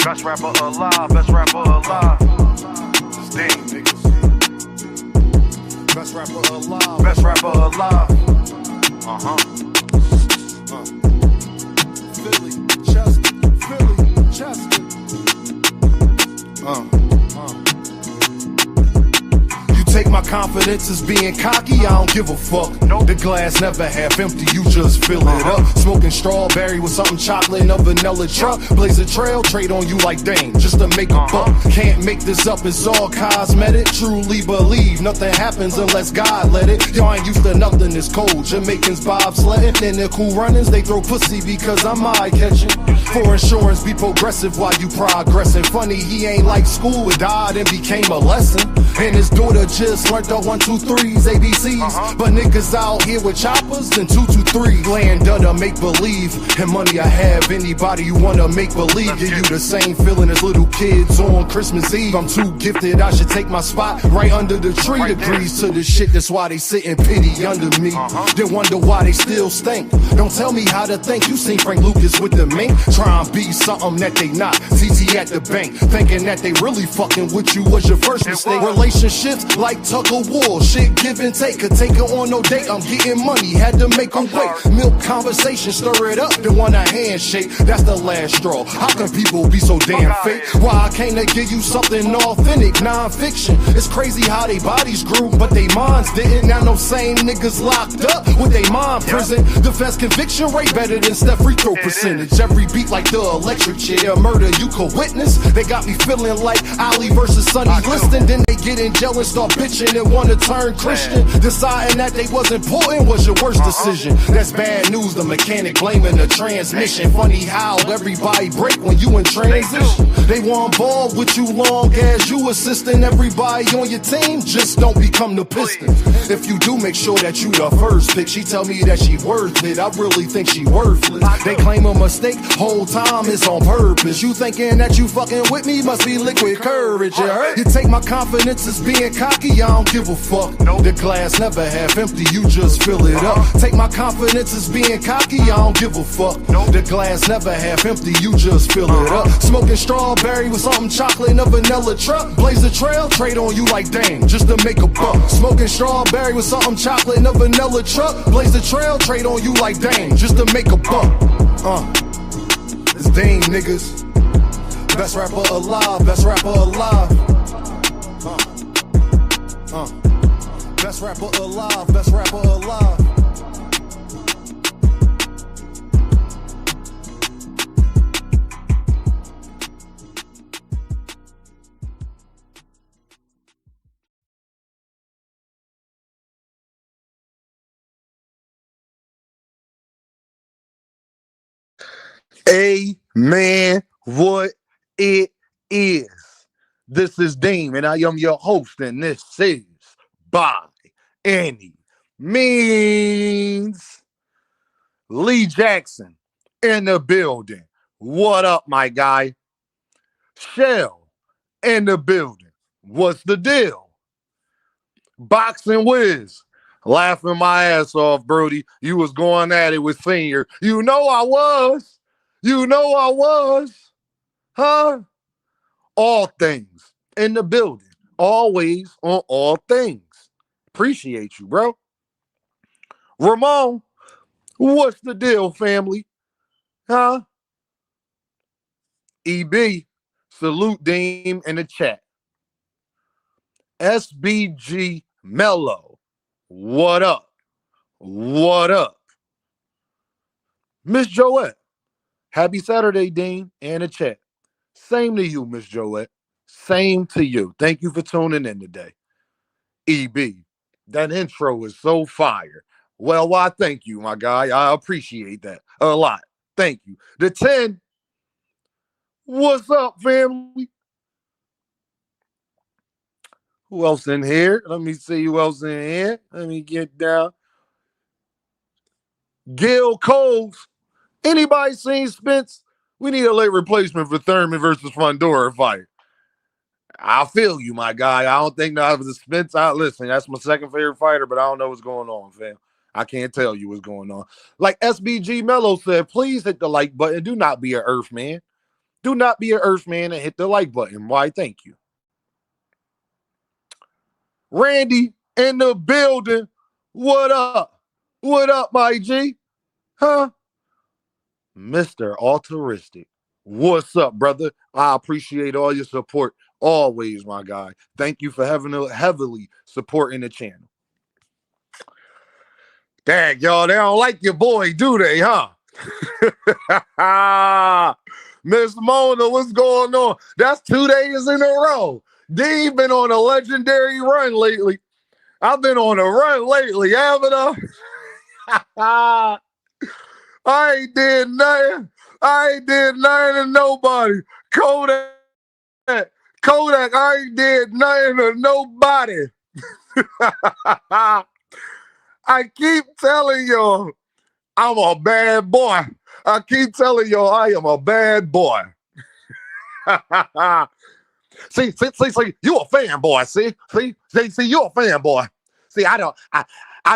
Best rapper alive, best rapper alive. Sting, niggas. Best rapper alive. Best rapper alive. Uh-huh. Philly, Chester. You take my confidence as being cocky, I don't give a fuck. Nope. The glass never half empty, you just fill it up. Smoking strawberry with something chocolate in a vanilla truck. Blaze a trail, trade on you like Dame, just to make a buck. Can't make this up, it's all cosmetic. Truly believe nothing happens unless God let it. Y'all ain't used to nothing, it's cold. Jamaicans bobsledding, and the cool runnings, they throw pussy because I'm eye-catching. For insurance, be progressive while you progressing. Funny, he ain't like school, it died and became a lesson. And his daughter just learned the 1, 2, 3s, ABCs. But niggas out here with choppers and 2, 2, 3. Land under make believe. And money I have, anybody you wanna make believe. Give you the same feeling as little kids on Christmas Eve. I'm too gifted, I should take my spot right under the tree. Agrees to the shit, that's why they sit in pity under me. Then wonder why they still stink. Don't tell me how to think, you seen Frank Lucas with the mink. Try and be something that they not. TT at the bank, thinking that they really fucking with you was your first mistake. Relationships like tug of war, shit give and take. Could take her on no date, I'm getting money, had to make her wait. Milk conversation, stir it up, then want a handshake. That's the last straw. How can people be so damn fake? Why I came to give you something authentic, non-fiction. It's crazy how they bodies grew, but they minds didn't. Now no same niggas locked up with they mind prison. Defense conviction rate better than Steph free throw percentage. Every beat like the electric chair, murder you could witness. They got me feeling like Ali versus Sonny Liston. Then they get in jail and start bitching and wanna turn Christian. Deciding that they was important was your worst decision. That's bad news, the mechanic blaming the transmission. Funny how everybody break when you in transition. They want ball with you long as you assisting everybody on your team. Just don't become the piston. If you do, make sure that you the first pick. She tell me that she worth it, I really think she worthless. They claim a mistake, whole time it's on purpose. You thinking that you fucking with me, must be liquid courage, you heard? You take my confidence as being cocky, I don't give a fuck. The glass never half empty, you just fill it up. Take my confidence as being cocky, I don't give a fuck. The glass never half empty, you just fill it up. Smoking strawberry with something chocolate in a vanilla truck. Blaze a trail, trade on you like Dame, just to make a buck. Smoking strawberry with something chocolate in a vanilla truck. Blaze a trail, trade on you like Dame, just to make a buck. It's Dame, niggas. Best rapper alive, best rapper alive. Best rapper alive, best rapper alive. Amen. What it is. This is Dean, and I am your host, and this is By Any Means. Lee Jackson in the building. What up, my guy? Shell in the building. What's the deal? Boxing Wiz. Laughing my ass off, Brody. You was going at it with Senior. You know I was. Huh? All things in the building. Always on all things. Appreciate you, bro. Ramon, what's the deal, family? Huh? EB, salute Dean in the chat. SBG Mello, what up? What up? Miss Joette, happy Saturday, Dean, and the chat. Same to you, Miss Joette. Same to you. Thank you for tuning in today. EB, that intro is so fire. Well, why, thank you, my guy. I appreciate that a lot. Thank you. The 10, what's up, family? Who else in here? Let me see who else in here. Let me get down. Gil Coles. Anybody seen Spence? We need a late replacement for Thurman versus Fundora fight. I feel you, my guy. I don't think that was a Spence. Listen, that's my second favorite fighter, but I don't know what's going on, fam. I can't tell you what's going on. Like SBG Mello said, please hit the like button. Do not be an Earth man. Do not be an Earthman and hit the like button. Why, thank you. Randy in the building. What up? What up, my G? Huh? Mr. Altruistic. What's up, brother? I appreciate all your support. Always, my guy. Thank you for heavily supporting the channel. Dang, y'all, they don't like your boy, do they, huh? Miss Mona, what's going on? That's 2 days in a row. Dean been on a legendary run lately. I've been on a run lately, haven't I? I ain't did nothing. I ain't did nothing to nobody. Kodak, I ain't did nothing to nobody. I keep telling y'all, I'm a bad boy. I keep telling y'all I am a bad boy. see, you a fanboy. See, you a fanboy. See, I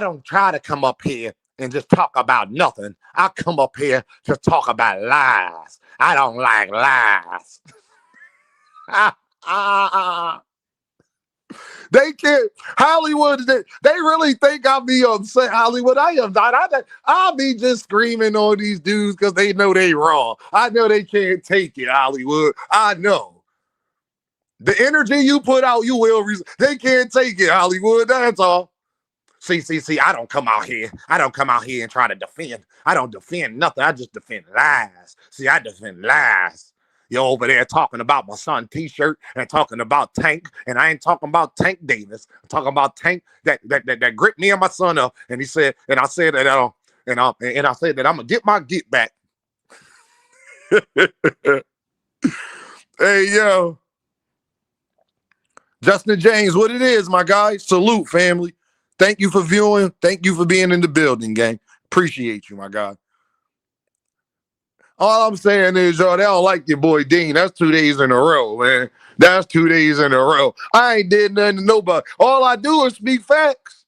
don't try to come up here and just talk about nothing. I come up here to talk about lies. I don't like lies. They can't. Hollywood, they really think I'll be upset. Hollywood, I am not. I'll be just screaming on these dudes because they know they wrong. I know they can't take it, Hollywood. I know. The energy you put out, you will. They can't take it, Hollywood. That's all. See, I don't come out here. I don't come out here and try to defend. I don't defend nothing. I just defend lies. See, I defend lies. You're over there talking about my son T-shirt and talking about Tank, and I ain't talking about Tank Davis. I'm talking about Tank that gripped me and my son up, and he said, and I said that I said that I'm gonna get my get back. Hey yo, Justin James, what it is, my guy? Salute, family. Thank you for viewing. Thank you for being in the building, gang. Appreciate you, my guy. All I'm saying is, y'all, they don't like your boy Dean. That's 2 days in a row, man. That's 2 days in a row. I ain't did nothing to nobody. All I do is speak facts.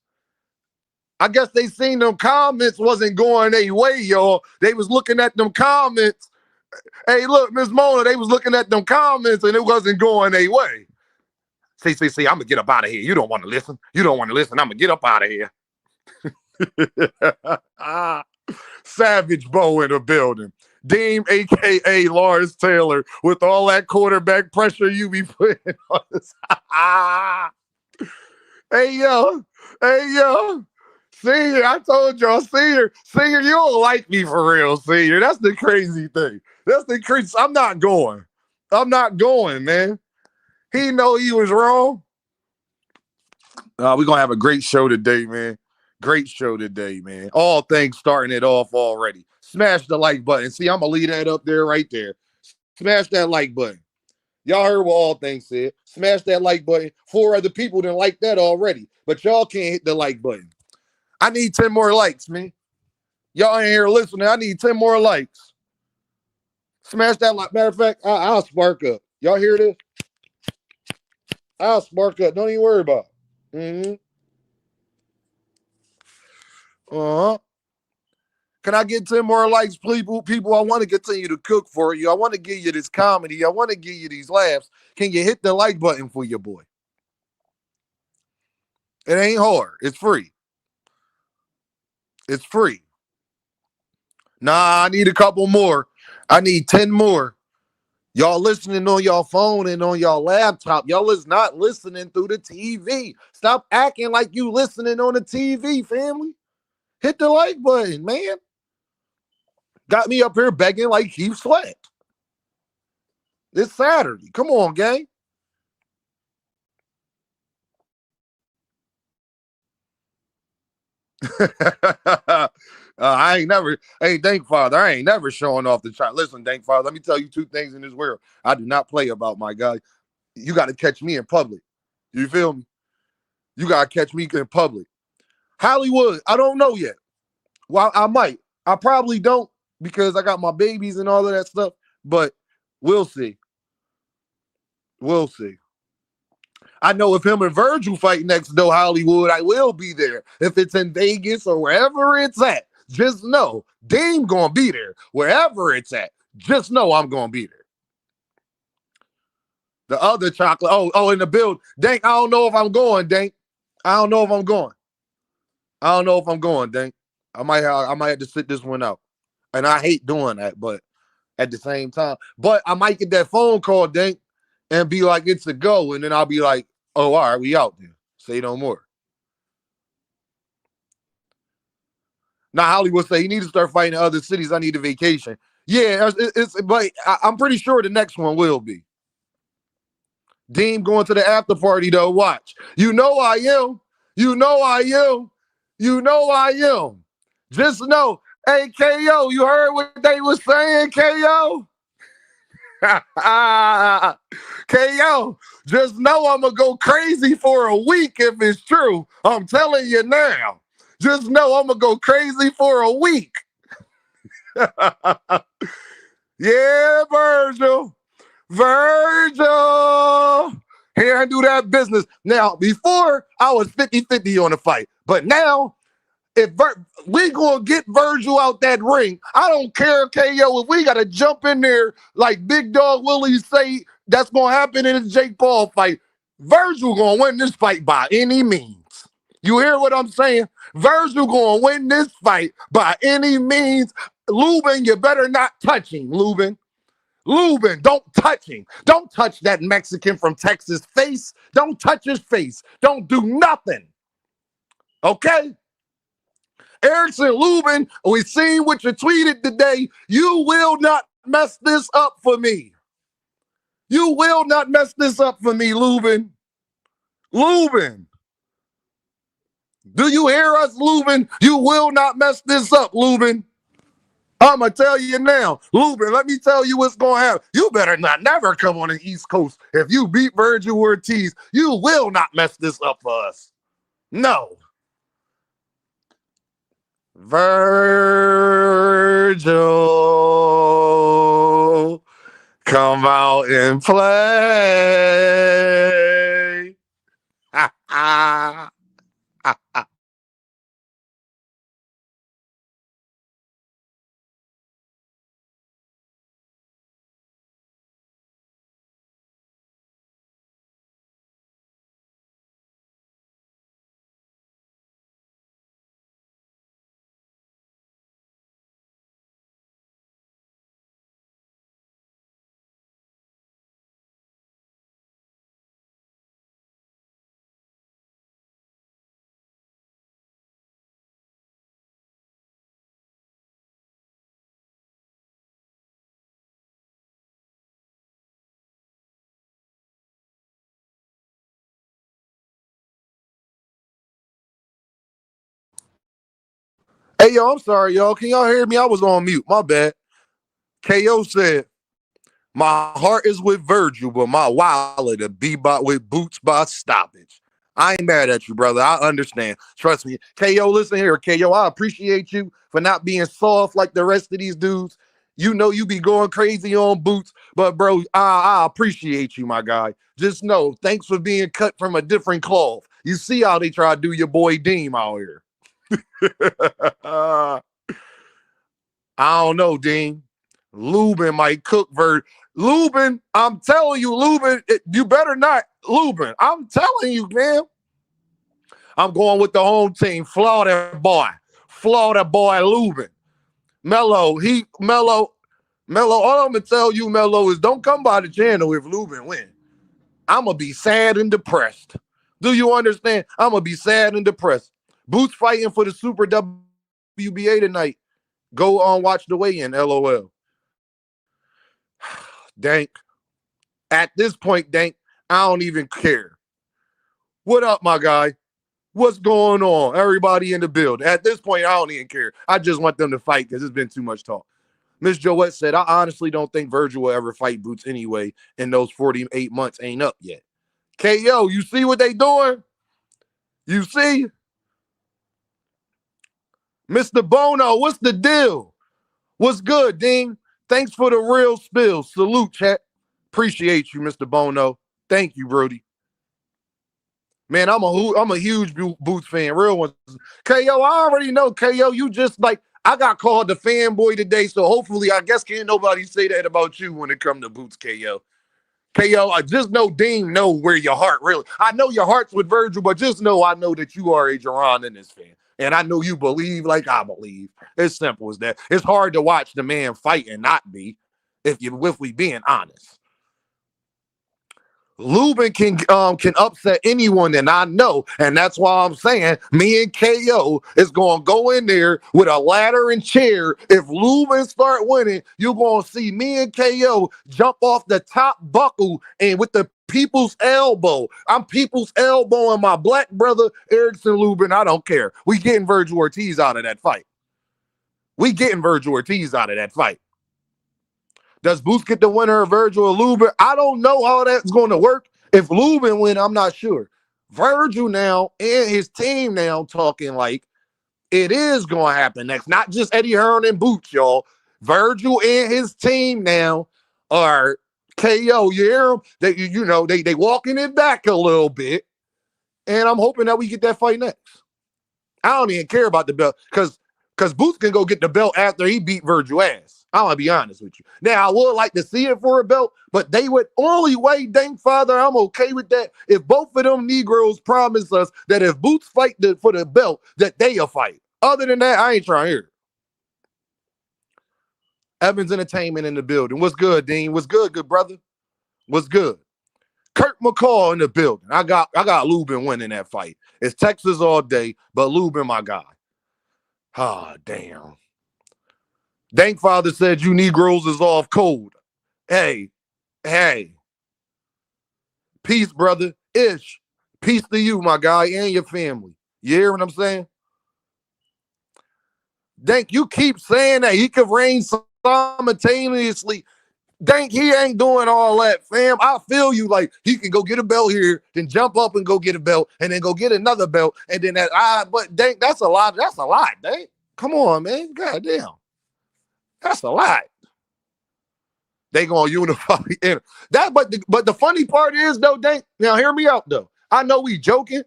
I guess they seen them comments wasn't going their way, y'all. They was looking at them comments. Hey, look, Miss Mona, they was looking at them comments and it wasn't going their way. See, I'm going to get up out of here. You don't want to listen. You don't want to listen. I'm going to get up out of here. Savage Bo in the building. Dean, a.k.a. Lawrence Taylor, with all that quarterback pressure you be putting on us. Hey, yo. Senior, I told y'all, Senior, you don't like me for real, Senior. That's the crazy thing. That's the crazy. I'm not going, man. He know he was wrong. We're going to have a great show today, man. Great show today, man. All things starting it off already. Smash the like button. See, I'm going to leave that up there right there. Smash that like button. Y'all heard what All Things said. Smash that like button. 4 other people didn't like that already, but y'all can't hit the like button. I need 10 more likes, man. Y'all ain't here listening. I need 10 more likes. Smash that like. Matter of fact, I'll spark up. Y'all hear this? I'll spark up. Don't even worry about it. Can I get 10 more likes, people? I want to continue to cook for you. I want to give you this comedy. I want to give you these laughs. Can you hit the like button for your boy? It ain't hard. It's free. It's free. Nah, I need a couple more. I need 10 more. Y'all listening on y'all phone and on y'all laptop. Y'all is not listening through the TV. Stop acting like you listening on the TV, family. Hit the like button, man. Got me up here begging like Keith Sweat. It's Saturday. Come on, gang. Hey, Dank Father, I ain't never showing off the shot. Listen, Dank Father, let me tell you 2 things in this world I do not play about, my guy. You got to catch me in public. You feel me? You got to catch me in public. Hollywood, I don't know yet. Well, I might. I probably don't because I got my babies and all of that stuff, but we'll see. We'll see. I know if him and Virgil fight next door, Hollywood, I will be there. If it's in Vegas or wherever it's at, just know Dean gonna be there. Wherever it's at, just know I'm gonna be there. The other chocolate. Oh, in the build. Dank, I don't know if I'm going, Dank. I don't know if I'm going. I don't know if I'm going, Dank. I might have to sit this one out. And I hate doing that, but at the same time. But I might get that phone call, Dank, and be like, it's a go. And then I'll be like, oh, all right, we out there. Say no more. Now Hollywood say he needs to start fighting in other cities. I need a vacation. Yeah, but I'm pretty sure the next one will be. Dean going to the after party though. Watch. You know I am. You know I am. You know I am. Just know, hey KO, you heard what they was saying, KO? KO, just know I'm gonna go crazy for a week if it's true. I'm telling you now. Just know I'm gonna go crazy for a week. Yeah, Virgil. Virgil. Here I do that business. Now, before I was 50-50 on the fight, but now if we gonna get Virgil out that ring, I don't care, KO, if we gotta jump in there like Big Dog Willie say that's gonna happen in the Jake Paul fight. Virgil gonna win this fight by any means. You hear what I'm saying? Virgil gonna win this fight by any means. Lubin, you better not touch him, Lubin. Lubin, don't touch him. Don't touch that Mexican from Texas face. Don't touch his face. Don't do nothing. Okay? Erickson Lubin, we seen what you tweeted today. You will not mess this up for me. You will not mess this up for me, Lubin. Lubin. Do you hear us, Lubin? You will not mess this up, Lubin. I'm going to tell you now. Lubin, let me tell you what's going to happen. You better not never come on the East Coast. If you beat Virgil Ortiz, you will not mess this up for us. No. Virgil, come out and play. Hey, yo, I'm sorry, y'all. Can y'all hear me? I was on mute. My bad. KO said, my heart is with Virgil, but my wallet to be with Boots by stoppage. I ain't mad at you, brother. I understand. Trust me. KO, listen here. KO, I appreciate you for not being soft like the rest of these dudes. You know you be going crazy on Boots, but bro, I appreciate you, my guy. Just know, thanks for being cut from a different cloth. You see how they try to do your boy Deem out here. I don't know, Dean. Lubin might cook Lubin, I'm telling you, Lubin, you better not. Lubin, I'm telling you, man. I'm going with the home team. Florida boy. Florida boy, Lubin. Mello, all I'm going to tell you, Mello, is don't come by the channel if Lubin win. I'm going to be sad and depressed. Do you understand? I'm going to be sad and depressed. Boots fighting for the Super WBA tonight. Go on, watch the weigh-in, LOL. Dank. At this point, Dank, I don't even care. What up, my guy? What's going on? Everybody in the building. At this point, I don't even care. I just want them to fight because it's been too much talk. Miss Joette said, I honestly don't think Virgil will ever fight Boots anyway, and those 48 months ain't up yet. KO, you see what they doing? You see? Mr. Bono, what's the deal? What's good, Dean? Thanks for the real spill. Salute, chat. Appreciate you, Mr. Bono. Thank you, Brody. Man, I'm a huge Boots fan. Real one. KO, I already know, KO, you just like, I got called the fanboy today, so hopefully, I guess can't nobody say that about you when it comes to Boots, KO. KO, I just know Dean know where your heart really. I know your heart's with Virgil, but just know I know that you are a Geron in this fan. And I know you believe like I believe. It's simple as that. It's hard to watch the man fight and not be, if we being honest. Lubin can upset anyone that I know, and that's why I'm saying me and KO is gonna go in there with a ladder and chair. If Lubin start winning, you're gonna see me and KO jump off the top buckle and with the people's elbow. I'm people's elbow and my black brother Erickson Lubin. I don't care. We getting Virgil Ortiz out of that fight. We getting Virgil Ortiz out of that fight. Does Boots get the winner of Virgil or Lubin? I don't know how that's going to work. If Lubin win, I'm not sure. Virgil now and his team now talking like it is going to happen next. Not just Eddie Hearn and Boots, y'all. Virgil and his team now are KO. You hear them? They walking it back a little bit. And I'm hoping that we get that fight next. I don't even care about the belt because Boots can go get the belt after he beat Virgil ass. I'm going to be honest with you. Now, I would like to see it for a belt, but they would only way, thank Father, I'm okay with that. If both of them Negroes promise us that if Boots fight for the belt, that they'll fight. Other than that, I ain't trying to hear it. Evans Entertainment in the building. What's good, Dean? What's good brother? What's good? Kurt McCall in the building. I got Lubin winning that fight. It's Texas all day, but Lubin my guy. Ah, damn. Dank Father said you Negroes is off cold. Hey. Peace, brother. Ish. Peace to you, my guy, and your family. You hear what I'm saying? Dank, you keep saying that he could reign simultaneously. Dank, he ain't doing all that, fam. I feel you. Like, he can go get a belt here, then jump up and go get a belt, and then go get another belt, and then but Dank, that's a lot. That's a lot, Dank. Come on, man. Goddamn. That's a lot. They gonna unify that, but the funny part is though, Dank. Now hear me out though. I know we joking,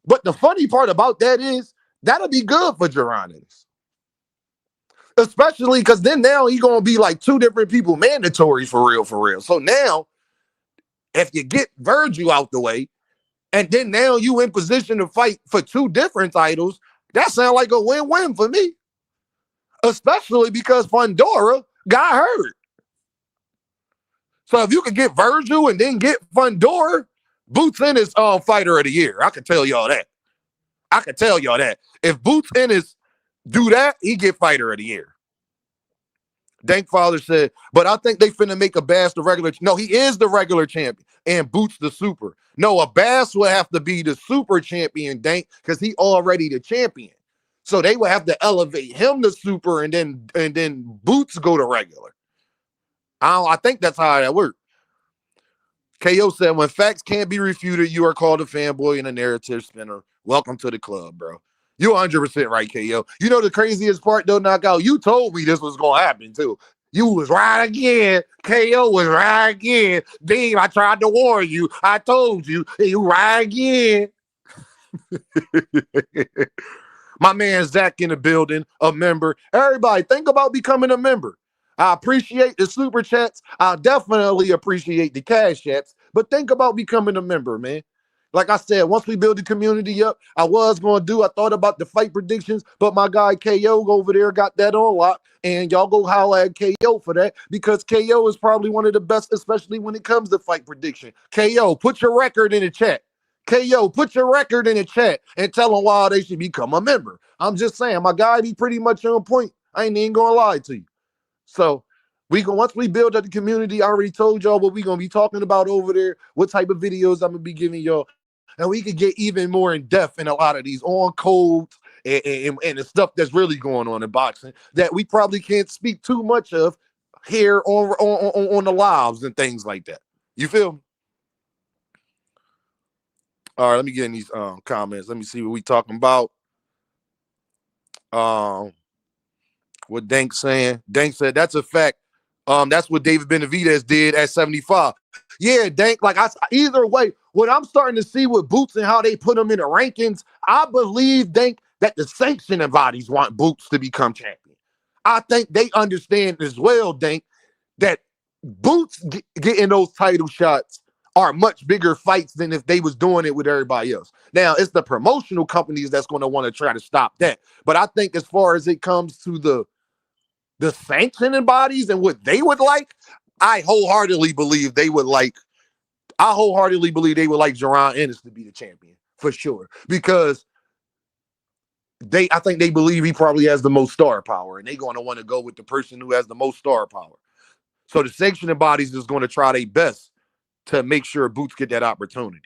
but the funny part about that is that'll be good for Geronimo. Especially because then now he gonna be like two different people mandatory for real. So now, if you get Virgil out the way, and then now you in position to fight for two different titles, that sounds like a win-win for me. Especially because Fundora got hurt. So if you could get Virgil and then get Fundora, Boots Ennis fighter of the year. I can tell y'all that. If Boots Ennis do that, he get fighter of the year. Dank Father said, but I think they finna make a Bass the regular. No, he is the regular champion and Boots the super. No, a Bass will have to be the super champion, Dank, because he already the champion. So they would have to elevate him to super and then Boots go to regular. I think that's how that works. KO said, when facts can't be refuted, you are called a fanboy and a narrative spinner. Welcome to the club, bro. You're 100% right, KO. You know the craziest part, though, Knockout? You told me this was going to happen, too. You was right again. KO was right again. Dean, I tried to warn you. I told you. You right again. My man Zach in the building, a member. Everybody, think about becoming a member. I appreciate the super chats. I definitely appreciate the cash apps. But think about becoming a member, man. Like I said, once we build the community up, I thought about the fight predictions, but my guy KO over there got that on lock. And y'all go holler at KO for that because KO is probably one of the best, especially when it comes to fight prediction. KO, put your record in the chat. KO, put your record in the chat and tell them why they should become a member. I'm just saying, my guy be pretty much on point. I ain't even gonna lie to you. So once we build up the community, I already told y'all what we're gonna be talking about over there, what type of videos I'm gonna be giving y'all, and we could get even more in depth in a lot of these on codes and the stuff that's really going on in boxing that we probably can't speak too much of here on the lives and things like that. You feel me? All right, let me get in these comments. Let me see what we talking about. What Dank saying? Dank said that's a fact. That's what David Benavidez did at 75. Yeah, Dank. Like either way, what I'm starting to see with Boots and how they put them in the rankings, I believe Dank that the sanctioning bodies want Boots to become champion. I think they understand as well, Dank, that Boots getting those title shots are much bigger fights than if they was doing it with everybody else. Now, it's the promotional companies that's going to want to try to stop that. But I think as far as it comes to the sanctioning bodies and what they would like, I wholeheartedly believe they would like Jerron Ennis to be the champion for sure. Because I think they believe he probably has the most star power, and they're going to want to go with the person who has the most star power. So the sanctioning bodies is going to try their best to make sure Boots get that opportunity.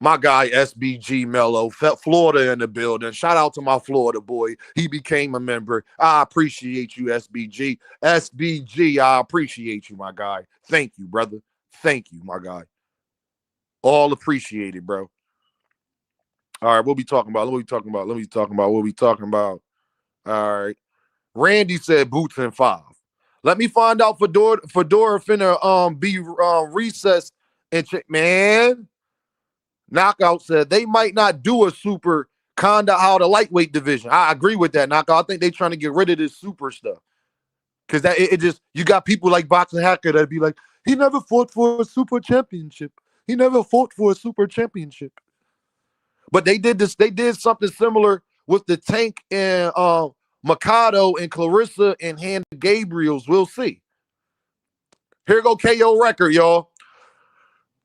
My guy, SBG Mello, Florida in the building. Shout out to my Florida boy. He became a member. I appreciate you, SBG. SBG, I appreciate you, my guy. Thank you, brother. Thank you, my guy. All appreciated, bro. All right, what we talking about? All right. Randy said Boots in 5. Let me find out Fundora finna be recessed and check. Man, Knockout said they might not do a super kinda how the lightweight division. I agree with that, Knockout. I think they trying to get rid of this super stuff. Cause that it just you got people like Boxing Hacker that'd be like, he never fought for a super championship. He never fought for a super championship. But they did something similar with the Tank and Mikado and Clarissa and Hannah Gabriels. We'll see. Here go KO record, y'all.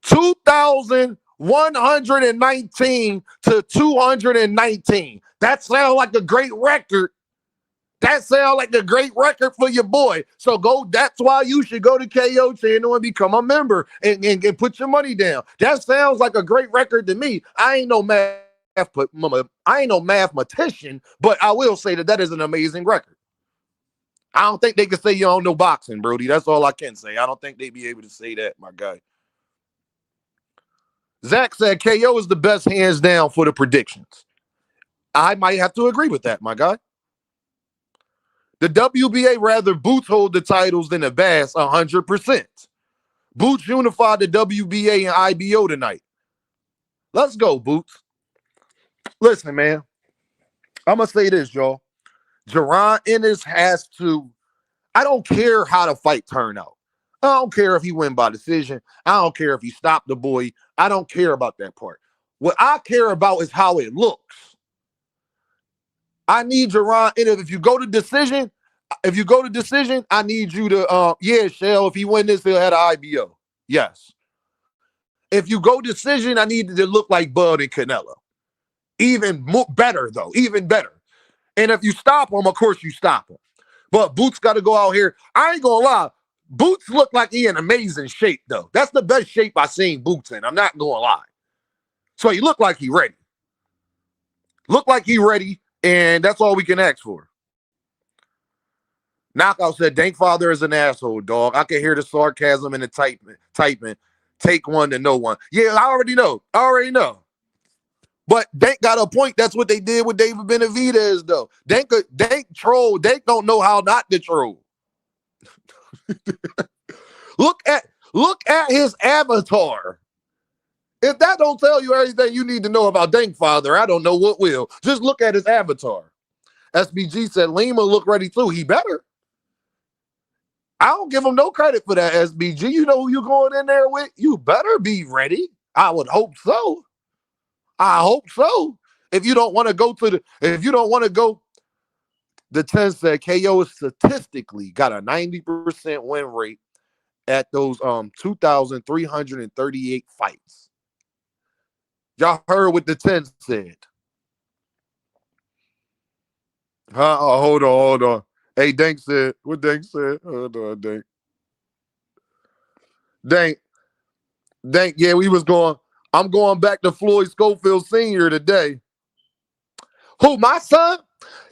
2,119 to 219. That sounds like a great record. That sounds like a great record for your boy. So that's why you should go to KO channel and become a member and put your money down. That sounds like a great record to me. I ain't no mathematician, but I will say that is an amazing record. I don't think they can say you don't know boxing, Brody. That's all I can say. I don't think they'd be able to say that, my guy. Zach said KO is the best hands down for the predictions. I might have to agree with that, my guy. The WBA rather Boots hold the titles than the Bass 100%. Boots unified the WBA and IBO tonight. Let's go, Boots. Listen, man. I'm going to say this, y'all. Jerron Ennis has to, I don't care how the fight turn out. I don't care if he win by decision. I don't care if he stopped the boy. I don't care about that part. What I care about is how it looks. I need Jerron Ennis. If you go to decision, I need you to, Shell, if he win this, he'll have an IBO. Yes. If you go decision, I need it to look like Bud and Canelo. Even better, though. Even better. And if you stop him, of course you stop him. But Boots got to go out here. I ain't going to lie. Boots look like he in amazing shape, though. That's the best shape I've seen Boots in. I'm not going to lie. So he looked like he ready. And that's all we can ask for. Knockout said, Dankfather is an asshole, dog. I can hear the sarcasm in the typing. Take one to no one. Yeah, I already know. But Dank got a point. That's what they did with David Benavidez, though. Dank troll. Dank don't know how not to troll. Look at his avatar. If that don't tell you everything you need to know about Dankfather, I don't know what will. Just look at his avatar. SBG said Lima look ready too. He better. I don't give him no credit for that, SBG. You know who you're going in there with? You better be ready. I would hope so. If you don't want to go the 10 said KO statistically got a 90% win rate at those 2,338 fights. Y'all heard what the 10 said. Hold on. Hey, Dank said, what Dank said? Hold on, Dank, yeah, I'm going back to Floyd Schofield Sr. today. Who, my son?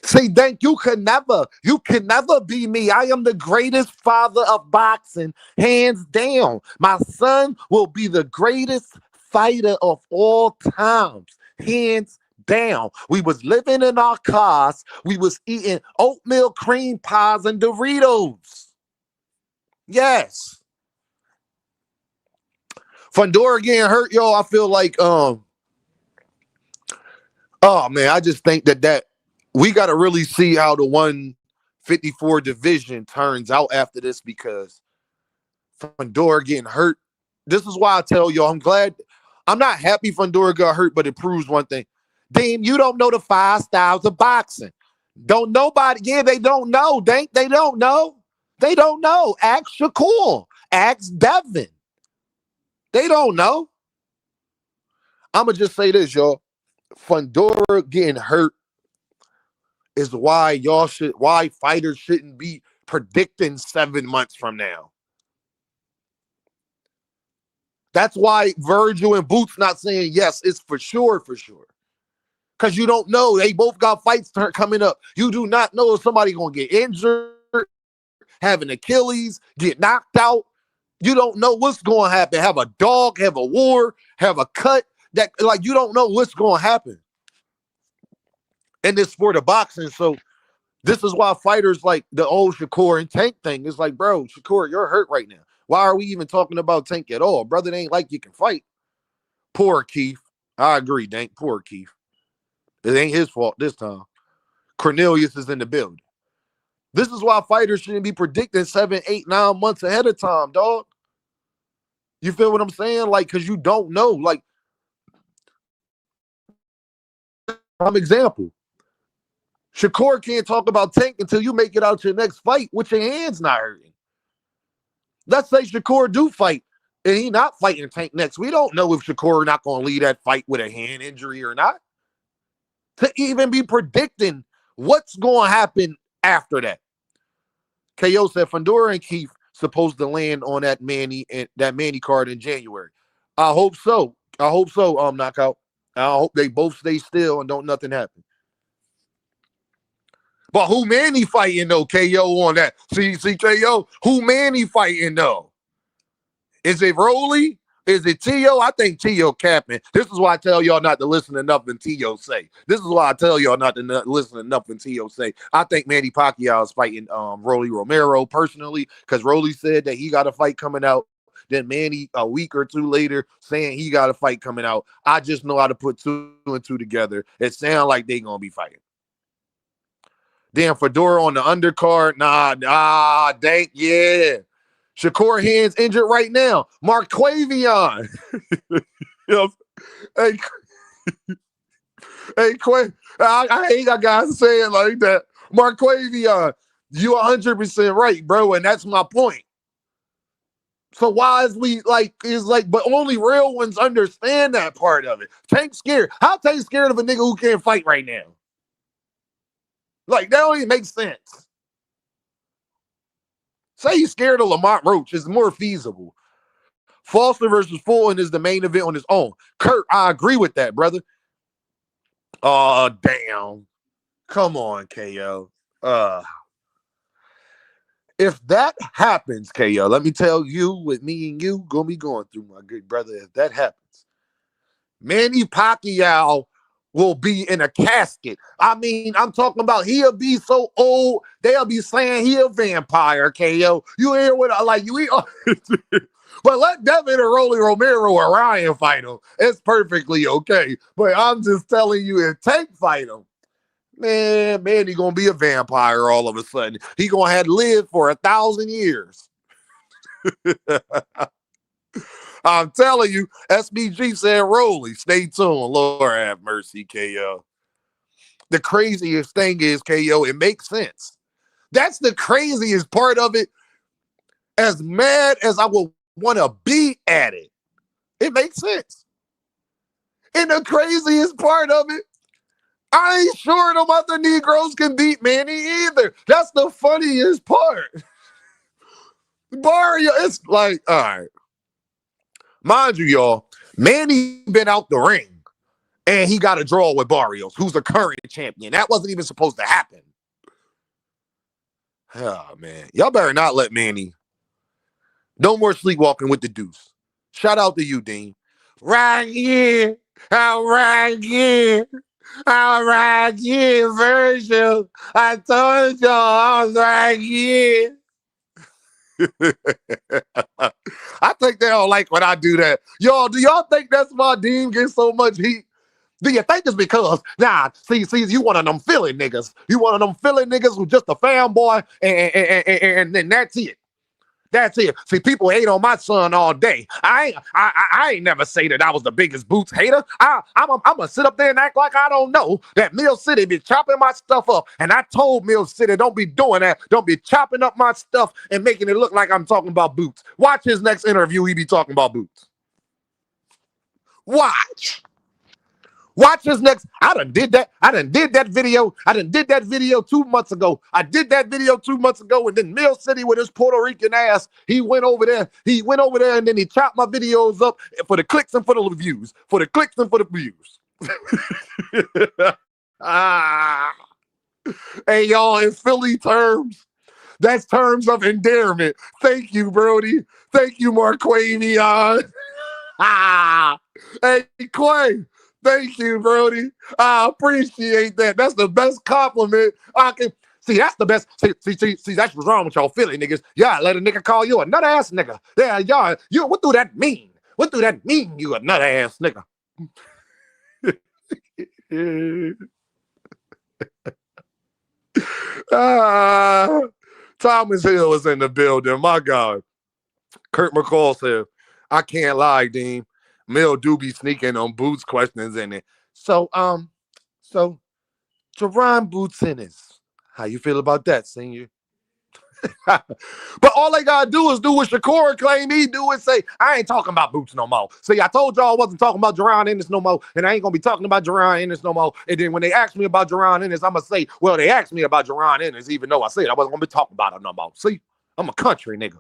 Say, Dank, you can never be me. I am the greatest father of boxing, hands down. My son will be the greatest fighter of all times, hands down. We was living in our cars. We was eating oatmeal cream pies and Doritos. Yes. Fundora getting hurt, y'all. I feel like, oh man, I just think that we got to really see how the 54 division turns out after this because Fundora getting hurt. This is why I tell y'all I'm not happy Fundora got hurt, but it proves one thing. Dean, you don't know the 5 styles of boxing. Don't nobody, yeah, they don't know. They don't know. They don't know. Ask Shakur. Ask Devin. They don't know. I'ma just say this, y'all. Fundora getting hurt is why why fighters shouldn't be predicting 7 months from now. That's why Virgil and Boots not saying yes, it's for sure. Because you don't know. They both got fights coming up. You do not know if somebody going to get injured, have an Achilles, get knocked out. You don't know what's going to happen. Have a dog, have a war, have a cut. That like you don't know what's going to happen in this sport of boxing. So this is why fighters like the old Shakur and Tank thing is like, bro, Shakur, you're hurt right now. Why are we even talking about Tank at all? Brother, it ain't like you can fight. Poor Keith. I agree, Dank. Poor Keith. It ain't his fault this time. Cornelius is in the building. This is why fighters shouldn't be predicting 7, 8, 9 months ahead of time, dog. You feel what I'm saying? Like, because you don't know. Like, example. Shakur can't talk about Tank until you make it out your next fight with your hands not hurting. Let's say Shakur do fight and he not fighting Tank next. We don't know if Shakur not going to lead that fight with a hand injury or not. To even be predicting what's going to happen after that. KO said Fundora and Keith supposed to land on that Manny card in January. I hope so. Knockout. I hope they both stay still and don't nothing happen. But who Manny fighting though, KO on that? See KO, who Manny fighting though? Is it Rolly? Is it T.O.? I think T.O. capping. This is why I tell y'all not to listen to nothing T.O. say. This is why I tell y'all not to listen to nothing T.O. say. I think Manny Pacquiao is fighting Rolly Romero personally because Rolly said that he got a fight coming out. Then Manny, a week or two later, saying he got a fight coming out. I just know how to put 2 and 2 together. It sounds like they going to be fighting. Damn, Fedora on the undercard. Nah, Dank, yeah. Shakur hands injured right now. Marquavion. Hey, I ain't got guys saying like that. Marquavion, you 100% right, bro, and that's my point. So why is but only real ones understand that part of it. Tank scared. How Tank scared of a nigga who can't fight right now? Like, that don't even make sense. Say he's scared of Lamont Roach is more feasible. Foster versus Fulton is the main event on his own. Kurt, I agree with that, brother. Oh, damn. Come on, KO. If that happens, KO, let me tell you, with me and you, gonna be going through, my good brother, if that happens, Manny Pacquiao will be in a casket. I mean, I'm talking about he'll be so old, they'll be saying he a vampire, KO. You hear what I like? But let Devin and Rolly Romero or Ryan fight him. It's perfectly okay. But I'm just telling you, if Tank fight him, man, he gonna be a vampire all of a sudden. He gonna have to live for 1,000 years. I'm telling you, SBG said Rolly. Stay tuned. Lord have mercy, KO. The craziest thing is, KO, it makes sense. That's the craziest part of it. As mad as I would want to be at it, it makes sense. And the craziest part of it, I ain't sure them other Negroes can beat Manny either. That's the funniest part. Barrio, it's like, all right. Mind you, y'all, Manny been out the ring, and he got a draw with Barrios, who's the current champion. That wasn't even supposed to happen. Oh, man. Y'all better not let Manny. No more sleepwalking with the deuce. Shout out to you, Dean. Right here. All right here. All right here, Virgil. I told y'all I was right here. I think they don't like when I do that. Y'all, do y'all think that's why Dean gets so much heat? Do you think it's because, see, you one of them Philly niggas. You one of them Philly niggas who just a fanboy and then that's it. That's it. See, people hate on my son all day. I ain't never say that I was the biggest Boots hater. I'm gonna sit up there and act like I don't know that Mill City be chopping my stuff up. And I told Mill City, don't be doing that. Don't be chopping up my stuff and making it look like I'm talking about Boots. Watch his next interview. He be talking about Boots. Watch his next. I done did that video. I done did that video 2 months ago. I did that video 2 months ago, and then Mill City with his Puerto Rican ass, he went over there, and then he chopped my videos up for the clicks and for the views. Hey, y'all, in Philly terms, that's terms of endearment. Thank you, Brody. Thank you, Marquavion. Hey, Quay. Thank you, Brody. I appreciate that. That's the best compliment I can. See, that's the best. See, that's what's wrong with y'all Philly niggas. Yeah, let a nigga call you a nut ass nigga. Yeah, y'all. What do that mean? What do that mean? You a nut ass nigga? Thomas Hill is in the building. My God. Kurt McCall said, "I can't lie, Dean. Mill do be sneaking on Boots questions in it." So Jerron Boots in this. How you feel about that, senior? But all they gotta do is do what Shakur claimed he do and say, I ain't talking about Boots no more. See, I told y'all I wasn't talking about Jerron Ennis no more, and I ain't gonna be talking about Jerron Ennis no more. And then when they ask me about Jerron Ennis, I'm gonna say, well, they asked me about Jerron Ennis, even though I said I wasn't gonna be talking about him no more. See, I'm a country nigga.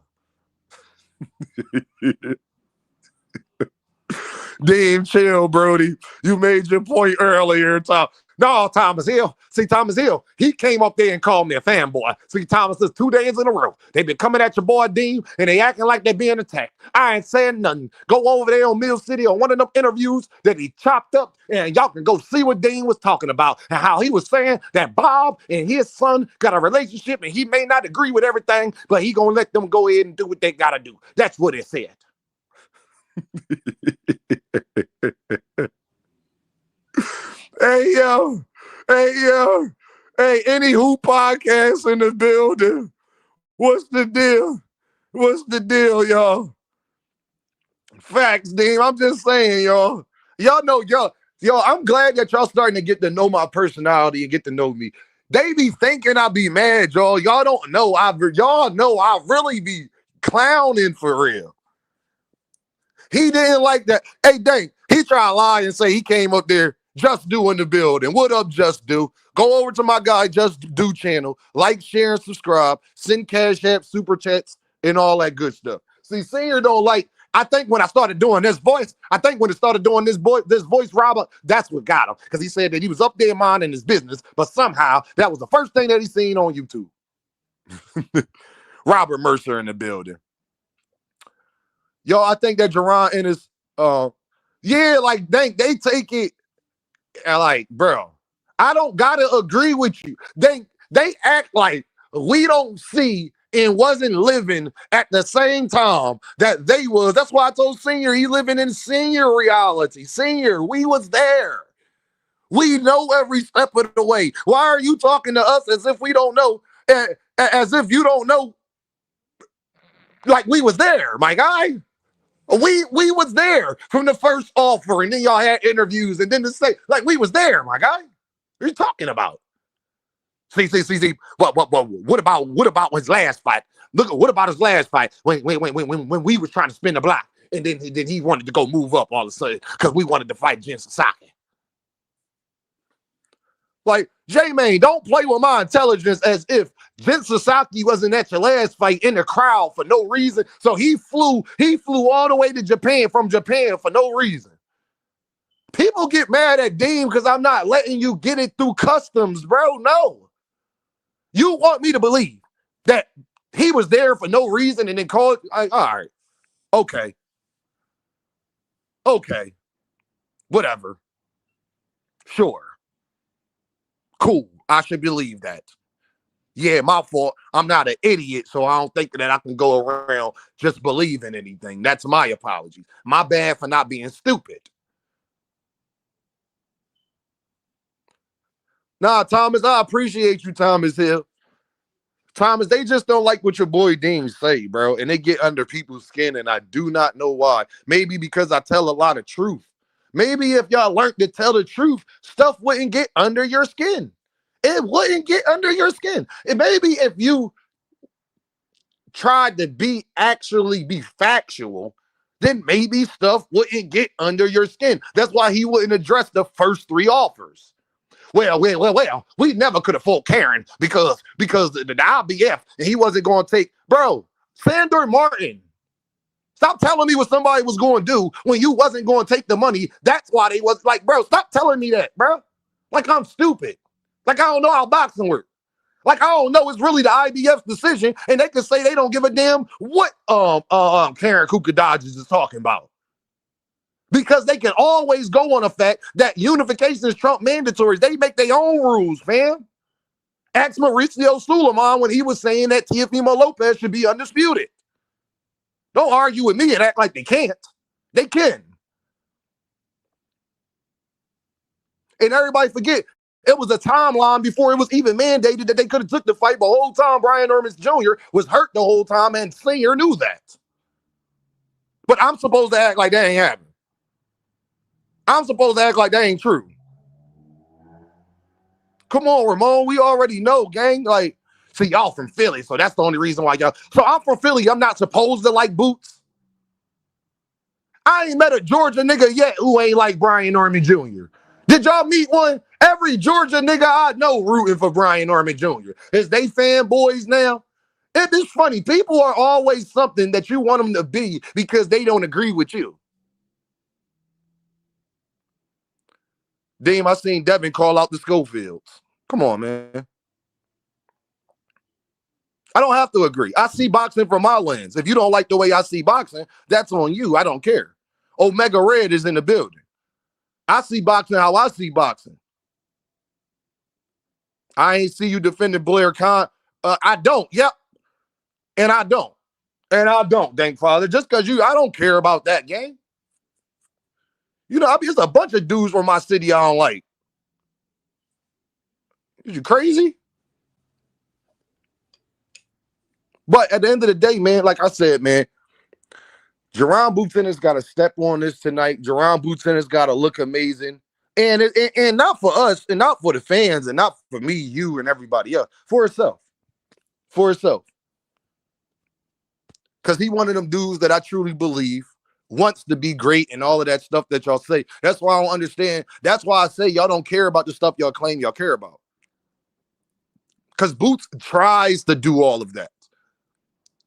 Damn, chill, Brody. You made your point earlier, Tom. No, Thomas Hill. See, Thomas Hill, he came up there and called me a fanboy. See, Thomas, this 2 days in a row. They been coming at your boy Dean, and they acting like they being attacked. I ain't saying nothing. Go over there on Mill City on one of them interviews that he chopped up, and y'all can go see what Dean was talking about and how he was saying that Bob and his son got a relationship, and he may not agree with everything, but he gonna let them go ahead and do what they gotta do. That's what it said. Hey, yo. Hey, any Who podcast in the building? What's the deal? Y'all? Facts, Dean. I'm just saying, y'all. Y'all know, I'm glad that y'all starting to get to know my personality and get to know me. They be thinking I be mad, y'all. Y'all don't know. Y'all know I really be clowning for real. He didn't like that. Hey, dang, he tried to lie and say he came up there Just Do in the building. What up, Just Do? Go over to my guy, Just Do channel. Like, share, and subscribe. Send cash app, super chats, and all that good stuff. See, Senior don't like, I think when I started doing this voice, this voice, Robert, that's what got him. Because he said that he was up there minding his business, but somehow that was the first thing that he seen on YouTube. Robert Mercer in the building. Yo, I think that Jerron Ennis, like they take it like, bro, I don't gotta agree with you. They act like we don't see and wasn't living at the same time that they was. That's why I told Senior he living in Senior reality. Senior, we was there. We know every step of the way. Why are you talking to us as if we don't know? As if you don't know? Like we was there, my guy. We was there from the first offer, and then y'all had interviews, and then to say, like, we was there, my guy. What are you talking about? See. What about his last fight? Look, what about his last fight when we was trying to spin the block, and then he wanted to go move up all of a sudden because we wanted to fight Jen Sasaki. Like, J-Main, don't play with my intelligence as if Jen Sasaki wasn't at your last fight in the crowd for no reason. So he flew all the way to Japan from Japan for no reason. People get mad at Dean because I'm not letting you get it through customs, bro. No. You want me to believe that he was there for no reason and then called? All right. Okay. Whatever. Sure. Cool. I should believe that. Yeah, my fault. I'm not an idiot, so I don't think that I can go around just believing anything. That's my apologies. My bad for not being stupid. Nah, Thomas, I appreciate you, Thomas Hill. Thomas, they just don't like what your boy Dean say, bro, and they get under people's skin, and I do not know why. Maybe because I tell a lot of truth. Maybe if y'all learned to tell the truth, stuff wouldn't get under your skin. It wouldn't get under your skin. And maybe if you tried to actually be factual, then maybe stuff wouldn't get under your skin. That's why he wouldn't address the first three offers. Well, we never could afford Karen because the IBF and he wasn't going to take, bro, Sandor Martin. Stop telling me what somebody was going to do when you wasn't going to take the money. That's why they was like, bro, stop telling me that, bro. Like I'm stupid. Like I don't know how boxing works. Like I don't know. It's really the IBF's decision, and they can say they don't give a damn what Karen Kukadodges is talking about. Because they can always go on the fact that unification is Trump mandatory. They make their own rules, fam. Ask Mauricio Suleiman when he was saying that Teofimo Lopez should be undisputed. Don't argue with me and act like they can't. They can. And everybody forget, it was a timeline before it was even mandated that they could have took the fight, but the whole time Brian Ermins Jr. was hurt the whole time, and Senior knew that. But I'm supposed to act like that ain't happening. I'm supposed to act like that ain't true. Come on, Ramon. We already know, gang. Like, see, y'all from Philly, so that's the only reason why y'all. So I'm from Philly. I'm not supposed to like Boots. I ain't met a Georgia nigga yet who ain't like Brian Norman Jr. Did y'all meet one? Every Georgia nigga I know rooting for Brian Norman Jr. Is they fanboys now? It is funny. People are always something that you want them to be because they don't agree with you. Damn, I seen Devin call out the Schofields. Come on, man. I don't have to agree. I see boxing from my lens. If you don't like the way I see boxing, that's on you. I don't care. Omega Red is in the building. I see boxing how I see boxing. I ain't see you defending Blair Khan. I don't. Yep. And I don't. And I don't, thank Father. Just because I don't care about that game. You know, I mean, it's a bunch of dudes from my city I don't like. Is you crazy? But at the end of the day, man, like I said, man, Jerron Bootennis got to step on this tonight. Jerron Bootennis got to look amazing. And not for us, and not for the fans, and not for me, you, and everybody else. For herself. For herself. Because he one of them dudes that I truly believe wants to be great and all of that stuff that y'all say. That's why I don't understand. That's why I say y'all don't care about the stuff y'all claim y'all care about. Because Boots tries to do all of that.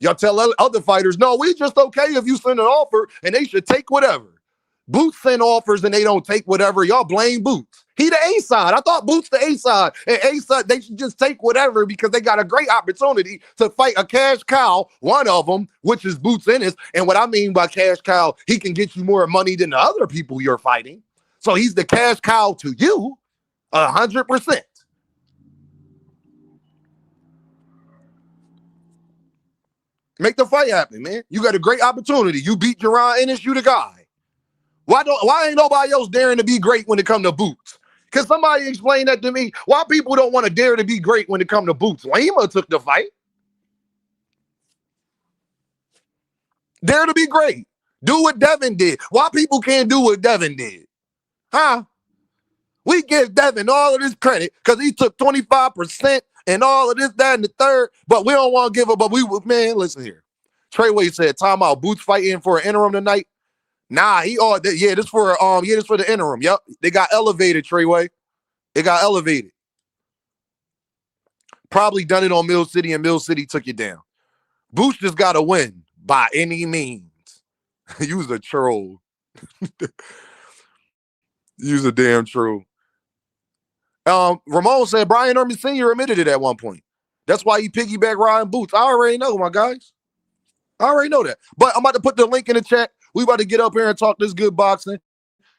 Y'all tell other fighters, no, we just okay if you send an offer and they should take whatever. Boots send offers and they don't take whatever. Y'all blame Boots. He the A side. I thought Boots the A side. And A side, they should just take whatever because they got a great opportunity to fight a cash cow, one of them, which is Boots Ennis. And what I mean by cash cow, he can get you more money than the other people you're fighting. So he's the cash cow to you, 100%. Make the fight happen, man. You got a great opportunity. You beat Jerron Ennis, you the guy. Why ain't nobody else daring to be great when it comes to Boots? Can somebody explain that to me? Why people don't want to dare to be great when it comes to Boots? Lima took the fight. Dare to be great. Do what Devin did. Why people can't do what Devin did? Huh? We give Devin all of this credit because he took 25% and all of this, that, and the third, but we don't want to give up. But man, listen here. Treyway said, time out, Boots fighting for an interim tonight. Nah, this for the interim. Yep. They got elevated, Treyway. It got elevated. Probably done it on Mill City, and Mill City took it down. Boots just got to win by any means. Use a troll. Use a damn troll. Ramon said Brian Ermins Sr. admitted it at one point. That's why he piggybacked Ryan Boots. I already know, my guys. I already know that. But I'm about to put the link in the chat. We about to get up here and talk this good boxing.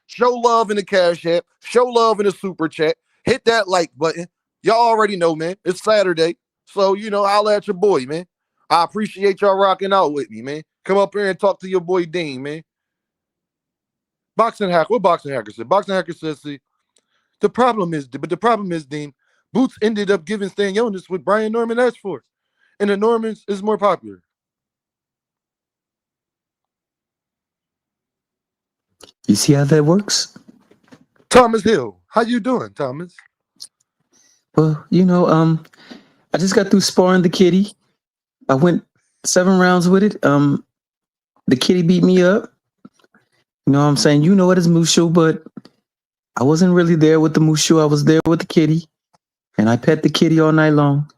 Show love in the Cash App. Show love in the Super Chat. Hit that like button. Y'all already know, man. It's Saturday. So, I'll at your boy, man. I appreciate y'all rocking out with me, man. Come up here and talk to your boy Dean, man. Boxing Hacker. What Boxing Hacker said? Boxing Hacker says, see, the problem is, Dean, Boots ended up giving Stan Jonas with Brian Norman Ashford, and the Normans is more popular. You see how that works? Thomas Hill, how you doing, Thomas? Well, I just got through sparring the kitty. I went 7 rounds with it. The kitty beat me up. You know what I'm saying? You know it is Mushu, but I wasn't really there with the Mushu. I was there with the kitty, and I pet the kitty all night long.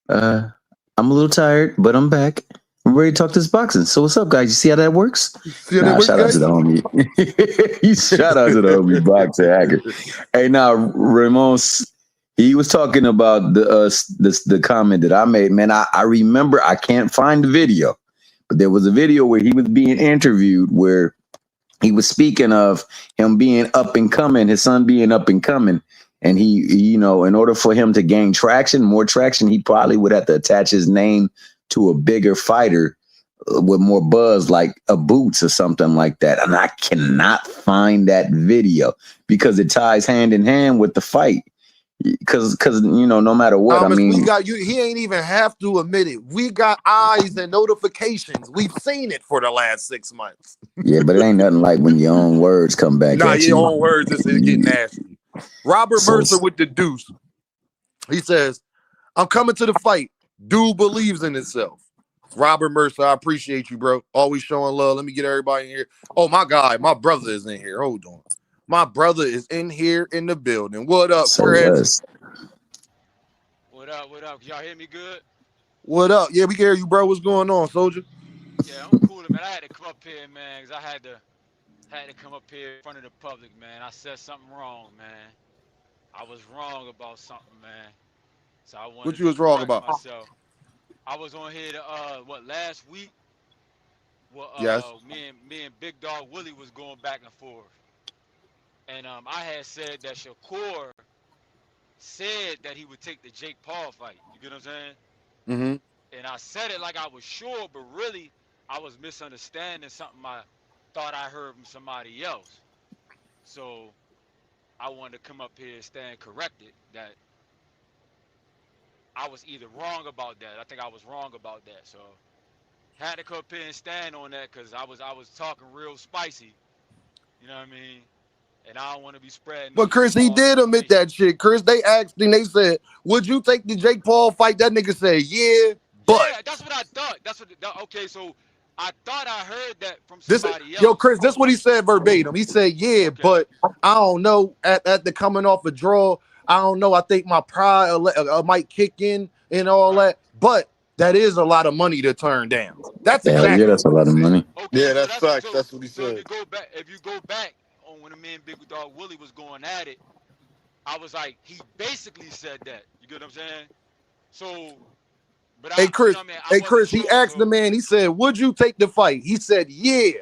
I'm a little tired, but I'm back. I'm ready to talk this boxing. So what's up, guys? You see how that works? See how that works, Shout out guys? to the homie. You shout out to the homie boxer hacker. Hey, now Ramon, he was talking about the comment that I made. Man, I remember. I can't find the video, but there was a video where he was being interviewed where he was speaking of him being up and coming, his son being up and coming. And he, in order for him to gain more traction, he probably would have to attach his name to a bigger fighter with more buzz, like a Boots or something like that. And I cannot find that video because it ties hand in hand with the fight. Because no matter what, Thomas, I mean, we got you. He ain't even have to admit it. We got eyes and notifications. We've seen it for the last 6 months. Yeah, but it ain't nothing like when your own words come back. Nah, at your you. own words is getting nasty. Robert Mercer with the deuce. He says, "I'm coming to the fight. Dude believes in himself." Robert Mercer, I appreciate you, bro. Always showing love. Let me get everybody in here. Oh my God, my brother is in here. Hold on. My brother is in here in the building. What up, Chris? What up? What up? Y'all hear me good? What up? Yeah, we can hear you, bro. What's going on, soldier? Yeah, I'm cool, man. I had to come up here, man, because I had to come up here in front of the public, man. I said something wrong, man. I was wrong about something, man. So I wanted What you to was wrong correct about? myself. I was on here last week? Well, Yes. me and Big Dog Willie was going back and forth. And I had said that Shakur said that he would take the Jake Paul fight. You get what I'm saying? Mm-hmm. And I said it like I was sure, but really I was misunderstanding something I thought I heard from somebody else. So I wanted to come up here and stand corrected that I was either wrong about that. I think I was wrong about that. So had to come up here and stand on that because I was talking real spicy. You know what I mean? And I don't want to be spreading But no Chris, he false did admit information. that shit. Chris, they asked him, they said, "Would you take the Jake Paul fight?" That nigga said, "Yeah, but." Yeah, that's what I thought. Okay, so I thought I heard that from This somebody yo, else. Chris, this is what he said verbatim. He said, "Yeah, Okay. but I don't know. At the coming off a draw, I don't know. I think my pride might kick in and all Right. that. But that is a lot of money to turn down. That's Hell yeah, exactly that's a what he lot of said." money. Okay, Yeah, so that's that's facts. so That's what he so said. if you go back on when the man Big Dog Willie was going at it, I was like, he basically said that. You get what I'm saying? So, but Hey, Chris. what I mean, I Hey, wasn't Chris. He sure. asked the So, man. He said, "Would you take the fight?" He said, "Yeah."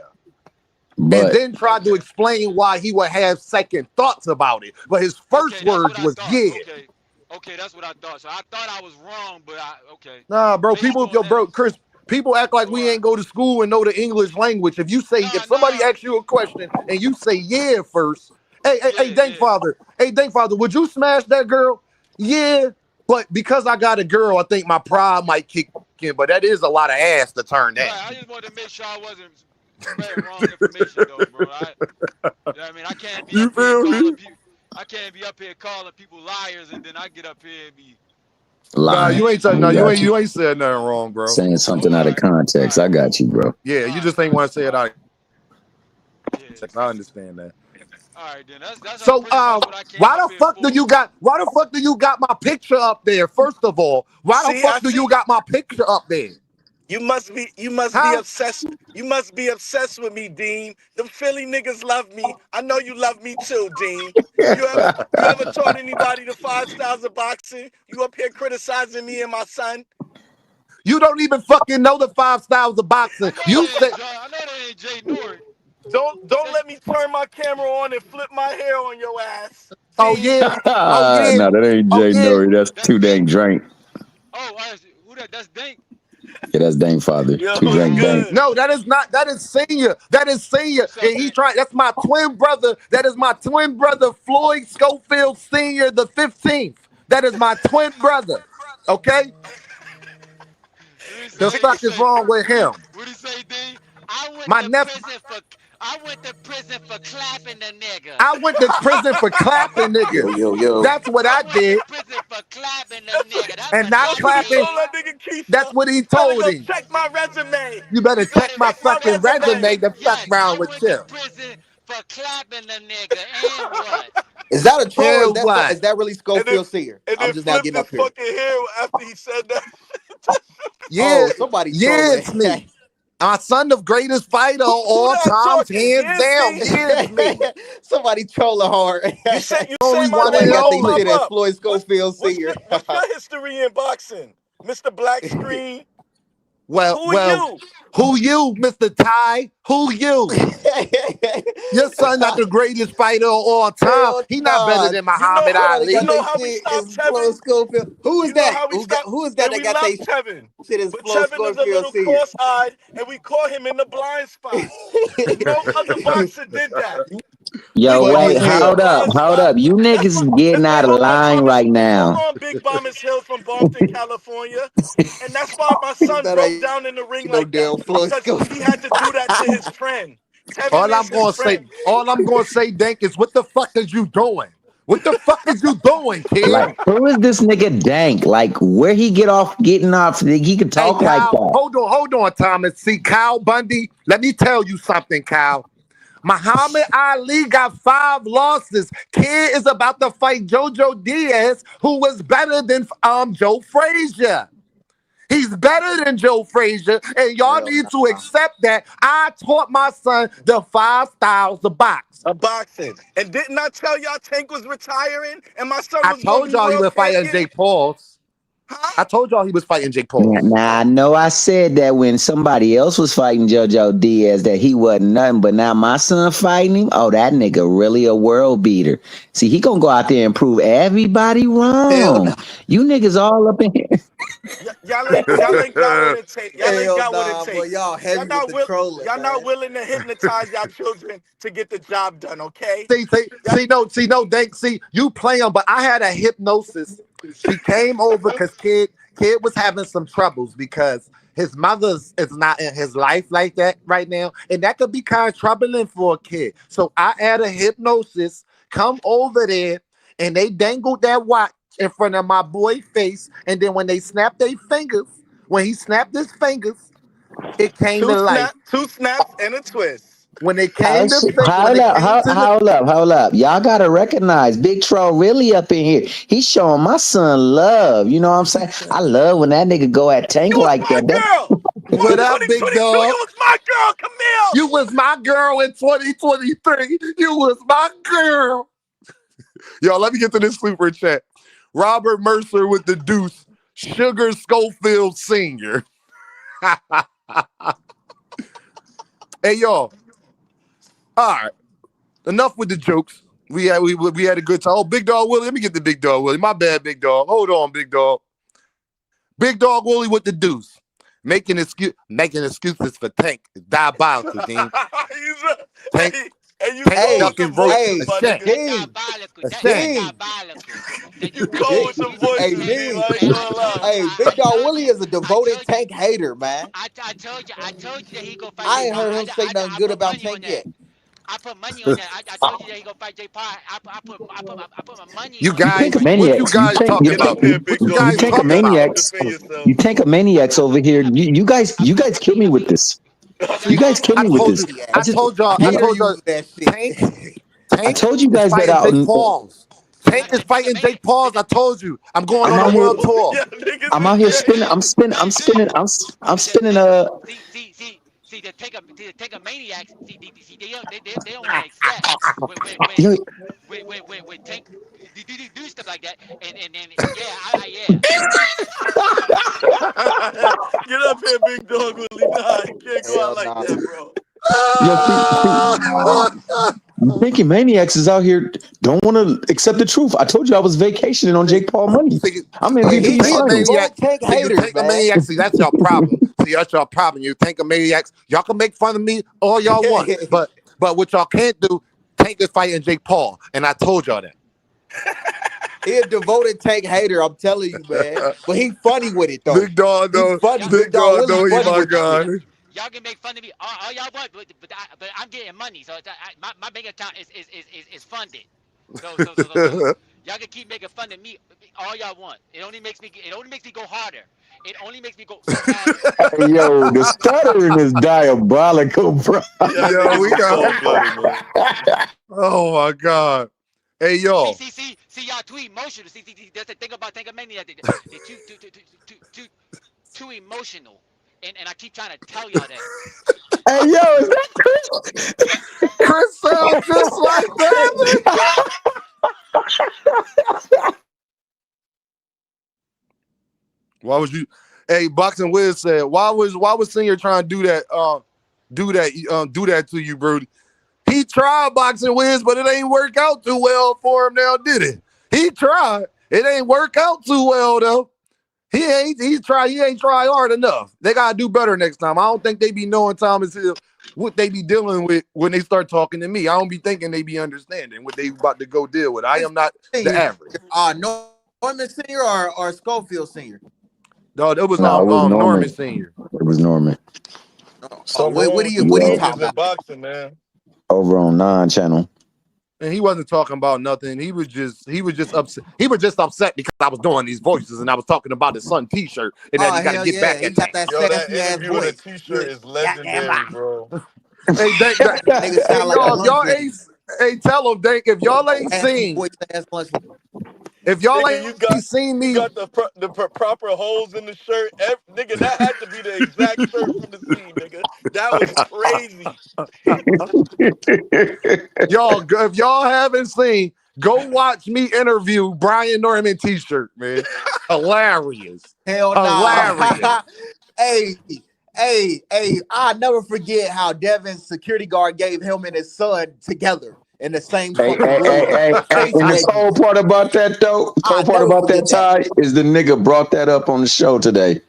And But then tried to okay, explain why he would have second thoughts about it. But his first okay, that's what words I was, thought. "Yeah." Okay, that's what I thought. So I thought I was wrong, but okay, Nah, bro. based People, on yo, that, bro, Chris. People act like all we right, ain't go to school and know the English language. If somebody nah, asks you a question and you say yeah first, hey, yeah, Dank yeah, Father, would you smash that girl? Yeah, but because I got a girl, I think my pride might kick in. But that is a lot of ass to turn down. right. I just wanted to make sure I wasn't spreading wrong information, though, bro. You know what I mean, I can't be You up here feel calling me? people. I can't be up here calling people liars, and then I get up here and be Nah, lying. you saying ain't no, We something got you. you wrong. ain't said nothing wrong, bro. Saying Oh, something out of all context. right, I got you, bro. Yeah, you just ain't want to say it all right, out. yeah. I understand that. All right, then that's So, pretty much what I came why up the here fuck do for. you got? Why the fuck do you got my picture up there? First of all, why the See, I fuck do you see. got my picture up there? You must be Huh? obsessed. You must be obsessed with me, Dean. Them Philly niggas love me. I know you love me too, Dean. You ever taught anybody the 5 styles of boxing? You up here criticizing me and my son? You don't even fucking know the 5 styles of I boxing. know You that said, ain't John. I know that ain't Jay Nori. Don't That's let me turn my camera on and flip my hair on your ass, "Oh Dean. yeah, oh yeah, No, that ain't oh Jay yeah." Nori. That's that's too Dink. dang drink. Oh, who that? That's Dink. Yeah, that's Dang Father. Yo, Too what's dang Oh, dank. good? No, that is not. That is senior. That is senior, what's up, and he Dink? tried. That's my twin brother. That is my twin brother, Floyd Schofield Senior, the 15th. That is my twin brother. Okay? The fuck is wrong with him? What he say, D? I went My to nephew. prison for I went to prison for clapping the nigga. I went to prison for clapping Yo, niggas. yo, yo. That's what I I went to did. prison for clapping the That's what, nigga. That's And what not I that's what he clapping. told did. that nigga That's Keisha. what he Better told go him. check my resume. You better You check better my Check my fucking resume to fuck yes, around I with went you. to prison for clapping the nigga. And what? Is that a troll or And what? is that really And then Schofield Seer? and I'm then just now flipped getting his up here. fucking hair after he said that. Yeah, Oh, somebody yeah, trolling. it's me. Our son, the greatest fighter of Who all that times, talking? hands Here's down. me. Yeah, it's me. Somebody trolling hard. You say Only my one name and Somebody got don't their only. pop shit as up. Floyd What's Schofield what's Seer. your, what's your history in boxing, Mr. Black Screen? Well, Who are well, you? who you, Mr. Ty? Who you? Your son not the greatest fighter of all time. Hell He not better nah. than You know Muhammad how Somebody you got Ali. know their how we shit stopped as Floyd Tevin? Schofield. Who is You know that? how we stopped, Who is that and that we got love their Tevin. shit as But Floyd Tevin is a Schofield little Seer? cross-eyed, and we caught him in the blind spot. No other boxer did that. We Yo, Funny caught wait, as him in the hell. blind hold spot. up. You niggas is getting out of Hold on, line Thomas. right Hold now. on, Big Bombers Hill from Boston, California. And that's why my son That broke ain't down in the ring no like that. damn Floyd Because he Schofield. had to do that to his friend. Tevin All is I'm his gonna say, friend. Dank, is what the fuck is you doing? What the fuck is you doing, kid? Like, who is this nigga Dank? Like, where he getting off? He could Hey, talk like Kyle, that. hold on, Thomas. See, Kyle Bundy, let me tell you something, Kyle. Muhammad Ali got 5 losses. Kid is about to fight Jojo Diaz, who was better than Joe Frazier. He's better than Joe Frazier, and y'all Hell need to nah. accept that. I taught my son the 5 styles of box. A boxing. And didn't I tell y'all Tank was retiring and my son I was going to told be y'all he world was fighting champion? Jake Pauls. I Huh? told y'all he was fighting Jake Now, Pauls. now, I know I said that when somebody else was fighting JoJo Diaz that he wasn't nothing, but now my son fighting him. Oh, that nigga really a world beater. See, he gonna go out there and prove everybody Hell nah. wrong. You niggas all up in here. Y'all ain't got what it takes. Y'all ain't Hell got what it nah, boy. takes. Y'all heavy with the trolling, Y'all not man. willing to hypnotize y'all children to get the job done, okay? Y'all, No, Dank, see, you play him, but I had a hypnosis. She came over because kid was having some troubles because his mother's is not in his life like that right now, and that could be kind of troubling for a kid. So I had a hypnosis come over there, and they dangled that watch in front of my boy face, and then when they snapped their fingers, when he snapped his fingers, it came to life. two snaps and a twist. When they Oh, came to shit. when Hold it up, came to the hold up. Y'all gotta recognize Big Troll really up in here. He's showing my son love. You know what I'm saying? I love when that nigga go at Tank You was like my that. girl. what up, big 2022, you dog? was my girl, Camille. You was my girl in 2023. You was my girl. Yo, let me get to this super chat. Robert Mercer with the deuce. Sugar Schofield Sr. Hey, y'all. All right. Enough with the jokes. We had a good time. Oh, Big Dog Willie. Let me get the Big Dog Willie. My bad, Big Dog. Hold on, Big Dog. Big Dog Willie with the deuce. Making excuses for Tank is diabolical, Dean. Tank, You Tank cold with Hey, some ducking rope. voices, hey, A my shame. nigga. That's Dean, diabolical. A That's shame. Dean, diabolical. That You cold Dean. with some Hey, voices, D. Dean. I ain't gonna lie. Hey, Big Dog Willie is a I devoted told you, Tank hater, man. I told you that he gonna fight I Jay ain't Paul. heard him say nothing I good put about money on Tank that. yet. I put money on that. I told you that he gonna fight Jay Paul. I put my money You on You that he guys, tank fight Jay what you maniacs. Paul. guys talking Get up about? here, What big you dog. You guys You tank a talking gotta about? defend maniacs. yourself. You tank a maniacs over here. You guys kill me with this. You guys kill I me with told this. you, Pussy I ass. I just told y'all, I Hater told y'all, use that shit. Tank, I Tank told you is guys that fighting Jake Pauls. Tank is The take a fighting maniac. Jake Pauls. I told you, I'm going I'm on a out here. world tour. Yeah, niggas I'm is out here spinning. crazy. I'm See the spinning. take see the take a maniacs. They don't want to accept You when tank do stuff like that and then yeah yeah. Get up here, big dog Willie. Nah, you can't go out Hell like nah. that, bro. yo, you thinking maniacs is out here don't want to accept the truth. I told you I was vacationing on see, Jake Paul money. see, I'm see, Hey, you MVP tank a he a finals. maniac. devoted Tank See, you hater, tank a man. maniac. See, that's your problem. See, that's your problem. You tank a maniacs. Y'all can make fun of me all y'all want, but what y'all can't do, Tank is fighting Jake Paul, and I told y'all that. He a devoted Tank hater, I'm telling you, man. But he funny with it though. Big dog though. He funny. Big dog though. He funny my with it. guy. Y'all can make fun of me all y'all want, but I'm getting money, so my bank account is funded. So y'all can keep making fun of me all y'all want. It only makes me go harder. It only makes me go harder. Hey, yo, the stuttering is diabolical, bro. Yo, we got. Oh my god. Hey yo. See, y'all too emotional. See, that's the thing about Tankamania. They're too emotional, and I keep trying to tell y'all that. Hey, yo, is that Chris? Chris sounds just like that. Why was you? Hey, Boxing Wiz said, why was Senior trying to do that to you, Brody? He tried, Boxing Wiz, but it ain't work out too well for him now, did it? He tried. It ain't work out too well though. He ain't try hard enough. They gotta do better next time. I don't think they be knowing Thomas Hill what they be dealing with when they start talking to me. I don't be thinking they be understanding what they about to go deal with. I am not the average. Norman Senior or Schofield Senior? No, it was Norman Senior. It was Norman. What he talking about? Boxing, man. Over on 9 channel. And he wasn't talking about nothing. He was just upset. He was just upset because I was doing these voices and I was talking about his son T-shirt and that he got to get back at that. Yo, that interview with the T-shirt is legendary, bro. Hey, Dank, y'all ain't. Hey, tell him, Dank, if y'all ain't seen. If y'all ain't seen me, you got the proper holes in the shirt. Nigga, that had to be the exact shirt from the scene, nigga. That was crazy. If y'all haven't seen, go watch me interview Brian Norman T-shirt, man. Hilarious. Hell no. Hilarious. Hey, I'll never forget how Devin's security guard gave him and his son together in the same fucking room. And the cold part about that, though, Ty, is the nigga brought that up on the show today.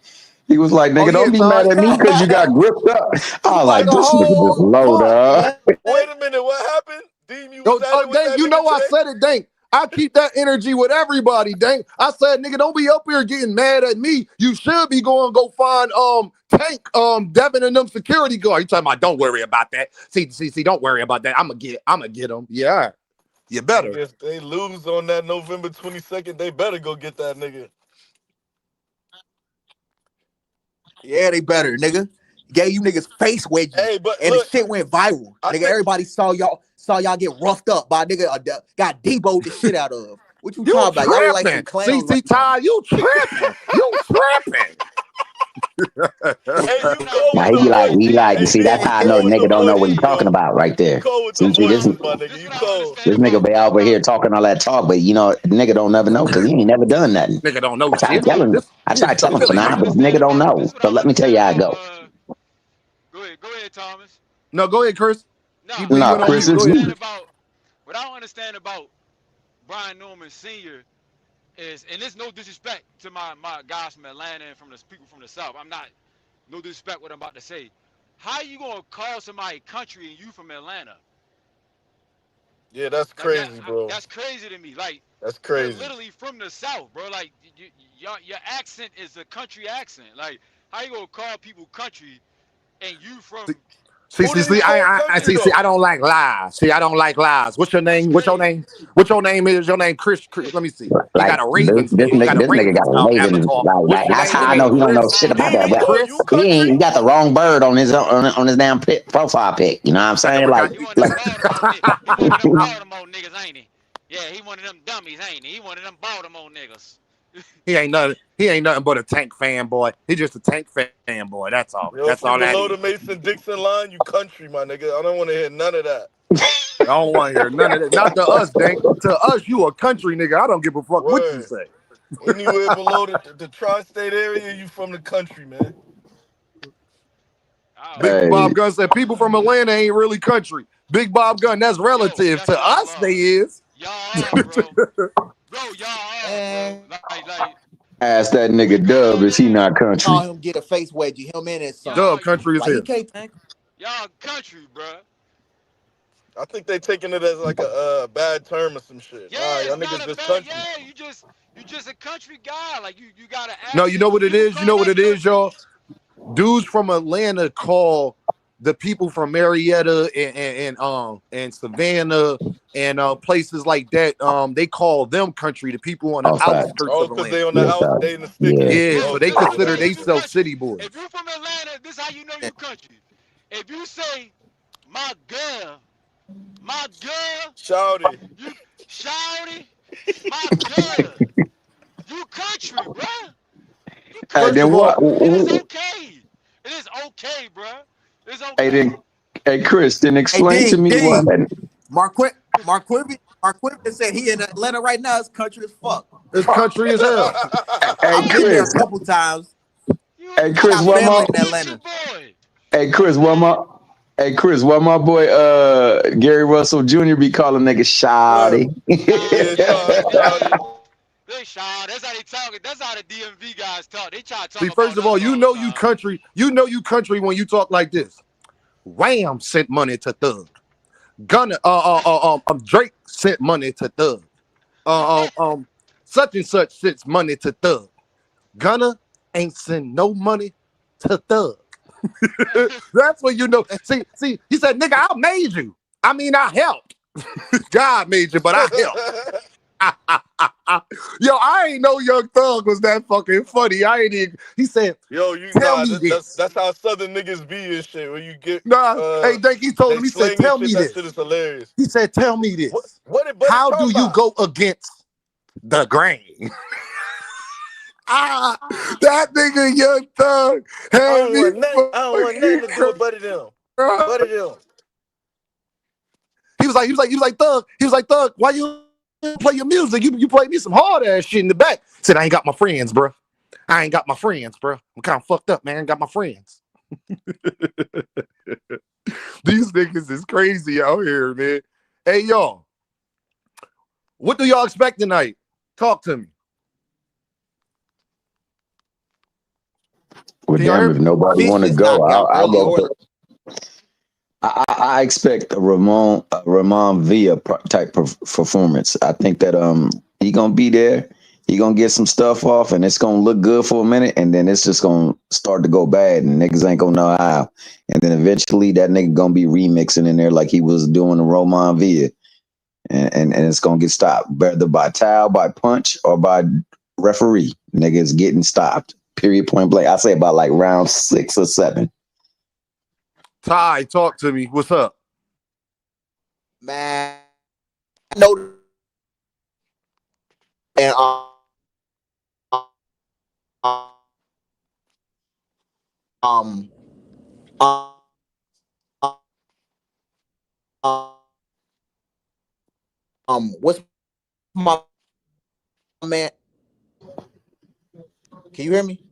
He was like, nigga, don't be mad at me because you got gripped up. I was like, this nigga just low, dog. Wait a minute, what happened? Deem, you was at it with that you know nigga I said it, Dank. I keep that energy with everybody, Dank. I said, nigga, don't be up here getting mad at me. You should be going to go find Tank, Devin and them security guard. You talking about don't worry about that. See, don't worry about that. I'ma get them. Yeah. You better. If they lose on that November 22nd, they better go get that nigga. Yeah, they better, nigga. Gave you niggas face wedges. Hey, but and look, the shit went viral. Nigga, everybody saw y'all get roughed up by a nigga got Debo'd the shit out of. What you talking about? Y'all like some clowns. See, Ty, you tripping. You tripping. Now he be like, you see, that's how I know nigga don't know what he's talking about right there. See, this nigga be over here talking all that talk, but you know, nigga don't never know because he ain't never done nothing. Nigga don't know. I try to tell him for now, but nigga don't know. So let me tell you how it go. Go ahead, Thomas. No, go ahead, Chris. No, Chris, it's you. What I don't understand about Brian Norman Sr. is, and there's no disrespect to my guys from Atlanta and from the people from the South. I'm not, no disrespect what I'm about to say. How you gonna call somebody country and you from Atlanta? Yeah, that's crazy, bro. That's crazy to me. Like, that's crazy. You're literally from the South, bro. Like, your accent is a country accent. Like, how you gonna call people country and you from? See, I don't like lies. See, I don't like lies. What's your name? What's your name? Is your name Chris? Let me see. You got a Raven. This nigga got a Raven. Like, that's how I know he don't know shit about that. But he got the wrong bird on his damn profile pic. You know what I'm saying? Like, he one of them Baltimore niggas, ain't he? Yeah, he one of them dummies, ain't he? He one of them Baltimore niggas. He ain't nothing but a Tank fanboy. He just a Tank fanboy. That's all. Yo, that's all that below is. the Mason-Dixon line, you country, my nigga. I don't want to hear none of that. I don't want to hear none of that. Not to us, Dank. To us, you a country nigga. I don't give a fuck what you say. Anywhere below the tri-state area, you from the country, man. Big Bob Gunn said people from Atlanta ain't really country. Big Bob Gunn, that's relative. To us, they is. Y'all are, bro. Y'all are, bro. Like, ask that nigga Dub, is he not country? Saw him get a face wedgie. Him and his son. Dub country is here. Y'all country, bro. I think they taking it as like a bad term or some shit. Yeah, Nah, y'all it's not niggas a just bad. country. Yeah, you just a country guy. Like you got an No, you know accent. what it People is. You call know what us it is, country. y'all. Dudes from Atlanta call the people from Marietta and Savannah and places like that. They call them country. The people on the Outside. outskirts Oh, of because Atlanta. they on the Yes, out, sir. they in the Yeah. stickies. Yeah, so they This how Okay, you know consider word. if you themselves country. city boys. If you from Atlanta, this how you know you country. If you say my girl, Shouty. you shouty, my girl, you country, bruh. You Hey, First country. of then all, It is what? okay. It is okay, bruh. It's Hey, okay. then, hey, Chris, then Hey, explain to Dean, me what. Dean, Marquivy said he in Atlanta right now. It's country as fuck. it's country as hell. Hey, I've been there a Chris. couple times. You Hey, I Chris, got you what my. family a in country Atlanta. boy. Hey, Chris, Okay. What my boy Gary Russell Jr. be calling niggas Huh. shoddy. Yeah, Shawty, yeah, shouty. yeah. They shy. That's how they talk. That's how the DMV guys talk. They try to See, talk first about of all, us you all the know you time. country. You know you country when you talk like this. Wham sent money to Thug. Gunna, Drake sent money to Thug. Such and such sends money to Thug. Gunna ain't send no money to Thug. That's when you know. See, he said, nigga, I made you. I mean, I helped. God made you, but I helped. Yo, I ain't know Young Thug was that fucking funny. I ain't even. He said, Yo, you tell nah, me that's this. that's how Southern niggas be and shit. When you get Nah, hey, Dink, he told they him, he said, slang and tell shit, me that shit this. is hilarious. He said, tell me What this. what did Buddy How talk do you about? go against the grain? That nigga Young Thug had me I don't want nothing fucking to do with Buddy them. crying. Buddy them. He was like, Thug, why you play your music? You play me some hard ass shit in the back. Said, I ain't got my friends, bro. I ain't got my friends, bro. I'm kind of fucked up, man. I ain't got my friends. These niggas is crazy out here, man. Hey, y'all, what do y'all expect tonight? Talk to me. Well, Can y'all damn, hear if me? nobody Fish want to just go, knocked out I'll early go. or I expect a Ramon Villa type performance. I think that he gonna be there. He gonna get some stuff off, and it's gonna look good for a minute, and then it's just gonna start to go bad, and niggas ain't gonna know how. And then eventually, that nigga gonna be remixing in there like he was doing the Roman Villa, and it's gonna get stopped, whether by towel, by punch, or by referee. Niggas getting stopped. Period. Point blank. I say about like round 6 or 7. Ty, talk to me. What's up? man. I know and um um what's my man? Can you hear me?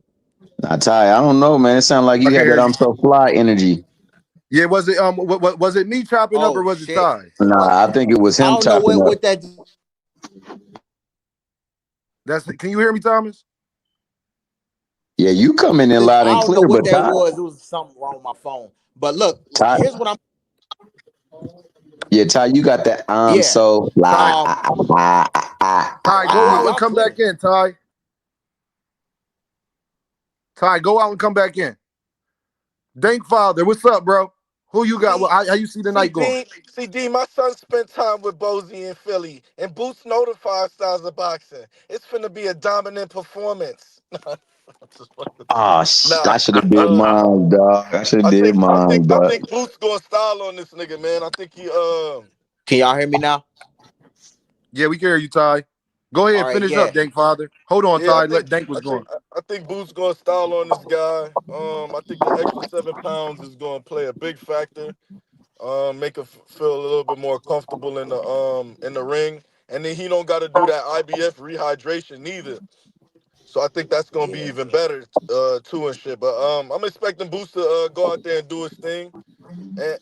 Nah, Ty, I don't know, man. It sounded like I you can had hear that you. I'm so fly energy. Yeah, was it was it me chopping up or Oh was it shit! Ty? Nah, I think it was I him don't know chopping up. what that. That's Can you hear me, Thomas? Yeah, you coming in loud I and don't know clear, what but that Ty, was. It was something wrong with my phone. But look, Ty, here's what I'm. yeah, Ty, you got that. Yeah. So fly. Ty, Ty, I go hear out and y'all come back clear. in, Ty. Ty, go out and come back in. Dank Father, what's up, bro? Who you got? See, How you see the see, night going? Dean, see, Dean, my son spent time with Bozy in Philly, and Boots notified styles of boxing. It's finna be a dominant performance. Oh, Nah, I should have did mine, dog. I should have did mine, I dog. think Boots going style on this nigga, man. I think he Can y'all hear me now? Yeah, we can hear you, Ty. Go All ahead, right. finish Yeah. up, Dank Father. Hold on, yeah, Ty. Let Dank was going. I think Boots going style on this guy. I think the extra 7 pounds is going to play a big factor. Make him feel a little bit more comfortable in the ring, and then he don't got to do that IBF rehydration neither. So I think that's gonna be Yeah. even better too and shit. But I'm expecting Boots to go out there and do his thing,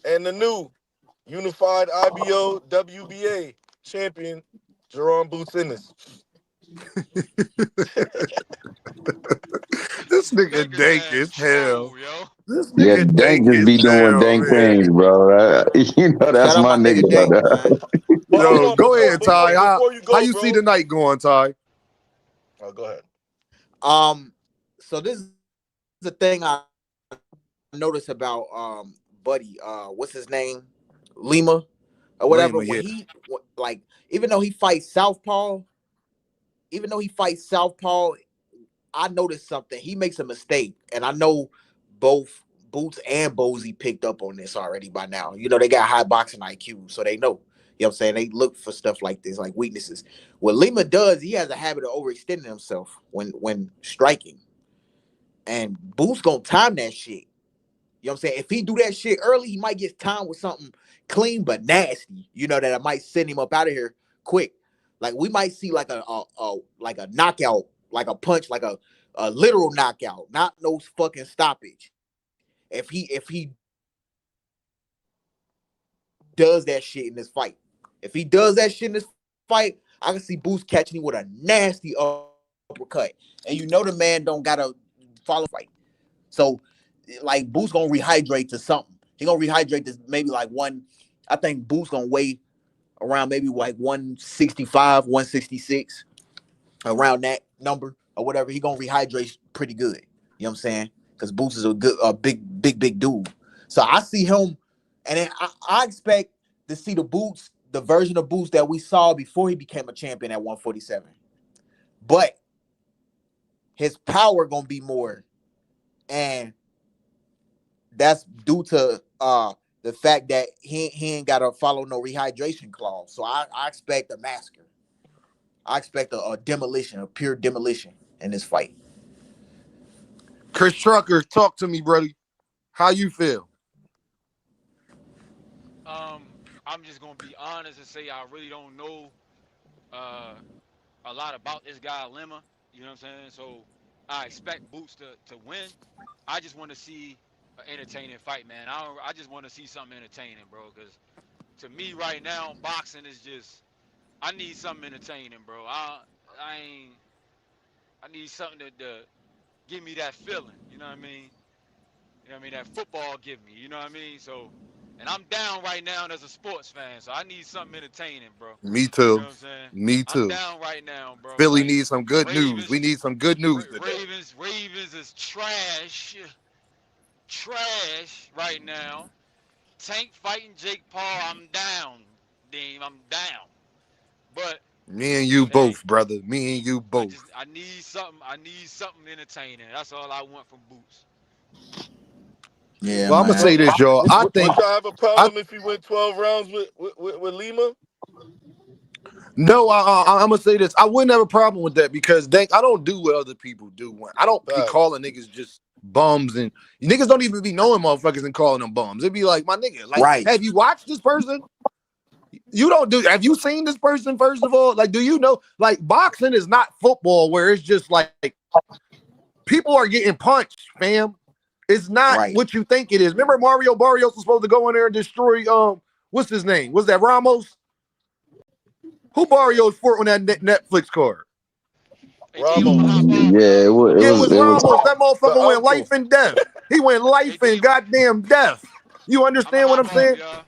and the new unified IBO WBA champion Jerome Boots Ennis. This nigga Niggas Dank ass is hell. troll, yo. This Yeah, nigga Dank Dank just is be doing down, Dank man. things, bro. You know, that's Shout out my my nigga nigga. Dank, man. But hold Yo, on, go ahead, Ty. before you How go, you see bro. the night going, Ty? Oh, go ahead. So this is the thing I noticed about Buddy. What's his name? Lima or whatever. Lima, When yeah. he like, even though he fights Southpaw, I noticed something. He makes a mistake, and I know both Boots and Bozy picked up on this already by now. You know, they got high boxing IQ, so they know. You know what I'm saying? They look for stuff like this, like weaknesses. What Lima does, he has a habit of overextending himself when striking. And Boots gonna time that shit. You know what I'm saying? If he do that shit early, he might get timed with something clean but nasty. You know, that might send him up out of here quick. Like we might see like a knockout, like a punch, like a literal knockout, not no fucking stoppage. If he does that shit in this fight, if he does that shit in this fight, I can see Boots catching him with a nasty uppercut. And you know the man don't gotta follow fight. So like Boots gonna rehydrate to something. He gonna rehydrate to maybe like one. I think Boots gonna weigh around maybe like 165, 166, around that number or whatever. He gonna rehydrate pretty good. You know what I'm saying? Because Boots is a big dude. So I see him, and then I expect to see the version of Boots that we saw before he became a champion at 147. But his power gonna be more, and that's due to the fact that he ain't gotta follow no rehydration clause. So I expect a massacre. I expect a demolition, a pure demolition in this fight. Chris Trucker, talk to me, brother. How you feel? I'm just gonna be honest and say I really don't know uh, a lot about this guy Lima. You know what I'm saying? So I expect Boots to win. I just want to see an entertaining fight, man. I just want to see something entertaining, bro. Because to me right now, boxing is just I need something entertaining, bro. I ain't I need something to give me that feeling. You know what I mean? You know what I mean? That football give me. You know what I mean? So, and I'm down right now as a sports fan, so I need something entertaining, bro. Me You know too. what I'm saying? Me I'm too. down right now, bro. Philly Like needs some good news. We Ravens, need some good news today. Ravens is trash right now. Tank fighting Jake Paul, I'm down, Dean. I'm down. But Me and you hey, both, brother. Me and you both. I need something. I need something entertaining. That's all I want from Boots. Yeah, Well, I'm gonna man. say this, y'all. I Would think y'all have a I problem if he went 12 rounds with Lima? no. I'm gonna say this. I wouldn't have a problem with that because I don't do what other people do. When I don't be Facts. calling niggas just bums, and niggas don't even be knowing motherfuckers and calling them bums. It'd be like, my nigga, like, Right. have you watched this person? You don't do. Have you seen this person? First of all, like, do you know? Like, boxing is not football where it's just like people are getting punched, fam. It's not Right. what you think it is. Remember, Mario Barrios was supposed to go in there and destroy. What's his name? Was that Ramos? Who Barrios fought on that Netflix card? Hey, Dean, I'm gonna Ramos, hop off, Yeah, y'all. Yeah, it was it was. Ramos. That the motherfucker went uncle. life and death. He went Hey, life and Dean, goddamn death. You I'm gonna understand what I'm hop off, saying? y'all.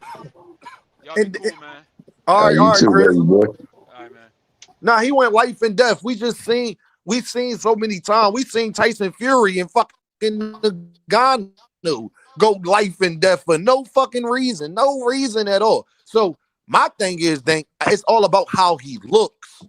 Y'all be And cool, man. You all right, too, Chris. baby boy. All right, man. Nah, he went life and death. We've seen so many times. We seen Tyson Fury and fucking Nagano go life and death for no fucking reason, no reason at all. So my thing is, it's all about how he looks.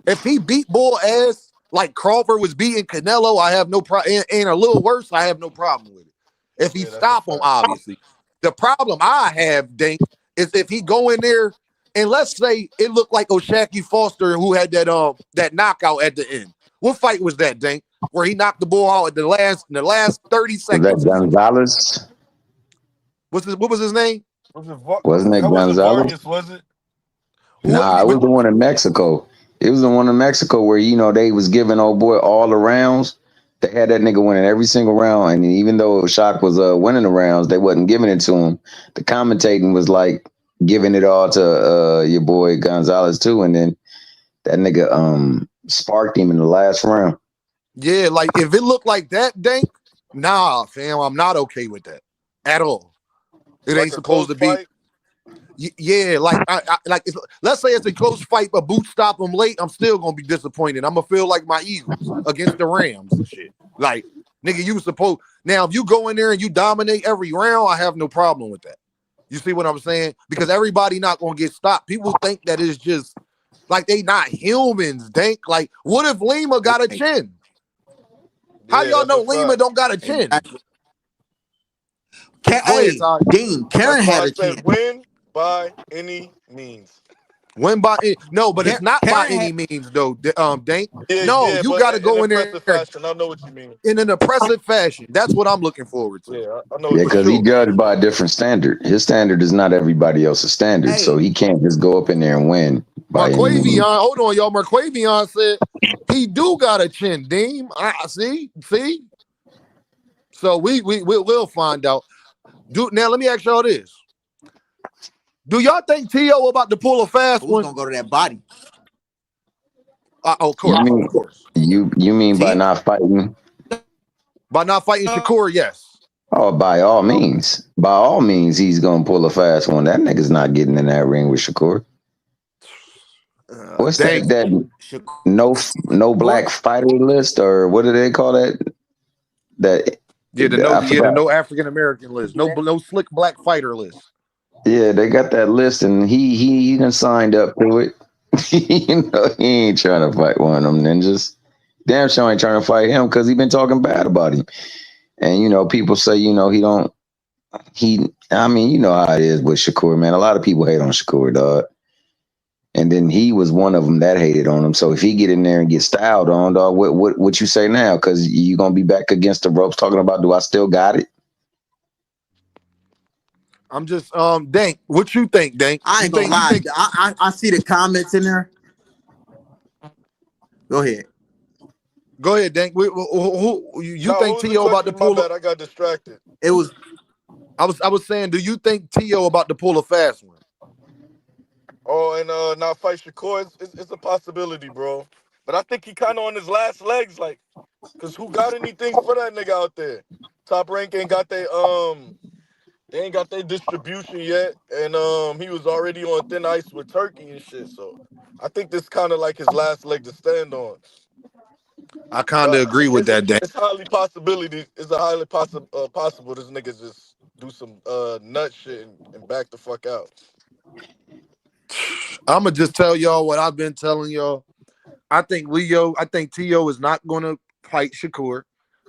If he beat Bull ass like Crawford was beating Canelo, I have no problem. And a little worse, I have no problem with it. If he Yeah, that's a stop him, fact. obviously. The problem I have, Dink, is if he go in there and let's say it looked like O'Shaquie Foster who had that knockout at the end. What fight was that, Dink? Where he knocked the ball out at the last 30 Was that seconds. Gonzalez? What was his name? Wasn't it That wasn't Gonzalez? Vargas, was it? Nah, it was the one in Mexico. It was the one in Mexico where they was giving old boy all the rounds. They had that nigga winning every single round, and even though Shock was winning the rounds, they wasn't giving it to him. The commentating was like giving it all to your boy Gonzalez too, and then that nigga sparked him in the last round. Yeah, like if it looked like that, Dink, Nah, fam, I'm not okay with that at all. It Like ain't a supposed close to be. fight. Yeah, like let's say it's a close fight, but Boots stop him late. I'm still gonna be disappointed. I'm gonna feel like my Eagles against the Rams and shit. Like, nigga, you supposed now if you go in there and you dominate every round, I have no problem with that. You see what I'm saying? Because everybody not gonna get stopped. People think that it's just like they not humans. Think like, what if Lima got a chin? How Yeah, y'all that's a know Lima fact. don't got a chin? Exactly. Go ahead, Hey, Todd. Dean, That's Karen why had I a said chance. win by any means. When by no, but it's not by Karen any had. means though. Dank. Yeah, No, yeah, you but got to in go in there impressive fashion. I know what you mean. in an oppressive fashion. That's what I'm looking forward to, Yeah, I know Yeah, what for you because mean. he sure. judged by a different standard. His standard is not everybody else's standard, so Hey, he can't just go up in there and win by any Marquavion, means. hold on, y'all. Marquavion said he do got a chin, Deem. I see. So we'll find out. Now let me ask y'all this: do y'all think T.O. about to pull a fast who's one? gonna go to that body? Of You course, mean of course. you mean by T. not fighting? By not fighting Shakur, yes. Oh, by all means. By all means, he's gonna pull a fast one. That nigga's not getting in that ring with Shakur. What's Dank. that Shakur. no black fighter list or what do they call that? That Yeah, I the forgot. no African American list, no slick black fighter list. Yeah, they got that list and he done signed up to it. He ain't trying to fight one of them ninjas. Damn sure ain't trying to fight him because he been talking bad about him. And people say, he don't I mean, you know how it is with Shakur, man. A lot of people hate on Shakur, dog. And then he was one of them that hated on him. So if he get in there and get styled on, dog, what you say now? Because you gonna be back against the ropes talking about, do I still got it? I'm just Dank. What you think, Dank? I You ain't gonna think you lie. think I see the comments in there. Go ahead. Go ahead, Dank. You No, think what was the T.O. about to question? My pull a bad. I got distracted. It was I was saying, do you think T.O. about to pull a fast one? Oh, and not fight Shakur. It's a possibility, bro. But I think he kind of on his last legs, like, cause who got anything for that nigga out there? Top Rank ain't got they ain't got their distribution yet, and he was already on thin ice with Turkey and shit. So I think this kind of like his last leg to stand on. I kind of But agree with that, Dank. it's highly possibility. It's a highly possible this nigga just do some nut shit and back the fuck out. I'm gonna just tell y'all what I've been telling y'all. I think T.O. is not gonna fight Shakur.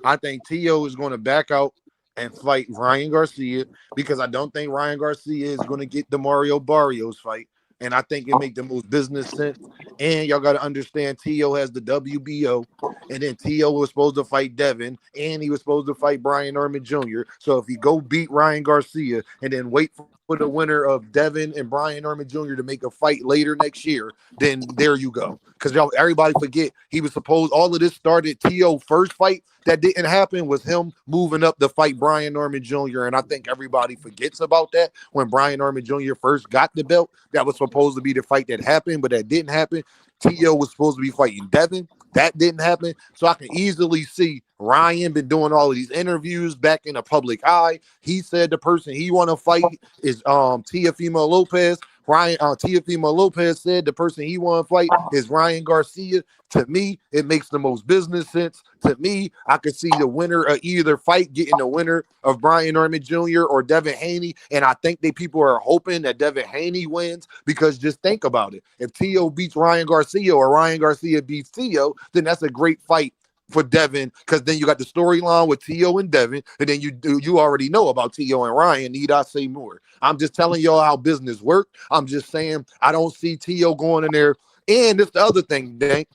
I think T.O. is gonna back out and fight Ryan Garcia because I don't think Ryan Garcia is gonna get the Mario Barrios fight. And I think it make the most business sense. And y'all gotta understand T.O. has the WBO. And then T.O. was supposed to fight Devin, and he was supposed to fight Brian Norman Jr. So if he go beat Ryan Garcia and then wait for the winner of Devin and Brian Norman Jr. to make a fight later next year, then there you go. Because y'all, everybody forget he was supposed. All of this started. T.O. first fight that didn't happen was him moving up to fight Brian Norman Jr. And I think everybody forgets about that when Brian Norman Jr. first got the belt. That was supposed to be the fight that happened, but that didn't happen. T.O. was supposed to be fighting Devin. That didn't happen. So I can easily see Ryan been doing all of these interviews back in the public eye. He said the person he want to fight is Teofimo Lopez. Teofimo Lopez said the person he want to fight is Ryan Garcia. To me, it makes the most business sense. To me, I could see the winner of either fight getting the winner of Brian Norman Jr. or Devin Haney. And I think that people are hoping that Devin Haney wins because just think about it. If T.O. beats Ryan Garcia or Ryan Garcia beats T.O., then that's a great fight for Devin, because then you got the storyline with T.O. and Devin, and then you already know about T.O. and Ryan. Need I say more? I'm just telling y'all how business work. I'm just saying I don't see T.O. going in there. And it's the other thing, Dank.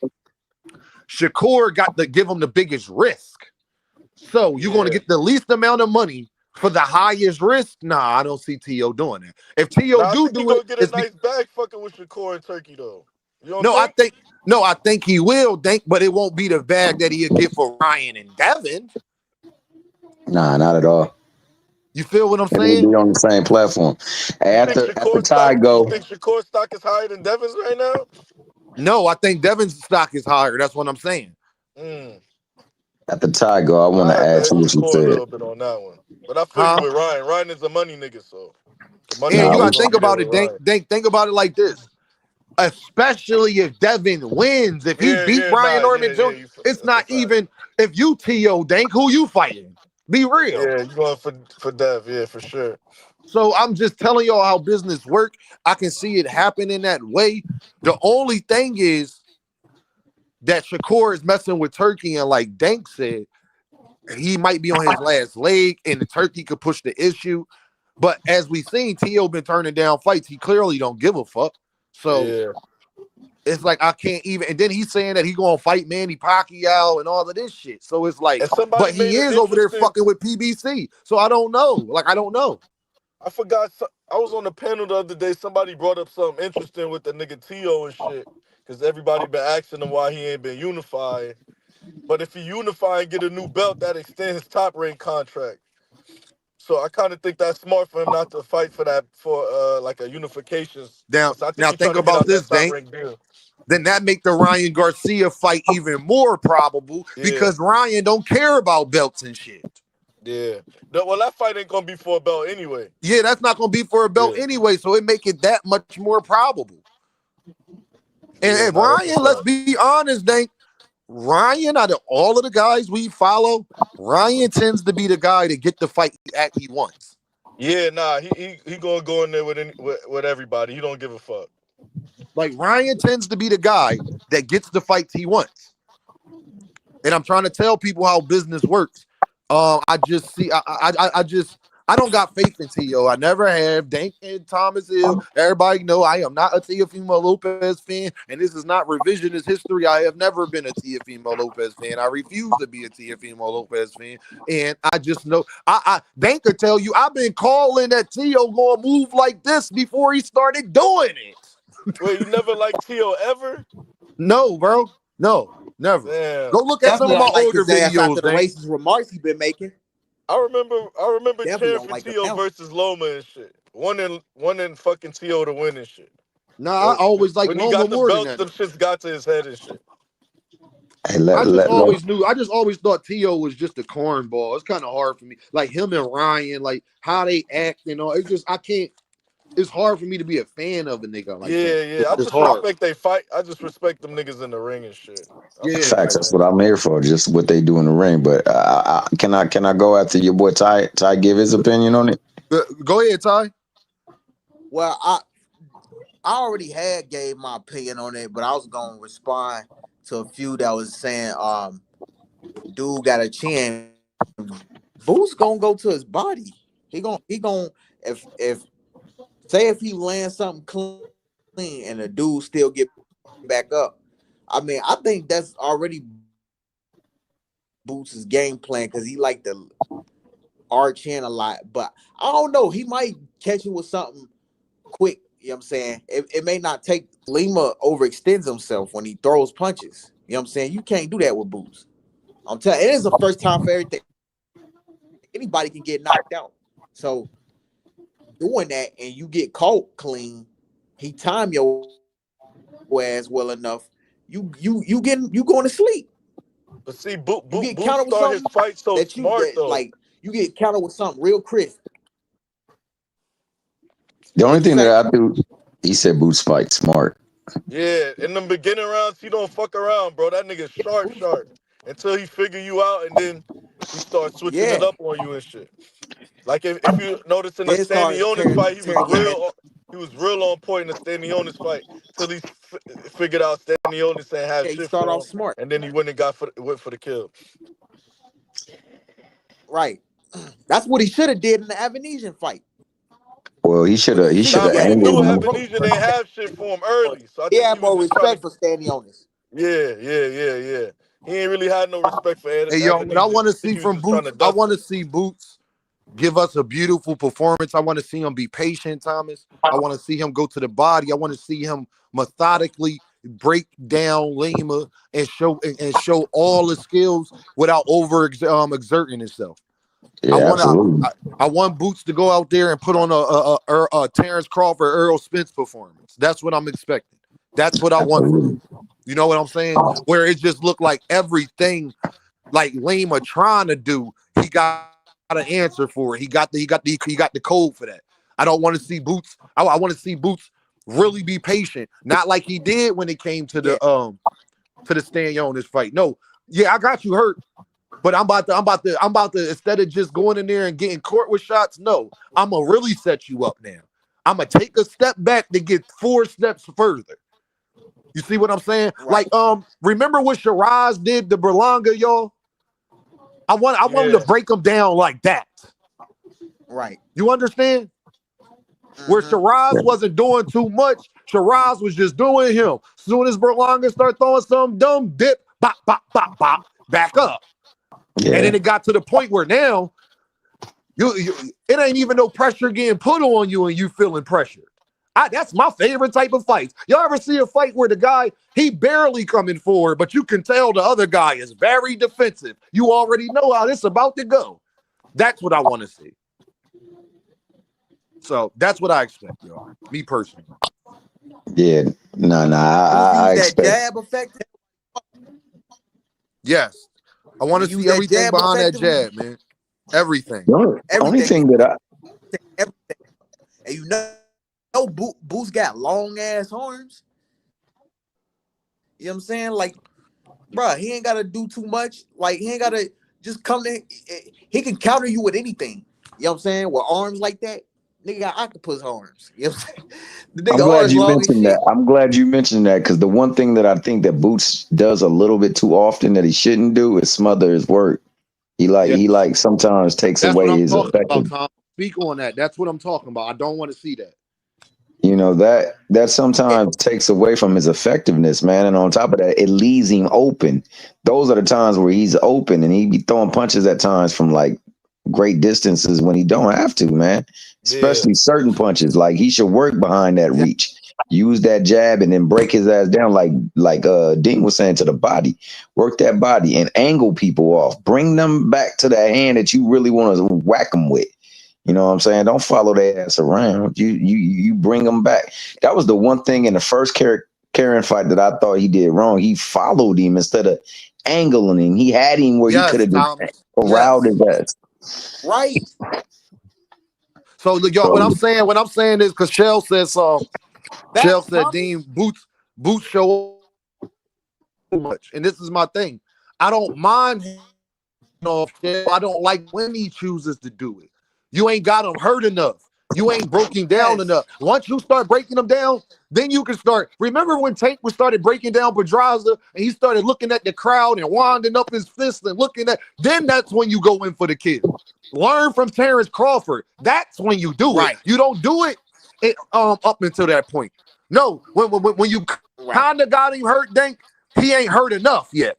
Shakur got to give him the biggest risk. So you're going to Yeah. get the least amount of money for the highest risk? Nah, I don't see T.O. doing that. If T.O. Now I think he do it, gonna get a it's nice bag fucking with Shakur and Turkey though. You don't no, think? I think he will, Dank, but it won't be the bag that he'll get for Ryan and Devin. Nah, not at all. You feel what I'm It will saying? be on the same platform. You think After Shakur stock? Ty You go, think Shakur stock is higher than Devin's right now? No, I think Devin's stock is higher. That's what I'm saying. Mm. At the tie go, I want I to have to add to edge what you Shakur a said. little bit on that one. But I feel you Huh? with Ryan. Ryan is a money nigga, so the money And Nah, you always gotta gonna think be there about with it, Ryan. think about it like this. Especially if Devin wins, if he Yeah, beat yeah, nah, Brian Norman yeah, Jr., you, it's that's a not fact. even if you T.O. Dank, who you fighting? Be real. Yeah, you going for Dev, yeah, for sure. So I'm just telling y'all how business work. I can see it happen in that way. The only thing is that Shakur is messing with Turkey, and like Dank said, he might be on his last leg, and the Turkey could push the issue. But as we seen, T.O. been turning down fights. He clearly don't give a fuck. So Yeah. it's like I can't even. And then he's saying that he gonna fight Manny Pacquiao and all of this shit. So it's like, And somebody but he made it is over there interesting. fucking with PBC. So I don't know. Like I don't know. I forgot. I was on the panel the other day. Somebody brought up something interesting with the nigga T.O. and shit. Because everybody been asking him why he ain't been unified. But if he unify and get a new belt, that extends his top rank contract. So I kind of think that's smart for him not to fight for that for like a unification. Now, So I think now he's trying think to get about out that this, top Dank. rank deal. Then that make the Ryan Garcia fight even more probable Yeah, because Ryan don't care about belts and shit. yeah. Well, that fight ain't gonna be for a belt anyway. Yeah, that's not gonna be for a belt Yeah, anyway, so it make it that much more probable. yeah. And Nah, that's a Ryan, let's fact. be honest, Dank. Ryan, out of all of the guys we follow, Ryan tends to be the guy to get the fight he wants. Yeah, nah. He gonna go in there with everybody. He don't give a fuck. Like Ryan tends to be the guy that gets the fights he wants. And I'm trying to tell people how business works. I just see, I don't got faith in T.O. I never have. Dank and Thomas Hill, everybody know I am not a Teofimo Lopez fan, and this is not revisionist history. I have never been a Teofimo Lopez fan. I refuse to be a Teofimo Lopez fan, and I just know, Dank could tell you, I've been calling that T.O. gonna move like this before he started doing it. Wait, you never liked T.O. ever? No, bro, no, never. Damn. Go look at some Definitely of my don't like older his ass after videos, the Dank. racist remarks he been making. I remember Definitely cheering don't for like him T.O. now. versus Loma and shit. One in fucking T.O. to win and shit. Nah, I When, always like when he Loma got the more than belts, that. them shits got to his head and shit. Hey, let I just let let always knew. I just always thought T.O. was just a cornball. It's kind of hard for me. Like him and Ryan, like how they act and all. It's just I can't. It's hard for me to be a fan of a nigga like that. Yeah, yeah. I It's just hard. respect they fight. I just respect them niggas in the ring and shit. I Yeah. fuck with facts. that. That's what I'm here for. Just what they do in the ring. But can I go after your boy Ty? Ty give his opinion on it. Go ahead, Ty. Well, I already had gave my opinion on it, but I was gonna respond to a few that was saying, dude got a chin. Boots gonna go to his body. He gonna if say if he lands something clean and the dude still get back up. I mean, I think that's already Boots' game plan because he like to arch in a lot. But I don't know. He might catch you with something quick. You know what I'm saying? It may not take. Lima overextends himself when he throws punches. You know what I'm saying? You can't do that with Boots. I'm telling you, it is the first time for everything. Anybody can get knocked out. So doing that and you get caught clean, he time your ass well enough. You going to sleep. But see, You get Boot counted with start his something fight so smart that though. like you get counted with something real crisp. The only What'd you thing that say? I do, he said Boots fight smart. Yeah, in the beginning rounds, he don't fuck around, bro. That nigga sharp, sharp. Until he figure you out and then he starts switching it Yeah. up on you and shit. Like if you notice in the Then started Stanionis fight, tearing your head. he was real on point in the Stanionis fight till he figured out Stanionis ain't have Yeah, he shit started for off him, smart. and then he went for the kill. Right. That's what he should have did in the Avanesian fight. Well, he What he should have Nah, should have but he did was knew angled him. approach. Ebenezer didn't have shit for him early, so I He think he had was more just trying respect to. for Stanionis. Yeah. He ain't really had no respect for Hey, yo, what I Ebenezer. want I to think see he was from just trying Boots, to I dust want him. to see Boots give us a beautiful performance. I want to see him be patient, Thomas. I want to see him go to the body. I want to see him methodically break down Lima and show all the skills without exerting himself. I Yeah, want absolutely. I want Boots to go out there and put on a Terrence Crawford, Earl Spence performance. That's what I'm expecting. That's what I want from him. Absolutely. You know what I'm saying? Where it just looked like everything like Lima trying to do, he got an answer for it. He got the code for that. I don't want to see Boots. I want to see Boots really be patient, not like he did when it came Yeah, to the stand on this fight. No, yeah, I got you hurt, but I'm about to instead of just going in there and getting caught with shots. No, I'm gonna really set you up now. I'm gonna take a step back to get 4 steps further. You see what I'm saying? right, Like, remember what Shiraz did to Berlanga, y'all? I want him Yeah. to break him down like that. right. You understand? Where Shiraz wasn't doing too much, Shiraz was just doing him. Soon as Berlanga start throwing some dumb dip, bop, bop, bop, bop, back up. And Yeah. then it got to the point where now you it ain't even no pressure getting put on you and you feeling pressured. That's my favorite type of fight. Y'all ever see a fight where the guy, he barely coming forward, but you can tell the other guy is very defensive. You already know how this about to go. That's what I want to see. So that's what I expect, y'all. Me personally. Yeah. No, no. When you I use that expect. jab effective, Yes. I want when to you use see that everything jab behind that effectively, jab, man. Everything. The only everything, thing that I everything. And you know Boots got long ass arms. You know what I'm saying? Like, bro, he ain't gotta do too much. Like, he ain't gotta just come in. He can counter you with anything. You know what I'm saying? With arms like that, nigga got octopus arms. You know what I'm saying? The I'm nigga glad arms you long as mentioned shit. that. I'm glad you mentioned that because the one thing that I think that Boots does a little bit too often that he shouldn't do is smother his work. Yeah. He like sometimes takes That's what away I'm his talking about, effective. Tom. Speak on that. That's what I'm talking about. I don't want to see that. You know that Yeah, sometimes takes away from his effectiveness, man. And on top of that, it leaves him open. Those are the times where he's open and he be throwing punches at times from like great distances when he don't have to, man. Yeah. Especially certain punches. Like he should work behind that Yeah. reach. Use that jab and then break his ass down like Dean was saying to the body. Work that body and angle people off. Bring them back to that hand that you really want to whack them with. You know what I'm saying? Don't follow their ass around. You bring them back. That was the one thing in the first Karen fight that I thought he did wrong. He followed him instead of angling him. He had him where he could Yes, have just Thomas. corralled Yes. his ass. right. So look, y'all, So what I'm saying is because Shell said so. Shell Facts, said Thomas. Dean Boots show too much. And this is my thing. I don't mind him off Shell. I don't like when he chooses to do it. You ain't got him hurt enough. You ain't broken down enough. Yes. Once you start breaking them down, then you can start. Remember when Tank was started breaking down Pedraza and he started looking at the crowd and winding up his fist and looking at, then that's when you go in for the kill. Learn from Terrence Crawford. That's when you do it. Right. You don't do it up until that point. No, when you Right. kind of got him hurt, Dank, he ain't hurt enough yet.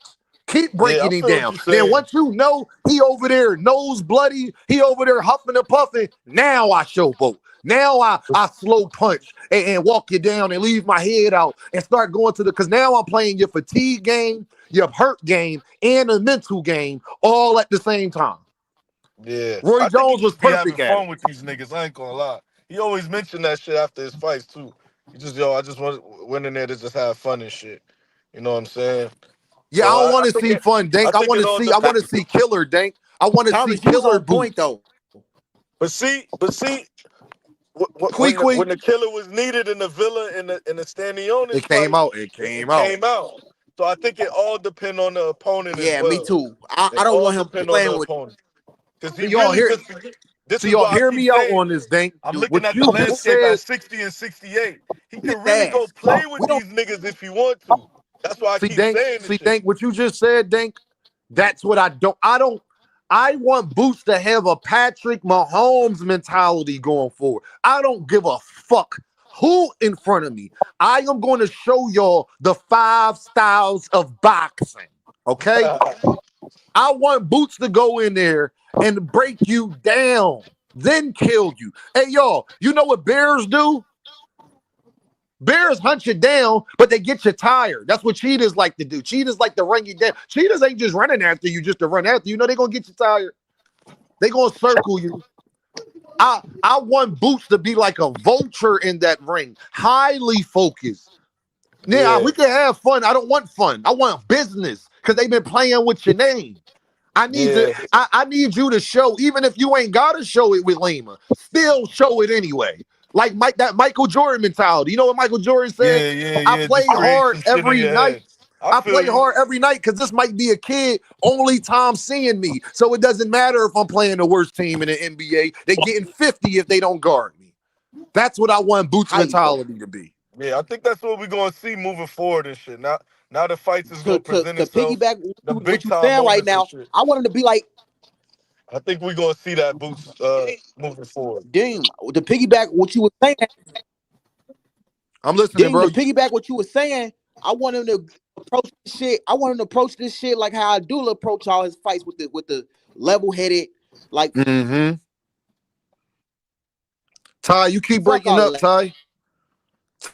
Keep Yeah, I breaking him feel what down. you're Then saying. once you know he over there nose bloody, he over there huffing and puffing, now I showboat. Now I slow punch and walk you down and leave my head out and start going to because now I'm playing your fatigue game, your hurt game, and a mental game all at the same time. Yeah. Roy I think he Jones was just be having perfect at fun it. with these niggas. I ain't gonna lie. He always mentioned that shit after his fights too. He just, I just went in there to just have fun and shit. You know what I'm saying? Yeah, I So don't I want to think see fun, I Dank. I think want it to all see, I want to depends. see killer, Dank. I want to see Thomas, you was killer on point boots. though. But see, Quee when quee. the killer was needed in the villa in the Stanionis It came fight, out. It it came out. came out. So I think it all depend on the opponent as Yeah, me well. too. It I don't all want him depend on the playing with opponent because So he y'all really hear just. This so is y'all why I hear keep me out saying on this, Dank. I'm looking What at the you just landscape said. at 60 and 68. He his can really go ass. play with We don't these niggas if he want to. That's why I keep saying this See, shit. Dank, what you just said, Dank, that's what I want Boots to have a Patrick Mahomes mentality going forward. I don't give a fuck who in front of me. I am going to show y'all the 5 styles of boxing. Okay? I want Boots to go in there and break you down, then kill you. Hey, y'all, you know what bears do? Bears hunt you down, but they get you tired. That's what cheetahs like to do. Cheetahs like to run you down. Cheetahs ain't just running after you just to run after you. You know they're gonna get you tired. They gonna circle you. I want Boots to be like a vulture in that ring, highly focused. Yeah, Yeah. we can have fun. I don't want fun. I want business because they've been playing with your name. I need to. Yeah, I need you to show, even if you ain't gotta show it with Lima, still show it anyway. Like that Michael Jordan mentality. You know what Michael Jordan said? I Just play create hard some shit in every your night. head. I I feel play you. hard every night because this might be a kid only time seeing me. So it doesn't matter if I'm playing the worst team in the NBA. They getting 50 if they don't guard me. That's what I want Boots Hype though. mentality to be. Yeah, I think that's what we're gonna see moving forward and shit. Now the fights is To gonna to present to itself, piggyback the what big you time saying right moments and now, shit. I want him to be like I think we're gonna see that Boots moving forward. Dean. To piggyback what you were saying, I'm listening, Dean. bro. To piggyback what you were saying, I want him to approach this shit. I want him to approach this shit like how Abdullah approach all his fights with the level headed, like Mm-hmm. Ty, you keep fuck breaking all up, that. Ty.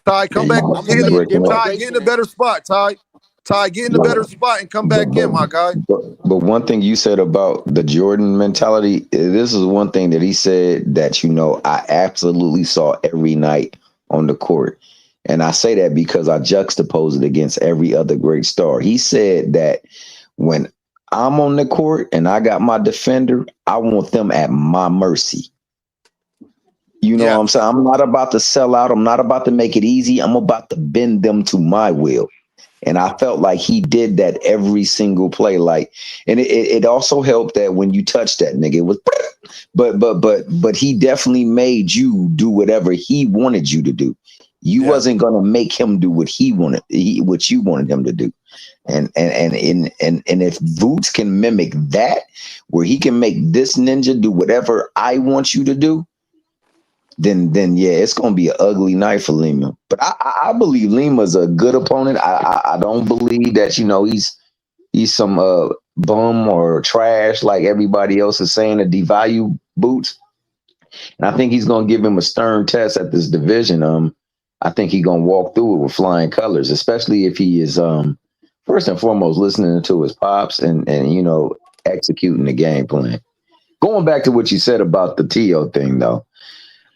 Ty, Yeah, come back. I'm gonna Get in say the, a breaking up. Ty, get in a demonstration. better spot, Ty. Ty, get in a But, better spot and come but, back but, in, my guy. but but one thing you said about the Jordan mentality, this is one thing that he said that I absolutely saw every night on the court. And I say that because I juxtapose it against every other great star. He said that when I'm on the court and I got my defender, I want them at my mercy. You know what I'm Yes. saying? I'm not about to sell out. I'm not about to make it easy. I'm about to bend them to my will. And I felt like he did that every single play. Like, and it also helped that when you touched that nigga, it was, but he definitely made you do whatever he wanted you to do. You Yeah. wasn't gonna make him do what what you wanted him to do. And if Boots can mimic that, where he can make this ninja do whatever I want you to do, then yeah, it's gonna be an ugly night for Lima. But I believe Lima's a good opponent. I don't believe that he's some bum or trash like everybody else is saying to devalue Boots. And I think he's gonna give him a stern test at this division. I think he's gonna walk through it with flying colors, especially if he is first and foremost listening to his pops and executing the game plan. Going back to what you said about the Tio thing though.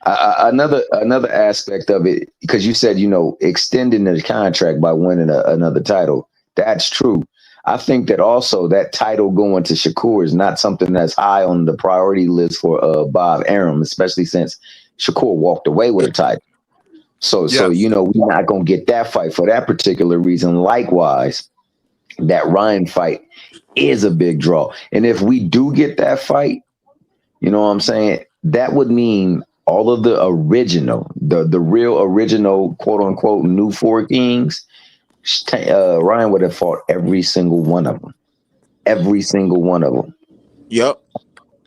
Another aspect of it, because you said extending the contract by winning another title. That's true. I think that also that title going to Shakur is not something that's high on the priority list for Bob Arum, especially since Shakur walked away with a title. So Yes. we're not gonna get that fight for that particular reason. Likewise, that Ryan fight is a big draw, and if we do get that fight, you know what I'm saying? That would mean all of the the real original, quote unquote, new four kings, Ryan would have fought every single one of them. Every single one of them. Yep.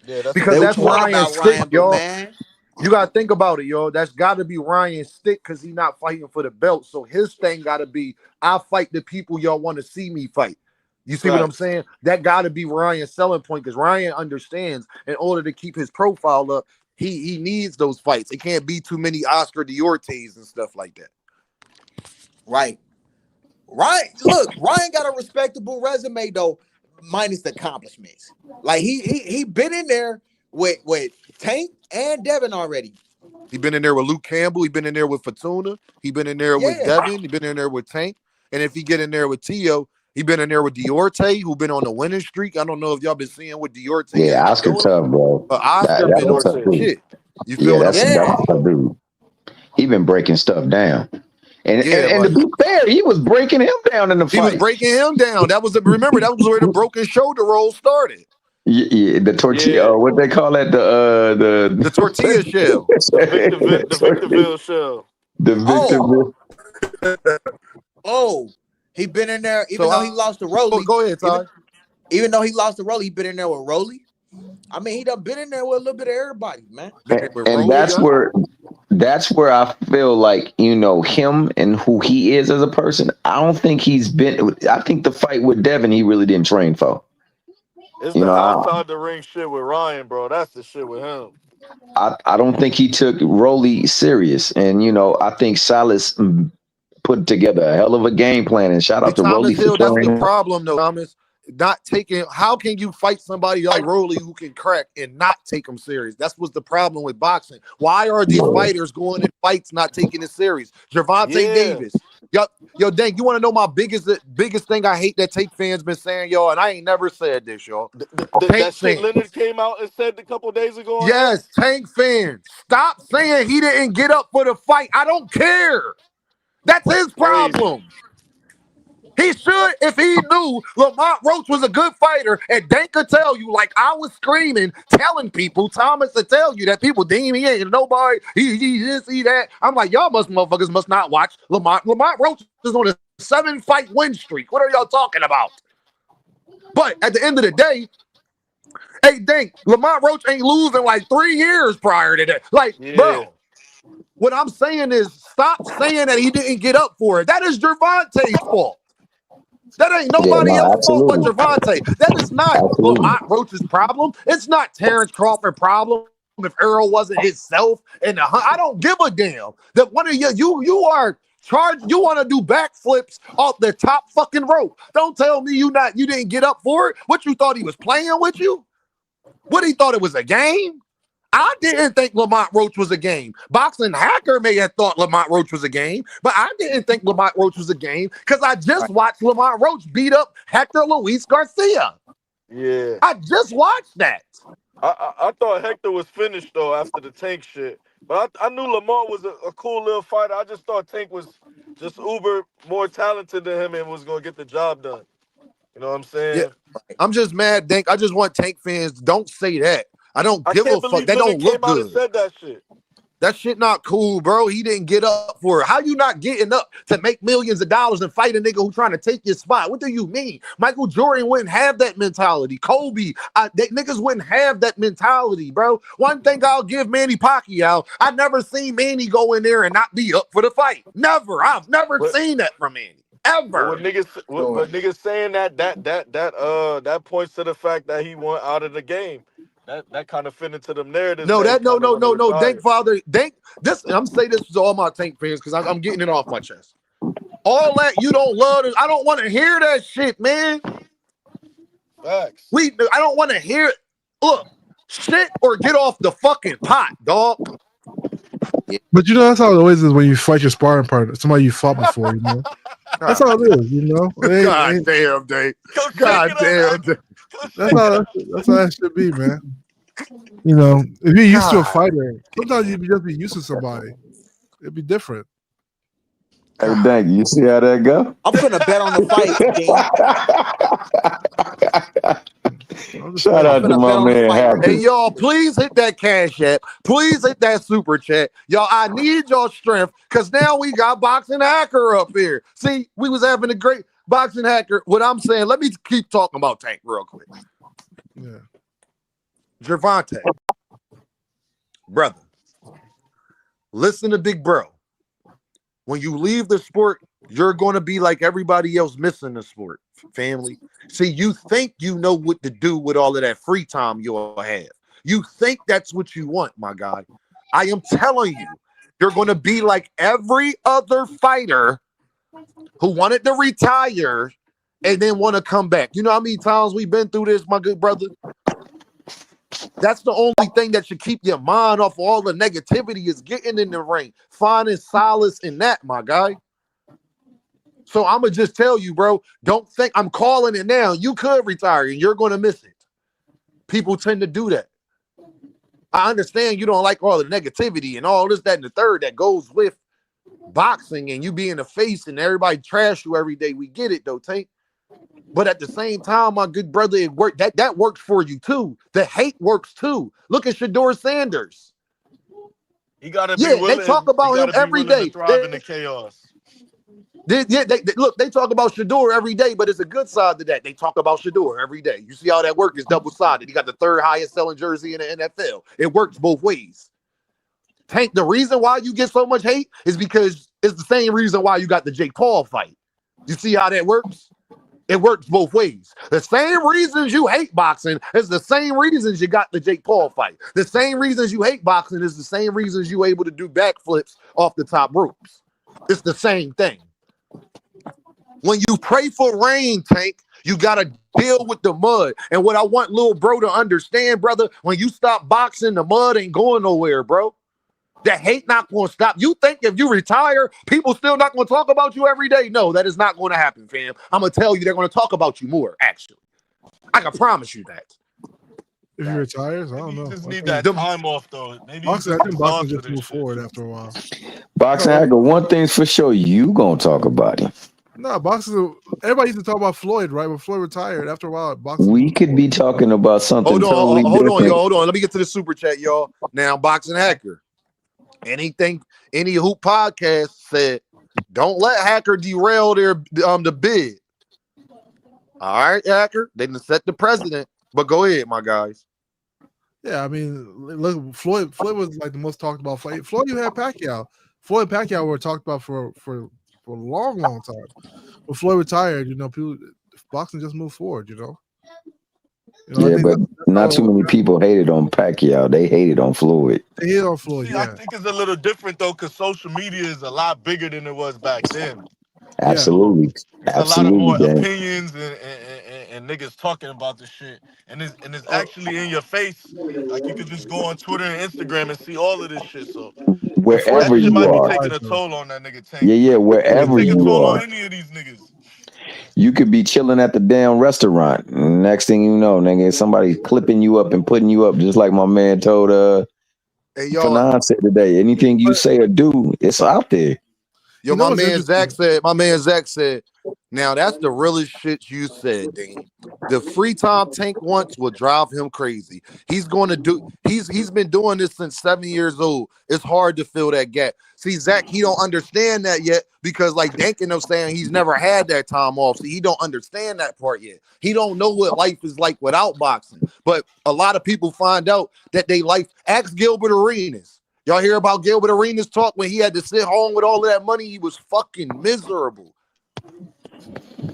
Yeah, that's a Because Say good what that's you want point. Ryan's about stick, Ryan, but y'all. man, You gotta think about it, yo. That's gotta be Ryan's stick because he's not fighting for the belt. So his thing gotta be, I fight the people y'all want to see me fight. You see what I'm Facts. saying? That gotta be Ryan's selling point because Ryan understands in order to keep his profile up, he needs those fights. It can't be too many Oscar Diortes and stuff like that. right? Ryan got a respectable resume though, minus the accomplishments. Like he been in there with Tank and Devin already. He been in there with Luke Campbell. He been in there with Fortuna. He been in there with Yeah, Devin. He been in there with Tank. And if he get in there with Tio, he been in there with Diorte, who been on the winning streak. I don't know if y'all been seeing what Diorte has Yeah, been Oscar doing, tough, bro. but Oscar That's been a on tough some Diorte. dude. shit. You feel Yeah, what I'm that's saying? yeah. a tough dude. He been breaking stuff down. Yeah, And to like be fair, he was breaking him down in the he was fight. breaking him down. Remember that was where the broken shoulder roll started. Yeah, the tortilla, Yeah, what they call that? The tortilla shell. the Victorville shell. the Oh, Victor. oh, he been in there. So Even though he lost to Rolly, go ahead, Ty. even though he lost to Rolly, he been in there with Rolly. I mean, he done been in there with a little bit of everybody, man. Been there with And Rolly, yeah. that's where I feel like him and who he is as a person. I don't think he's been. I think the fight with Devin, he really didn't train for. It's You the know, outside the ring shit with Ryan, bro. That's the shit with him. I don't think he took Rolly serious, and I think Silas put together a hell of a game plan. And shout out But to Rolly Thomas for Hill, that's the training. problem, though, Thomas. Not taking, how can you fight somebody like Rolly who can crack and not take him serious? That's what's the problem with boxing. Why are these fighters going in fights not taking it serious? Gervonta Yeah, Davis, Yo, Dank, you want to know my biggest thing I hate that Tank fans been saying, y'all, and I ain't never said this, y'all. Tank That shit fans. Leonard came out and said a couple days ago on air. Yes, Tank fans. Stop saying he didn't get up for the fight. I don't care. That's his Crazy. problem. He should, if he knew Lamont Roach was a good fighter, and Dank could tell you, like I was screaming, telling people, Thomas to tell you that people deem he ain't nobody, he this, he that. I'm like, y'all motherfuckers must not watch Lamont. Lamont Roach is on a 7-fight win streak. What are y'all talking about? But at the end of the day, hey, Dank, Lamont Roach ain't losing like 3 years prior to that. Like, bro, what I'm saying is stop saying that he didn't get up for it. That is Gervonta's fault. That ain't nobody else's fault but Gervonta. That is not Lamont Roach's problem. It's not Terrence Crawford's problem if Earl wasn't himself in the hunt. I don't give a damn. That one of you are charged. You want to do backflips off the top fucking rope. Don't tell me you didn't get up for it. What, you thought he was playing with you? What, he thought it was a game? I didn't think Lamont Roach was a game. Boxing Hacker may have thought Lamont Roach was a game, but I didn't think Lamont Roach was a game because I just watched Lamont Roach beat up Hector Luis Garcia. Yeah. I just watched that. I thought Hector was finished, though, after the Tank shit. But I knew Lamont was a cool little fighter. I just thought Tank was just uber more talented than him and was going to get the job done. You know what I'm saying? Yeah. I'm just mad, Dank. I just want Tank fans, don't say that. I don't give a fuck. That don't look good. Said that shit. That shit not cool, bro. He didn't get up for it. How you not getting up to make millions of dollars and fight a nigga who trying to take your spot? What do you mean? Michael Jordan wouldn't have that mentality. Kobe, niggas wouldn't have that mentality, bro. One thing I'll give Manny Pacquiao, I never seen Manny go in there and not be up for the fight. Never. I've never seen that from Manny. Ever. But niggas saying that points to the fact that he went out of the game. That kind of fit into them narratives. No. Dank father, Dank. I'm saying this to all my Tank fans because I'm getting it off my chest. All that you don't love, I don't want to hear that shit, man. Facts. I don't want to hear it. Look, shit or get off the fucking pot, dog. But you know that's how it always is when you fight your sparring partner, somebody you fought before. You know, that's how it is. You know. God damn, Dank. God damn. That's how that should be, man. You know, if you're used to a fighter, sometimes you just be used to somebody. It'd be different. Hey, Dank, you see how that go? I'm gonna bet on the fight, Shout out to my man Hacker. Hey, y'all, please hit that Cash App. Please hit that Super Chat. Y'all, I need y'all strength because now we got Boxing Hacker up here. See, we was having a great Boxing Hacker. What I'm saying, let me keep talking about Tank real quick. Yeah. Gervonta, brother, listen to Big Bro. When you leave the sport, you're going to be like everybody else missing the sport, family. See, you think you know what to do with all of that free time you'll have. You think that's what you want, my guy. I am telling you, you're going to be like every other fighter who wanted to retire and then want to come back. You know how many times we've been through this, my good brother? That's the only thing that should keep your mind off all the negativity is getting in the ring, finding solace in that, my guy. So I'm going to just tell you, bro, don't think I'm calling it now. You could retire and you're going to miss it. People tend to do that. I understand you don't like all the negativity and all this, that, and the third that goes with boxing and you being a face and everybody trash you every day. We get it, though, Tank. But at the same time, my good brother, it worked. That works for you too. The hate works too. Look at Shador Sanders. He gotta be willing. They talk about him every day. Thrive in the chaos. They talk about Shador every day, but it's a good side to that. They talk about Shador every day. You see how that work is double-sided. He got the third highest selling jersey in the NFL. It works both ways. Tank, the reason why you get so much hate is because it's the same reason why you got the Jake Paul fight. You see how that works? It works both ways. The same reasons you hate boxing is the same reasons you got the Jake Paul fight. The same reasons you hate boxing is the same reasons you able to do backflips off the top ropes. It's the same thing. When you pray for rain, Tank, you got to deal with the mud. And what I want little bro to understand, brother, when you stop boxing, the mud ain't going nowhere, bro. That hate not going to stop. You think if you retire, people still not going to talk about you every day? No, that is not going to happen, fam. I'm going to tell you they're going to talk about you more, actually. I can promise you that. If he retires, I don't Maybe you know. just I need think that time off, though. Maybe you boxing, I just think boxing exhausted just and move shit. forward after a while. Boxing No, Hacker, one thing's for sure, you gonna talk about him. no, boxing. Everybody used to talk about Floyd, right? When Floyd retired, after a while, boxing. We moved could forward. be talking about something totally Hold on, different. y'all. Hold on. Let me get to the super chat, y'all. Now, Boxing Hacker. Any Hoop podcast said, don't let Hacker derail their the bid. All right, Hacker. They didn't set the precedent. But go ahead, my guys. Yeah, I mean, look, Floyd was like the most talked about fight. Floyd, you had Pacquiao. Floyd and Pacquiao were talked about for a long, long time. When Floyd retired, people boxing just moved forward. I Yeah, think but that's not how too many people hated on Pacquiao. They hated on Floyd. they hit on Floyd. See, I Yeah, think it's a little different though, because social media is a lot bigger than it was back then. yeah. Absolutely. It's a lot of Absolutely, more gang. opinions and niggas talking about this shit, and it's actually in your face. Like you could just go on Twitter and Instagram and see all of this shit. So that Wherever shit you might be are. taking a toll on that nigga Tank. Yeah, It could wherever take a you toll on are. any of these niggas. You could be chilling at the damn restaurant. Next thing you know, nigga, somebody clipping you up and putting you up, just like my man told Hey, y'all. Fanon said today. Anything you But say or do, it's out there. Yo, what's interesting? My man Zach said, now that's the realest shit you said, Dean. The free time Tank wants will drive him crazy. He's been doing this since 7 years old. It's hard to fill that gap. See, Zach, he don't understand that yet because like Dankin was saying, he's never had that time off. See, he don't understand that part yet. He don't know what life is like without boxing. But a lot of people find out that they life. Ask Gilbert Arenas. Y'all hear about Gilbert Arenas talk when he had to sit home with all of that money? He was fucking miserable.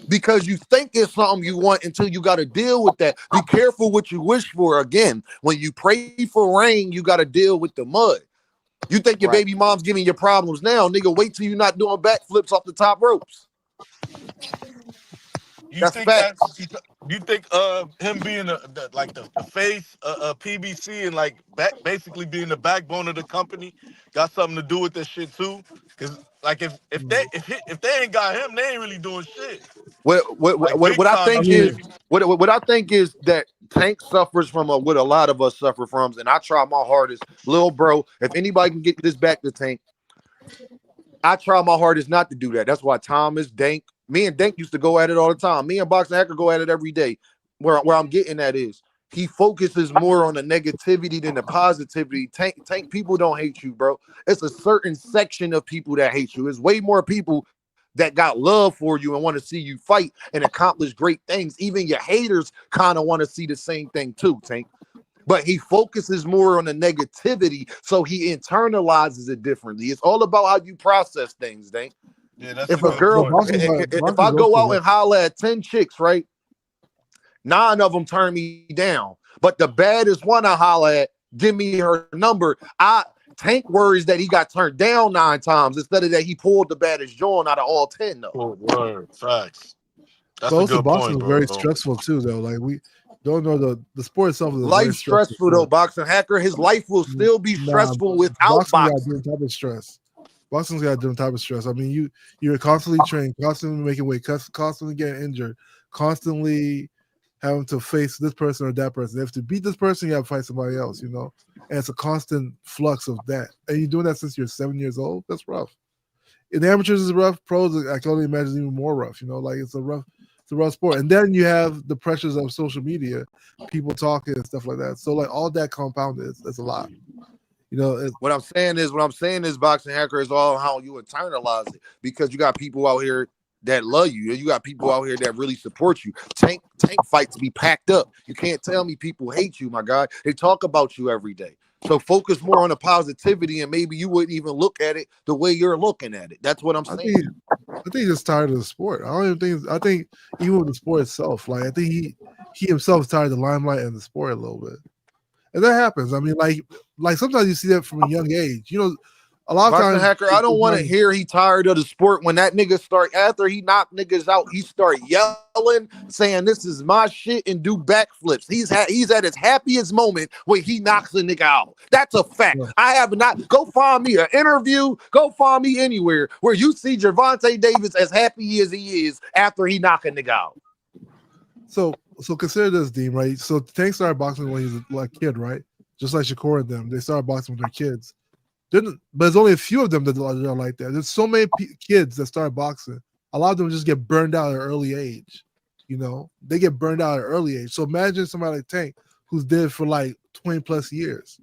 Because you think it's something you want until you got to deal with that. Be careful what you wish for. Again, when you pray for rain, you got to deal with the mud. You think your baby mom's giving you problems now, nigga, wait till you're not doing backflips off the top ropes. You That's think that? facts. You think him being the face PBC and basically being the backbone of the company got something to do with this shit too? Because like if they ain't got him, they ain't really doing shit. Like big What I time I think shit. is mean, what I think is that Tank suffers from what a lot of us suffer from, and I try my hardest, little bro. If anybody can get this back to Tank, I try my hardest not to do that. That's why Thomas, Dank, me and Dank used to go at it all the time. Me and Boxing Hacker go at it every day. Where I'm getting at is he focuses more on the negativity than the positivity. Tank people don't hate you, bro. It's a certain section of people that hate you. It's way more people that got love for you and want to see you fight and accomplish great things. Even your haters kind of want to see the same thing too, Tank. But he focuses more on the negativity, so he internalizes it differently. It's all about how you process things, Dank. Yeah, that's a If a good but girl, point. if boxing I goes go through out that. and holler at 10 chicks, right? 9 of them turn me down. But the baddest one I holler at, give me her number. Tank worries that he got turned down 9 times instead of that he pulled the baddest joint out of all 10, though. Oh, word, facts. That's But a also, good boxing point, is very bro. stressful too, though. Like we don't know the sport itself is a very Life's stressful stressful, though, sport. Boxing Hacker. His life will still be Nah, stressful without boxing got a boxing. different type of stress. Boxing's got a different type of stress. I mean, you're constantly trained, constantly making weight, constantly getting injured, constantly having to face this person or that person. If to beat this person, you have to fight somebody else, And it's a constant flux of that. And you're doing that since you're 7 years old. That's rough. In the amateurs, it's rough. Pros, I can only imagine even more rough. Like it's a rough sport. And then you have the pressures of social media, people talking and stuff like that. So like all that compounded, it's a lot. What I'm saying is, Boxing Hacker is all how you internalize it because you got people out here that love you. You got people out here that really support you. Tank fights be packed up. You can't tell me people hate you, my guy. They talk about you every day. So focus more on the positivity, and maybe you wouldn't even look at it the way you're looking at it. That's what I'm I saying. think he's just tired of the sport. I don't even think. I think even with the sport itself, like I think he himself is tired of the limelight and the sport a little bit, and that happens. I mean, like sometimes you see that from a young age. A lot of Boxing times, Hacker, I don't want to hear he tired of the sport. When that nigga start, after he knock niggas out, he start yelling, saying this is my shit and do backflips. He's at his happiest moment when he knocks a nigga out. That's a fact. Yeah. I have not, go find me an interview, go find me anywhere where you see Gervonta Davis as happy as he is after he knock a nigga out. So consider this, Dean, right? So Tank started boxing when he was a kid, right? Just like Shakur and them, they started boxing with their kids. But there's only a few of them that are like that. There's so many kids that start boxing. A lot of them just get burned out at an early age. You know, they get burned out at an early age. So imagine somebody like Tank who's did it for like 20 plus years.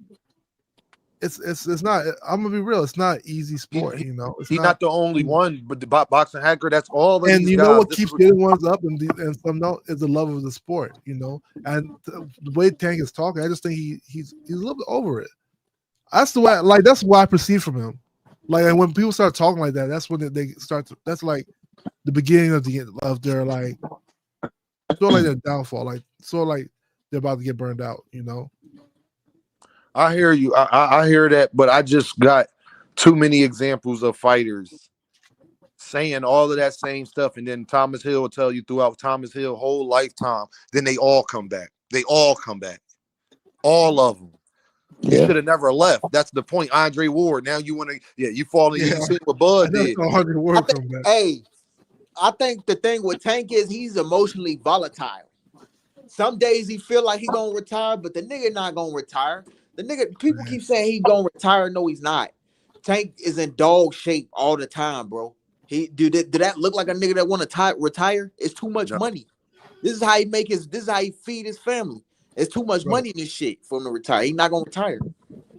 It's not. I'm gonna be real. It's not easy sport. You know, He's not the only one, but the Boxing Hacker. That's all. And these you guys. know what keeps getting ones up and some no is the love of the sport. You know, and the way Tank is talking, I just think he's a little bit over it. That's the way. Like that's what I perceive from him. Like, and when people start talking like that, that's when they start to. That's like the beginning of their like, sort of like their downfall. Like sort of like they're about to get burned out. You know. I hear you. I hear that, but I just got too many examples of fighters saying all of that same stuff, and then Thomas Hill will tell you throughout Thomas Hill's whole lifetime, then they all come back. They all come back. All of them. He should have never left. That's the point. Andre Ward. Now you want to, you fall in. You see what Bud did. I think the thing with Tank is he's emotionally volatile. Some days he feel like he gonna retire, but the nigga not gonna retire. The nigga, people keep saying he gonna retire. No, he's not. Tank is in dog shape all the time, bro. Did that look like a nigga that want to retire? It's too much money. This is how he this is how he feed his family. It's too much money in this shit for him to retire. He's not gonna retire.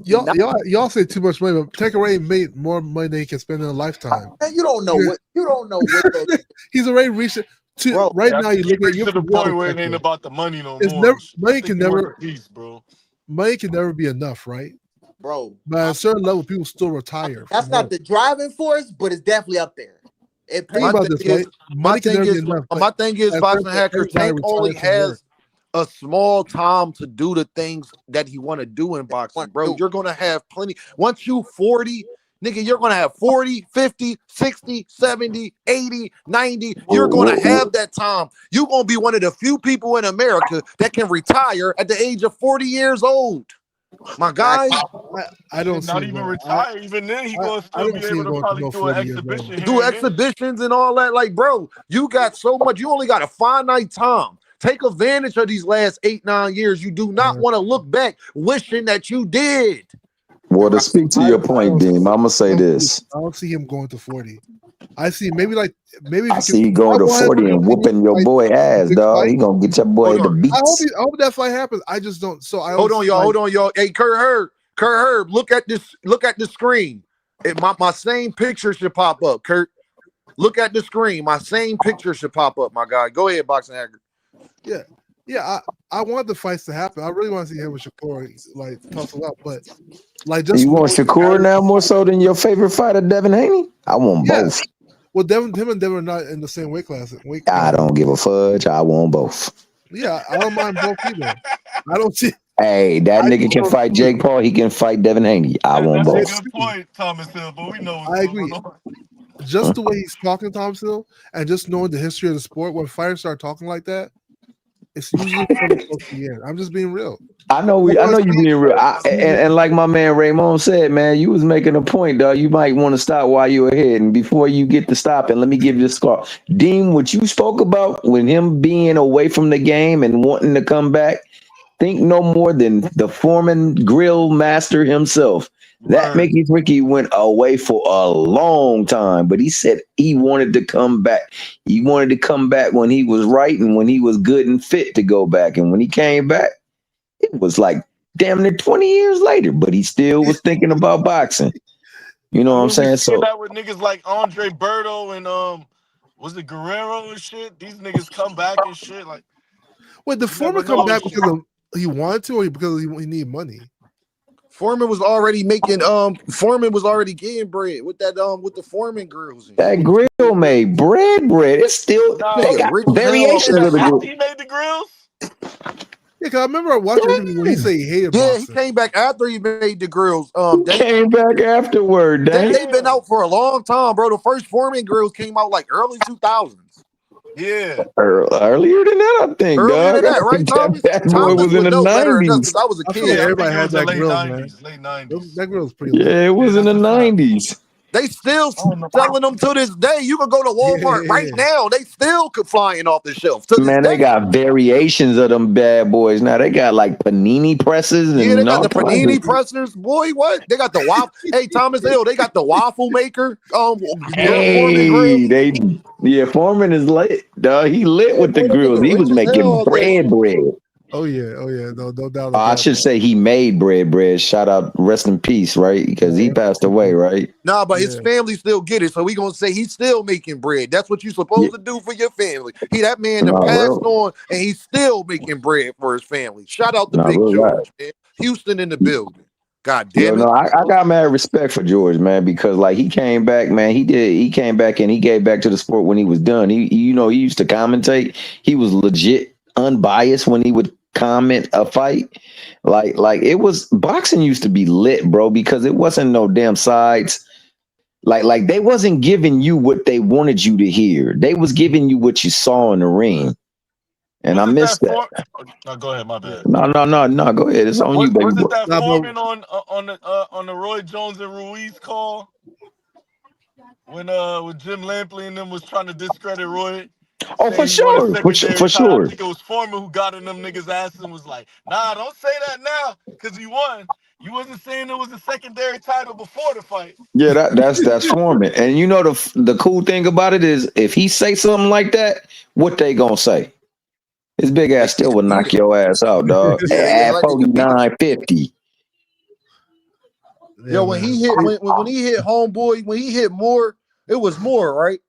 Y'all say too much money, but Tank already made more money than he can spend in a lifetime. Man, you don't know what he's already reached it. Right now, you look at to the point where it ain't about the money no more. Money can never, bro. Money can never be enough, right? Bro. But at a certain level, people still retire. That's not the driving force, but it's definitely up there. My thing is, Boxing Hacker, Tank only has a small time to do the things that he want to do in boxing, bro. You're going to have plenty. Once you 40, nigga, you're going to have 40, 50, 60, 70, 80, 90. You're going to have that time. You're going to be one of the few people in America that can retire at the age of 40 years old. My guy, I don't not even retire. Even then, he gonna still be able to probably do an exhibition. Do exhibitions and all that. Like, bro, you got so much. You only got a finite time. Take advantage of these last 8-9 years. You do not want to look back wishing that you did. Well, to speak to your point, Dean, I'm gonna say this. I don't see him going to 40. I see maybe I see you going to 40 and whooping your boy ass, dog. He gonna get your boy the beats. I hope that fight happens. I just don't. So I hold on, y'all. Hey, Kurt Herb, look at this. Look at the screen. My same picture should pop up. Kurt, look at the screen. My same picture should pop up. My guy, go ahead, Boxing Hacker. Yeah. I want the fights to happen. I really want to see him with Shakur like tussle up, but like just you want Shakur now more so than your favorite fighter, Devin Haney? I want both. Well, him and Devin are not in the same weight class. I don't give a fudge. I want both. Yeah, I don't mind both either. I don't see. Hey, that nigga can fight Jake Paul. He can fight Devin Haney. I want both. That's a good point, Thomas Hill. But we know. I agree. Just the way he's talking, Thomas Hill, and just knowing the history of the sport, when fighters start talking like that, it's usually close to the end. I'm just being real. I know you being real. And like my man Raymond said, man, you was making a point, dog. You might want to stop while you're ahead. And before you get to stop, and let me give you the score. Dean, what you spoke about when him being away from the game and wanting to come back, think no more than the Foreman grill master himself. That Mickey Ricky went away for a long time, but he said he wanted to come back. He wanted to come back when he was right and when he was good and fit to go back. And when he came back, it was like damn near 20 years later, but he still was thinking about boxing. You know what I'm saying? So that with niggas like Andre Berto and was it Guerrero and shit? These niggas come back and shit. Like, wait, the Foreman come back because he wanted to, or because he needed money? Foreman was already making Foreman was already getting bread with that with the Foreman grills. That grill made bread. It's still they got variations of the grill. He made the grills. Yeah, cause I remember I watched an interview where he said he hated Yeah, he boxing. came back after he made the grills. Came back afterward, dang. They've been out for a long time, bro. The first Foreman grills came out like early 2000s. Yeah. Earlier than that, I think, Earlier dog. than I that, right, think Thomas? that boy Thomas was in would the know better than us because 90s. I was a I feel like kid. Yeah, I everybody think it had was the that late grill, man. 90s. Late 90s. That grill was pretty lit. Yeah, it was in the that's a fact. 90s. They still I don't know. selling them to this day. You can go to Walmart right Yeah. now. They still flying off the shelf to this Man, they day. got variations of them bad boys. Now they got like panini presses Yeah, they and got all the kinds of. panini pressers. Boy, what? They got the waffle. Hey, Thomas Hill, they got the waffle maker. Foreman grill. Hey, Foreman is lit, dog. He lit Yeah, with the boy, them grills. niggas He was rich as hell making out that shit. bread. Oh yeah. No doubt I about should that. say he made bread. Shout out, rest in peace, right? Because he passed away, right? Nah, but his Yeah. family still get it, so we gonna say he's still making bread. That's what you Yeah, supposed to do for your family. That man that not passed real, on, and he's still making bread for his family. Shout out to not Big real rap. George, man. Houston in the building. God Yo, damn no, it. I got mad respect for George, man, because like he came back, man. He came back and he gave back to the sport when he was done. He used to commentate. He was legit unbiased when he would comment a fight. Like it was boxing used to be lit, bro, because it wasn't no damn sides. Like they wasn't giving you what they wanted you to hear. They was giving you what you saw in the ring, and I Was it missed that that. form? Oh, no, go ahead. My bad. No. Go ahead. It's on you, baby Was it boy. that Nah, but Foreman on the Roy Jones and Ruiz call when Jim Lampley and them was trying to discredit Roy, Oh, for saying he won a sure, secondary for title? I sure. think it was Foreman who got in them niggas' ass and was like, "Nah, don't say that now, cause he won. You wasn't saying it was a secondary title before the fight." Yeah, that's Foreman. And you know the cool thing about it is if he say something like that, what they gonna say? His big They ass still can't will beat knock it. your ass out, dog. Yeah, they act At like they can beat it. 49.50. Yo, yeah, when man. he hit when he hit homeboy, when he hit Moore, it was Moore, right?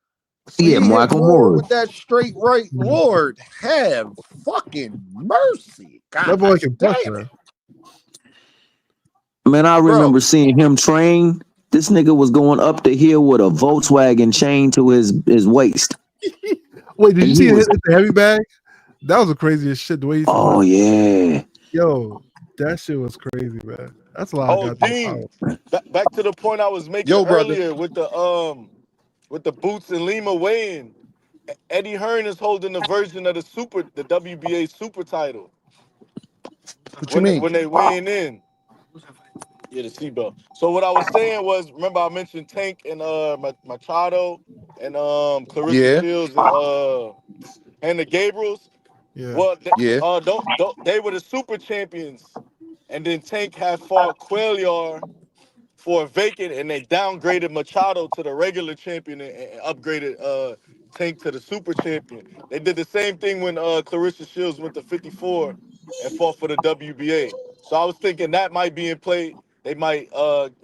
When Yeah, he hit Michael Moore Moore. with that straight right, Lord have fucking mercy. God That boy can punch, damn it. man. Man, I Bro, remember seeing him train. This nigga was going up the hill with a Volkswagen chain to his waist. Wait, did you And see he it hit was, the heavy bag? That was the craziest shit. The way he oh spun. yeah. Yo, that shit was crazy, man. That's a lot of Oh, goddamn Dean, power. back to the point I was making yo, brother. earlier with the boots and Lima weighing. Eddie Hearn is holding the version of the WBA super title What you mean? when they weighing in. Yeah, the seatbelt. So what I was saying was, remember I mentioned Tank and Machado and Clarissa Yeah, Shields and Hannah Gabriels. Yeah. Well, yeah. they were the super champions, and then Tank had fought Quailiar for a vacant, and they downgraded Machado to the regular champion and upgraded Tank to the super champion. They did the same thing when Clarissa Shields went to 54 and fought for the WBA. So I was thinking that might be in play. They might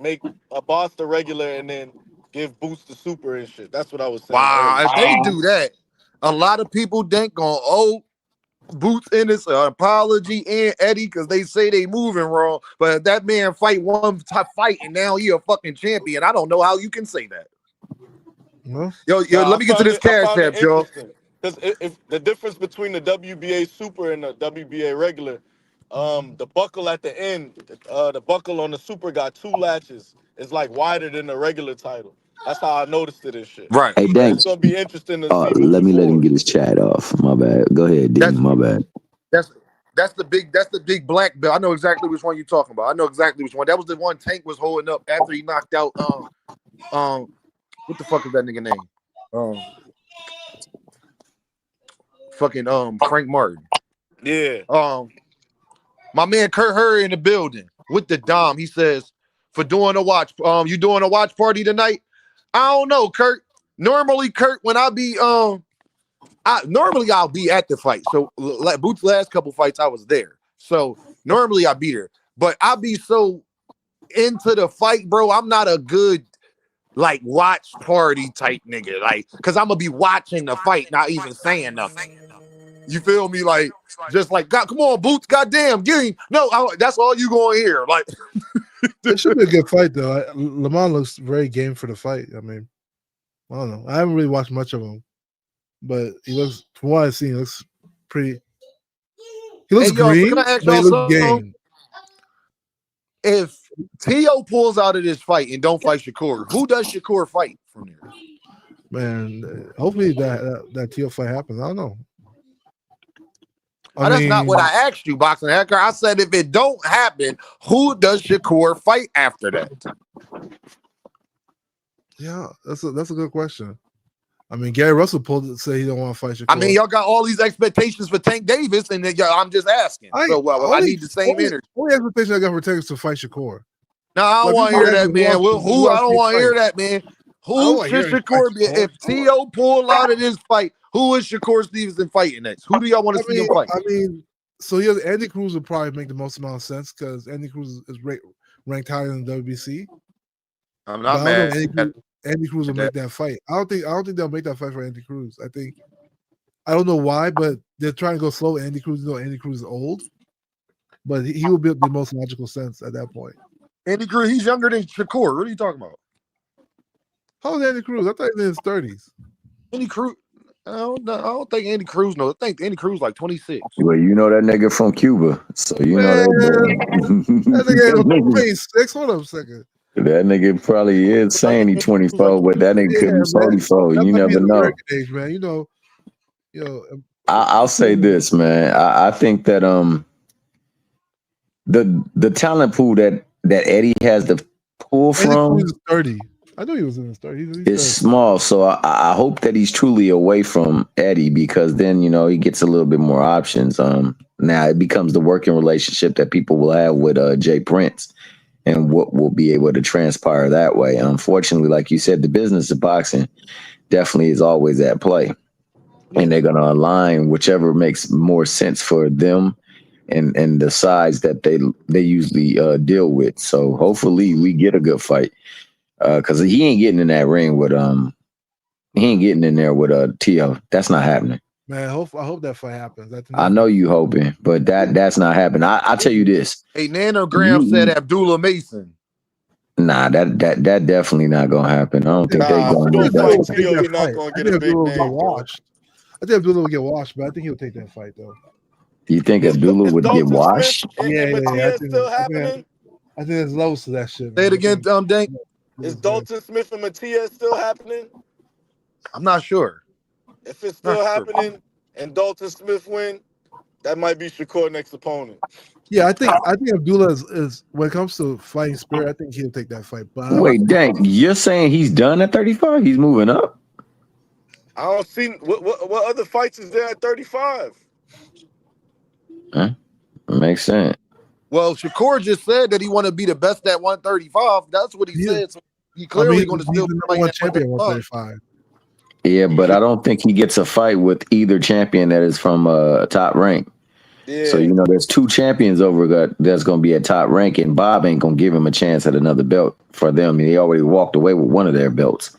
make a boss the regular and then give Boots the super and shit. That's what I was saying Wow, earlier. if they do that, a lot of people think gonna owe Boots Ennis an apology and Eddie because they say they moving wrong. But if that man fight one fight and now he a fucking champion, I don't know how you can say that. No? Yo, Nah, let me get to this I cash found it app, y'all. interesting because if the difference between the WBA Super and the WBA regular, the buckle at the end, the buckle on the Super got two latches. It's like wider than the regular title. That's how I noticed it and shit. Right. Hey, So Dank. it's gonna be interesting to see Let moving me let him forward. get his chat off. My bad. Go ahead, Dean. That's My bad. that's that's the big black belt. I know exactly which one you're talking about. I know exactly which one. That was the one Tank was holding up after he knocked out what the fuck is that nigga name? Um fucking Frank Martin. Yeah. My man Kurt Hurry in the building with the Dom. He says, for doing a watch, you doing a watch party tonight? I don't know, Kurt. Normally, Kurt, when I be normally I'll be at the fight. So like Boots' last couple fights, I was there. So normally I be there. But I be so into the fight, bro. I'm not a good like watch party type nigga. Like, cause I'm gonna be watching the fight, not even saying nothing. You feel me? Like, just like, God, come on, Boots, goddamn, give him. No, that's all you gonna hear. Like, It should be a good fight, though. Lamont looks very game for the fight. I mean, I don't know. I haven't really watched much of him, but he looks, from what I've seen, he looks pretty. He looks Hey, yo, so green, can I ask but he y'all looks something? game. If T.O. pulls out of this fight and don't fight Shakur, who does Shakur fight from there? Man, hopefully that T.O. fight happens. I don't know. That's not what I asked you, Boxing Hacker. I said if it don't happen, who does Shakur fight after that? Yeah, that's a good question. I mean, Gary Russell say he don't want to fight Shakur. I mean, y'all got all these expectations for Tank Davis, and then, I'm just asking. I need the same energy. Only expectation I got for Tank is to fight Shakur. No, I don't want to hear that, man. Who? I don't want to hear that, man. Who should Shakur be? If T.O. pull out of this fight, who is Shakur Stevenson fighting next? Who do y'all want to see him fight? I mean, so Andy Cruz would probably make the most amount of sense because Andy Cruz is ranked higher than WBC. I'm not mad. Andy Cruz will make that fight. I don't think they'll make that fight for Andy Cruz. I don't know why, but they're trying to go slow. Andy Cruz, Andy Cruz is old, but he will be the most logical sense at that point. Andy Cruz, he's younger than Shakur. What are you talking about? How old is Andy Cruz? I thought he was in his 30s. Andy Cruz. I don't think Andy Cruz knows. I think Andy Cruz like 26. Well, you know that nigga from Cuba, so you know that nigga 26. Hold up a second. That nigga probably is saying he 24, but that nigga could be 44. You never know. Age, man. You know. I'll say this, man. I think that the talent pool that Eddie has to pull from is 30. I knew he was in his 30s. It's small, so I hope that he's truly away from Eddie because then he gets a little bit more options. Now it becomes the working relationship that people will have with Jay Prince. And what will be able to transpire that way. Unfortunately, like you said, the business of boxing definitely is always at play. And they're going to align whichever makes more sense for them and the sides that they usually deal with. So hopefully we get a good fight. Because he ain't getting in that ring with he ain't getting in there with T.O. That's not happening. Man, I hope that fight happens. I know you hoping, but that's not happening. I tell you this. Hey, Nanogram said Abdullah Mason. Nah, that definitely not gonna happen. I don't think they're going to do that. He's not gonna get a big name. Washed. I think Abdullah will get washed, but I think he'll take that fight though. You think Abdullah would get washed? Yeah. Still happening? I think there's levels to that shit. Say it again, Dank. Is Dalton Smith and Matias still happening? I'm not sure. If it's still happening and Dalton Smith win, that might be Shakur next opponent. Yeah, I think Abdullah is when it comes to fighting spirit, I think he'll take that fight. But wait, Dank, you're saying he's done at 35? He's moving up? I don't see what other fights is there at 35. Huh? Makes sense. Well, Shakur just said that he want to be the best at 135. That's what he said. So he clearly going to still be one champion at 135. Yeah, but I don't think he gets a fight with either champion that is from a top rank. Yeah. So, there's two champions over that's going to be at top rank, and Bob ain't going to give him a chance at another belt for them. He already walked away with one of their belts.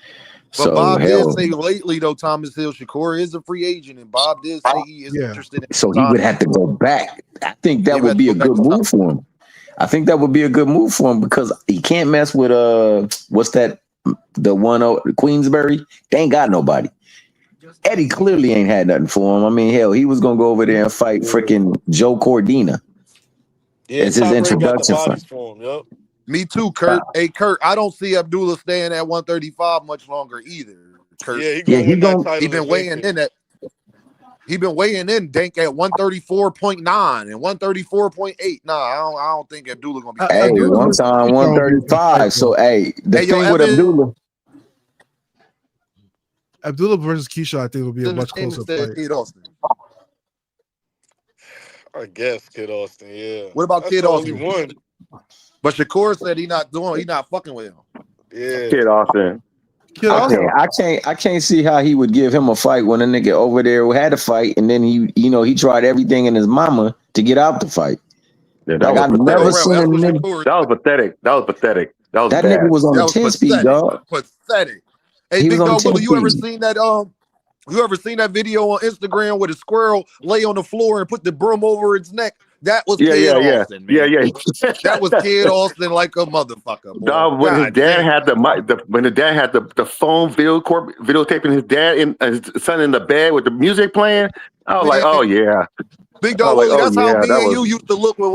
But Bob did say lately, though, Thomas Hill Shakur is a free agent, and Bob did say he is interested in. So he would have to go back. I think that would be a good move for him. I think that would be a good move for him because he can't mess with what's that? The one Queensberry. They ain't got nobody. Eddie clearly ain't had nothing for him. I mean, hell, he was gonna go over there and fight freaking Joe Cordina. Yeah, it's his introduction fight. For him, yep. Me too, Kurt. Hey, Kurt, I don't see Abdullah staying at 135 much longer either. Kurt. Yeah, he been weighing in at. He been weighing in, Dank, at 134.9 and 134.8. Nah, I don't think Abdullah gonna be. Hey, one time 135. So the thing with Abdullah versus Keisha, I think will be a much closer fight. Kid Austin. I guess Kid Austin, yeah. What about That's Kid Austin? One. But Shakur said he not fucking with him. Yeah. Kid Austin. I can't see how he would give him a fight when a nigga over there had a fight and then he tried everything in his mama to get out the fight. Yeah, that was pathetic. That was pathetic. That bad. Nigga was on the 10-speed, dog. Pathetic. Hey, Big Dog, you ever seen that? You ever seen that video on Instagram where the squirrel lay on the floor and put the broom over its neck? That was Kid Austin, man. Yeah. That was Kid Austin like a motherfucker. Dog, when his dad had when the dad had the phone videotaping his dad and his son in the bed with the music playing, I was like, oh yeah. Big I Dog was like, Willie, oh that's how yeah, me that and was you used to look when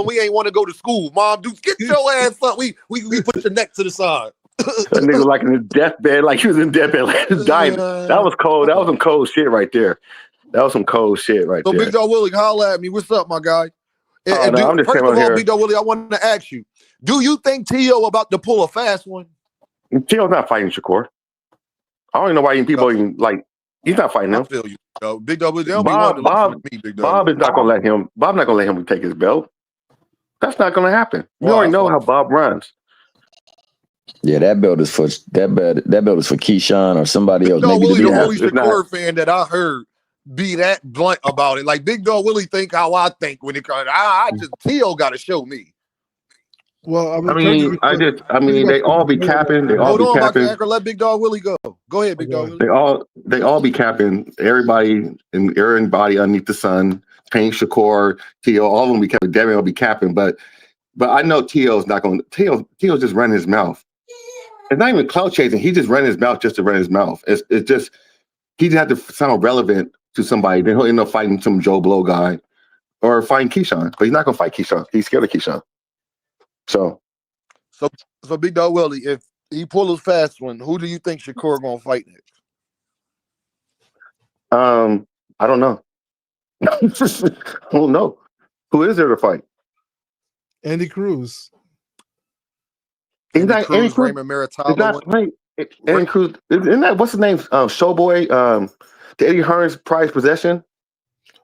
we ain't want to go to school. Mom, dude, get your ass up. We put your neck to the side. that nigga like in his deathbed, like he was in deathbed, like he was dying. That was cold. That was some cold shit right there. That was some cold shit right So there. Big Dog Willie, holla at me. What's up, my guy? Oh, no, I'm just First came of on all, here. Big Dog Willie, I want to ask you, do you think T.O. about to pull a fast one? Tio's not fighting Shakur. I don't even know why people even like. He's not fighting I him. feel you, yo. Big Dog Willie. They don't be wanting to listen to me, Big Dog. Bob is not gonna let him. Bob's not gonna let him take his belt. That's not gonna happen. We Wow, already know that's how Bob runs. Yeah, that belt is for that belt is for Keyshawn or somebody Big else. Dog Maybe Willie, the the Yeah, only it's not. Shakur fan that I heard be that blunt about it. Like Big Dog Willie think how I think when it comes. I just T.O. got to show me. Well, I mean, they all be capping. They all Hold be on, Boxer capping. Anchor. Let Big Dog Willie go. Go ahead, Big Dog Willie. They all be capping. Everybody underneath the sun. Payne, Shakur, Tio, all of them be capping. Devin will be capping. But I know Tio's not going. Tio's just running his mouth. It's not even clout chasing. He just ran his mouth just to run his mouth. It's just he just had to sound relevant to somebody. Then he'll end up fighting some Joe Blow guy or fighting Keyshawn. But he's not gonna fight Keyshawn. He's scared of Keyshawn. So Big Dog Willie, if he pulls a fast one, who do you think Shakur gonna fight next? I don't know. I don't know. Who is there to fight? Andy Cruz. Andy Andy Cruz, Cruz Raymond is Maritalo. not playing. Andy Cruz isn't that what's his name? Showboy, the Eddie Hearn's prized possession.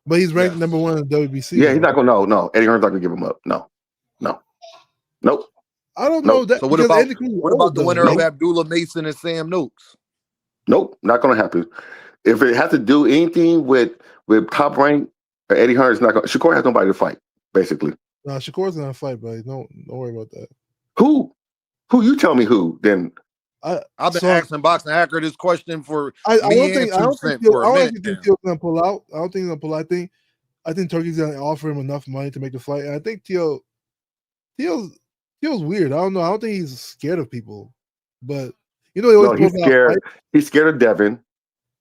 But he's ranked number 1 in the WBC. Yeah, he's not gonna. No. Eddie Hearn's not gonna give him up. No. Nope. I don't know that. So what about the winner of Abdullah Mason and Sam Noakes? Nope, not gonna happen. If it has to do anything with Top Rank, Eddie Hearn is not going. Shakur has nobody to fight, basically. No, Shakur's gonna fight, buddy. Don't worry about that. Who? You tell me who? Then I've been asking Boxing Hacker this question for I don't think Tio's gonna pull out. I don't think he's gonna pull out. I think Turkey's gonna offer him enough money to make the fight. And I think Tio's weird. I don't know. I don't think he's scared of people, but you know he's scared. He's scared of Devin.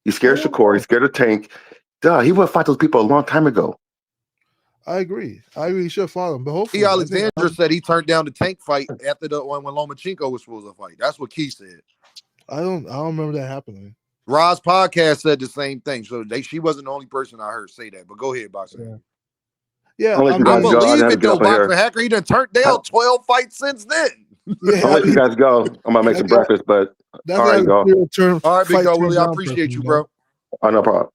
He's scared of Shakur. He's scared of Tank. Duh, he would fight those people a long time ago. I agree. He should have fought him, but hopefully. Alexander said he turned down the Tank fight after the one when Lomachenko was supposed to fight. That's what Key said. I don't remember that happening. Roz's podcast said the same thing. So she wasn't the only person I heard say that. But go ahead, Boxer. Yeah, I believe it though, Boxer Hacker. He done turned down 12 fights since then. Yeah, I'll let you guys go. I'm gonna make some breakfast, but all right, go. All right, Big Dog Willie, I appreciate you, bro. Oh, no problem.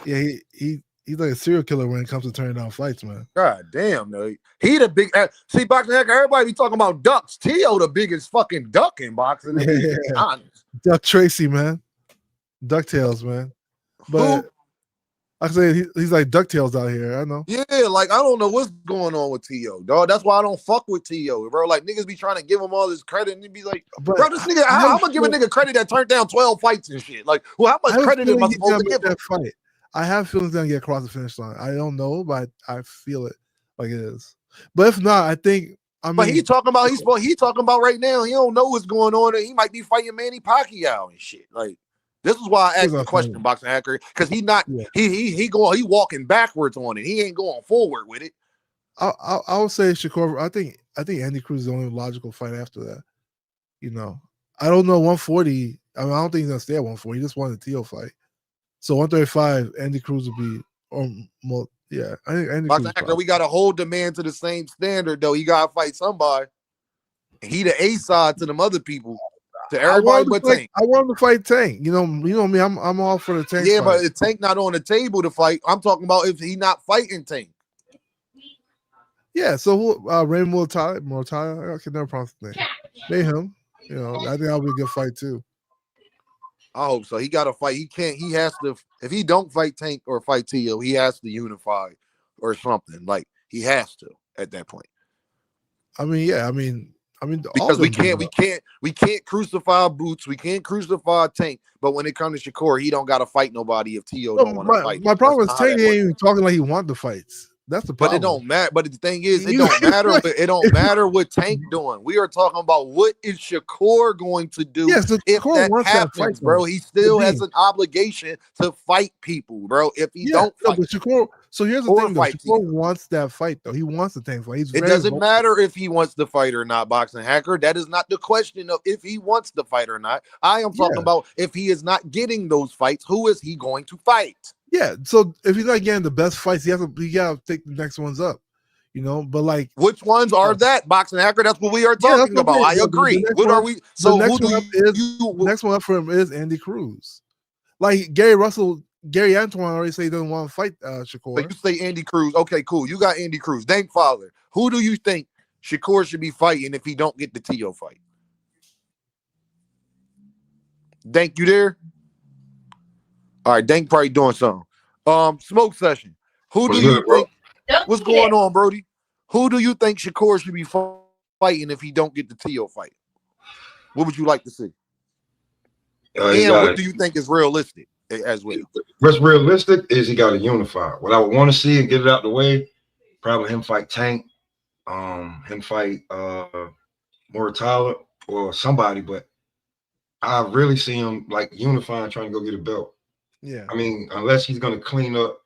Yeah, he's like a serial killer when it comes to turning down fights, man. God damn, no. He the big see Boxing Hacker. Everybody be talking about ducks. T.O. the biggest fucking duck in boxing. Yeah. Duck Tracy, man. DuckTales, man. But I say he's like DuckTales out here. I know. Yeah, like I don't know what's going on with T.O. dog. That's why I don't fuck with T.O. bro. Like niggas be trying to give him all this credit and he be like, bro, this nigga, how gonna give a nigga credit that turned down 12 fights and shit? Like, well, how much credit am I supposed to give him? Fight. I have feelings gonna get across the finish line. I don't know, but I feel it like it is. But if not, I think but he talking about right now. He don't know what's going on. He might be fighting Manny Pacquiao and shit. Like. This is why I asked the question, Boxing Hacker, because he walking backwards on it. He ain't going forward with it. I would say Shakur. I think Andy Cruz is the only logical fight after that. You know, I don't know 140. I mean, I don't think he's gonna stay at 140. He just wanted a T.O. fight. So 135, Andy Cruz would be more. Yeah, I think Andy Boxing Hacker, we gotta hold the man to the same standard though. He gotta fight somebody. He the A side to them other people. To everybody but Tank. I want to fight Tank. You know me. I'm all for the Tank. Yeah, fight. but if Tank not on the table to fight, I'm talking about if he not fighting Tank. Yeah. So Raymond Mortalia, I can never pronounce the name. Maybe him. You know, I think that'll be a good fight too. I hope so. He got to fight. He can't. He has to. If he don't fight Tank or fight T.O., he has to unify or something. Like he has to at that point. I mean, because we can't crucify Boots, we can't crucify Tank, but when it comes to Shakur, he don't got to fight nobody if T.O. don't want to fight. My problem is Tank ain't even talking like he want the fights. That's the problem. But it don't matter. But the thing is, it don't matter. It don't matter what Tank doing. We are talking about what is Shakur going to do if that happens, bro. He still has an obligation to fight people, bro. If he don't fight, but Shakur, So here's the Or thing, though. fight Shakur Tio. wants that fight, though. He wants the Tank fight. He's It very doesn't vocal. matter if he wants the fight or not, Boxing Hacker. That is not the question of if he wants the fight or not. I am talking Yeah. about if he is not getting those fights, who is he going to fight? Yeah. So if he's not getting the best fights, he gotta take the next ones up. You know, but like Which ones are that, Boxing Hacker? That's what we are Yeah, that's talking what I'm about. I saying. agree. next What one- are we? the So next who do one up you? the next one up for him is Andy Cruz. Like Gary Antoine already said he doesn't want to fight So Shakur. you say Andy Cruz. Okay, cool. You got Andy Cruz. Thank Father. Who do you think Shakur should be fighting if he don't get the Tio fight? Thank you there. All right, Dank probably doing something. Smoke session. Who What's do you good, bro? think? What's going on, Brody? Who do you think Shakur should be fighting if he don't get the Tio fight? What would you like to see? And what do you think is realistic as well? What's realistic is he got to unify. What I would want to see and get it out the way, probably him fight Tank, him fight Moritala or somebody, but I really see him like unifying, trying to go get a belt. Yeah. I mean, unless he's gonna clean up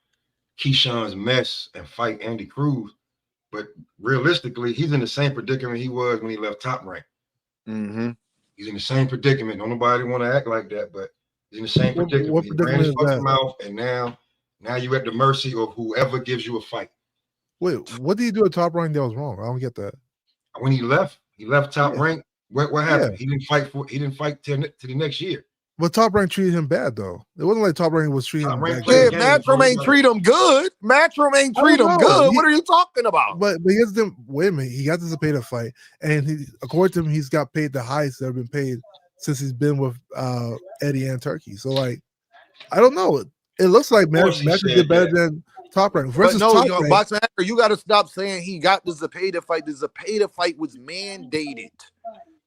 Keyshawn's mess and fight Andy Cruz, but realistically, he's in the same predicament he was when he left Top Rank. Mm-hmm. He's in the same predicament. Don't nobody want to act like that, but he's in the same predicament. What He ran predicament his is fucking that? mouth, and now you're at the mercy of whoever gives you a fight. Wait, what did he do at Top Rank that was wrong? I don't get that. When he left Top Rank. What happened? Yeah. He didn't fight to the next year. But Top Rank treated him bad, though. It wasn't like Top Rank was treating him bad. Yeah, Matchroom ain't treat him good. Matchroom ain't treat him good. What are you talking about? But here's the wait a minute. He got this Zepeda fight, and according to him, he's got paid the highest ever been paid since he's been with Eddie and Turkey. So like, I don't know. It looks like Match did better than Top Rank versus but no, Top Rank. Boxing Hacker, you got to stop saying he got the Zepeda fight. The Zepeda fight was mandated.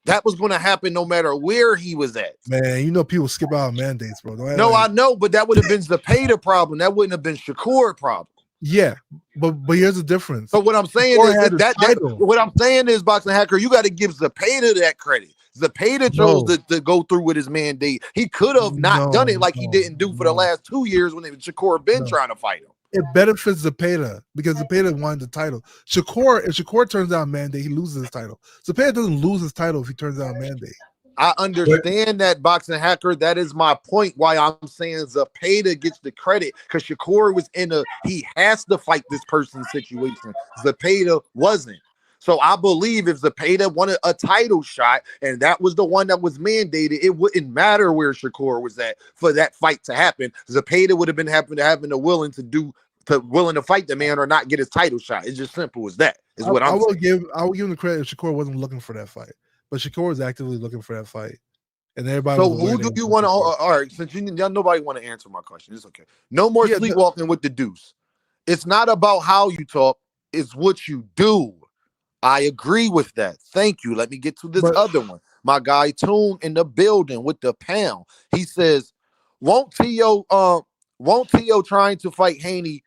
That was going to happen no matter where he was at. Man, you know people skip out on mandates, bro. No, I know, but that would have been Zepeda problem. That wouldn't have been Shakur problem. Yeah, but here's the difference. So what I'm saying Shakur is had that the title. what I'm saying is, Boxing Hacker, you got to give Zepeda that credit. Zepeda chose to go through with his mandate. He could have not done it like he didn't do for the last 2 years when Shakur been trying to fight him. It benefits Zepeda because Zepeda won the title. If Shakur turns out mandate, he loses his title. Zepeda doesn't lose his title if he turns out mandate. I understand that, Boxing Hacker. That is my point. Why I'm saying Zepeda gets the credit because Shakur was he has to fight this person situation. Zepeda wasn't. So I believe if Zepeda wanted a title shot and that was the one that was mandated, it wouldn't matter where Shakur was at for that fight to happen. Zepeda would have been having the willing to fight the man or not get his title shot. It's just simple as that. Is what I'm saying. I will give him the credit if Shakur wasn't looking for that fight, but Shakur is actively looking for that fight, and everybody. So who do you want to? All right, since nobody want to answer my question, it's okay. No more sleepwalking with the deuce. It's not about how you talk; it's what you do. I agree with that. Thank you. Let me get to this other one. My guy Toon in the building with the pound. He says, "Won't Tio trying to fight Haney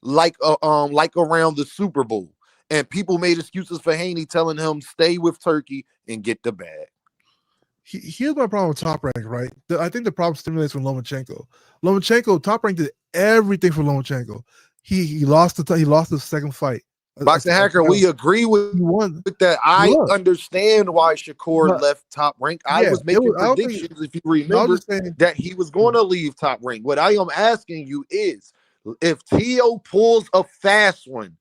like around the Super Bowl?" And people made excuses for Haney, telling him stay with Turkey and get the bag. Here's my problem with Top Rank, right? I think the problem stimulates from Lomachenko. Top Rank did everything for Lomachenko. He lost the second fight. Boxing Hacker, we agree with that. I understand why Shakur left Top Rank. I was making predictions, if you remember, that he was going to leave Top Rank. What I am asking you is, if Tio pulls a fast one,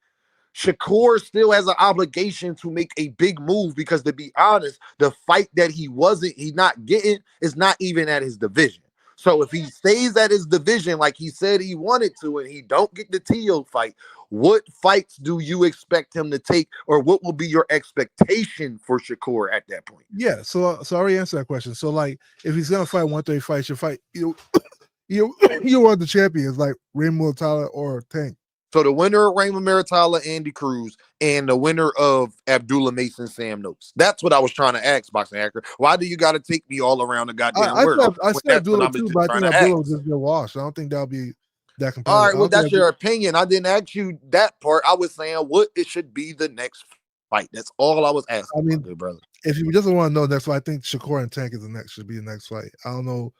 Shakur still has an obligation to make a big move because, to be honest, the fight that he's not getting is not even at his division. So if he stays at his division like he said he wanted to and he don't get the Tio fight, what fights do you expect him to take, or what will be your expectation for Shakur at that point? Yeah, so I already answered that question. So like, if he's gonna fight 135, he should fight you want the champions like Raymond Tyler or Tank. So the winner of Raymond Maritala, Andy Cruz, and the winner of Abdullah Mason, Sam Noakes. That's what I was trying to ask, Boxing Hacker. Why do you got to take me all around the goddamn world? I said Abdullah too, but I think Abdullah will just get washed. I don't think that'll be that competitive. All right, well, that's your opinion. I didn't ask you that part. I was saying what it should be the next fight. That's all I was asking. I mean, good brother. If you just want to know next fight, I think Shakur and Tank should be the next fight. I don't know.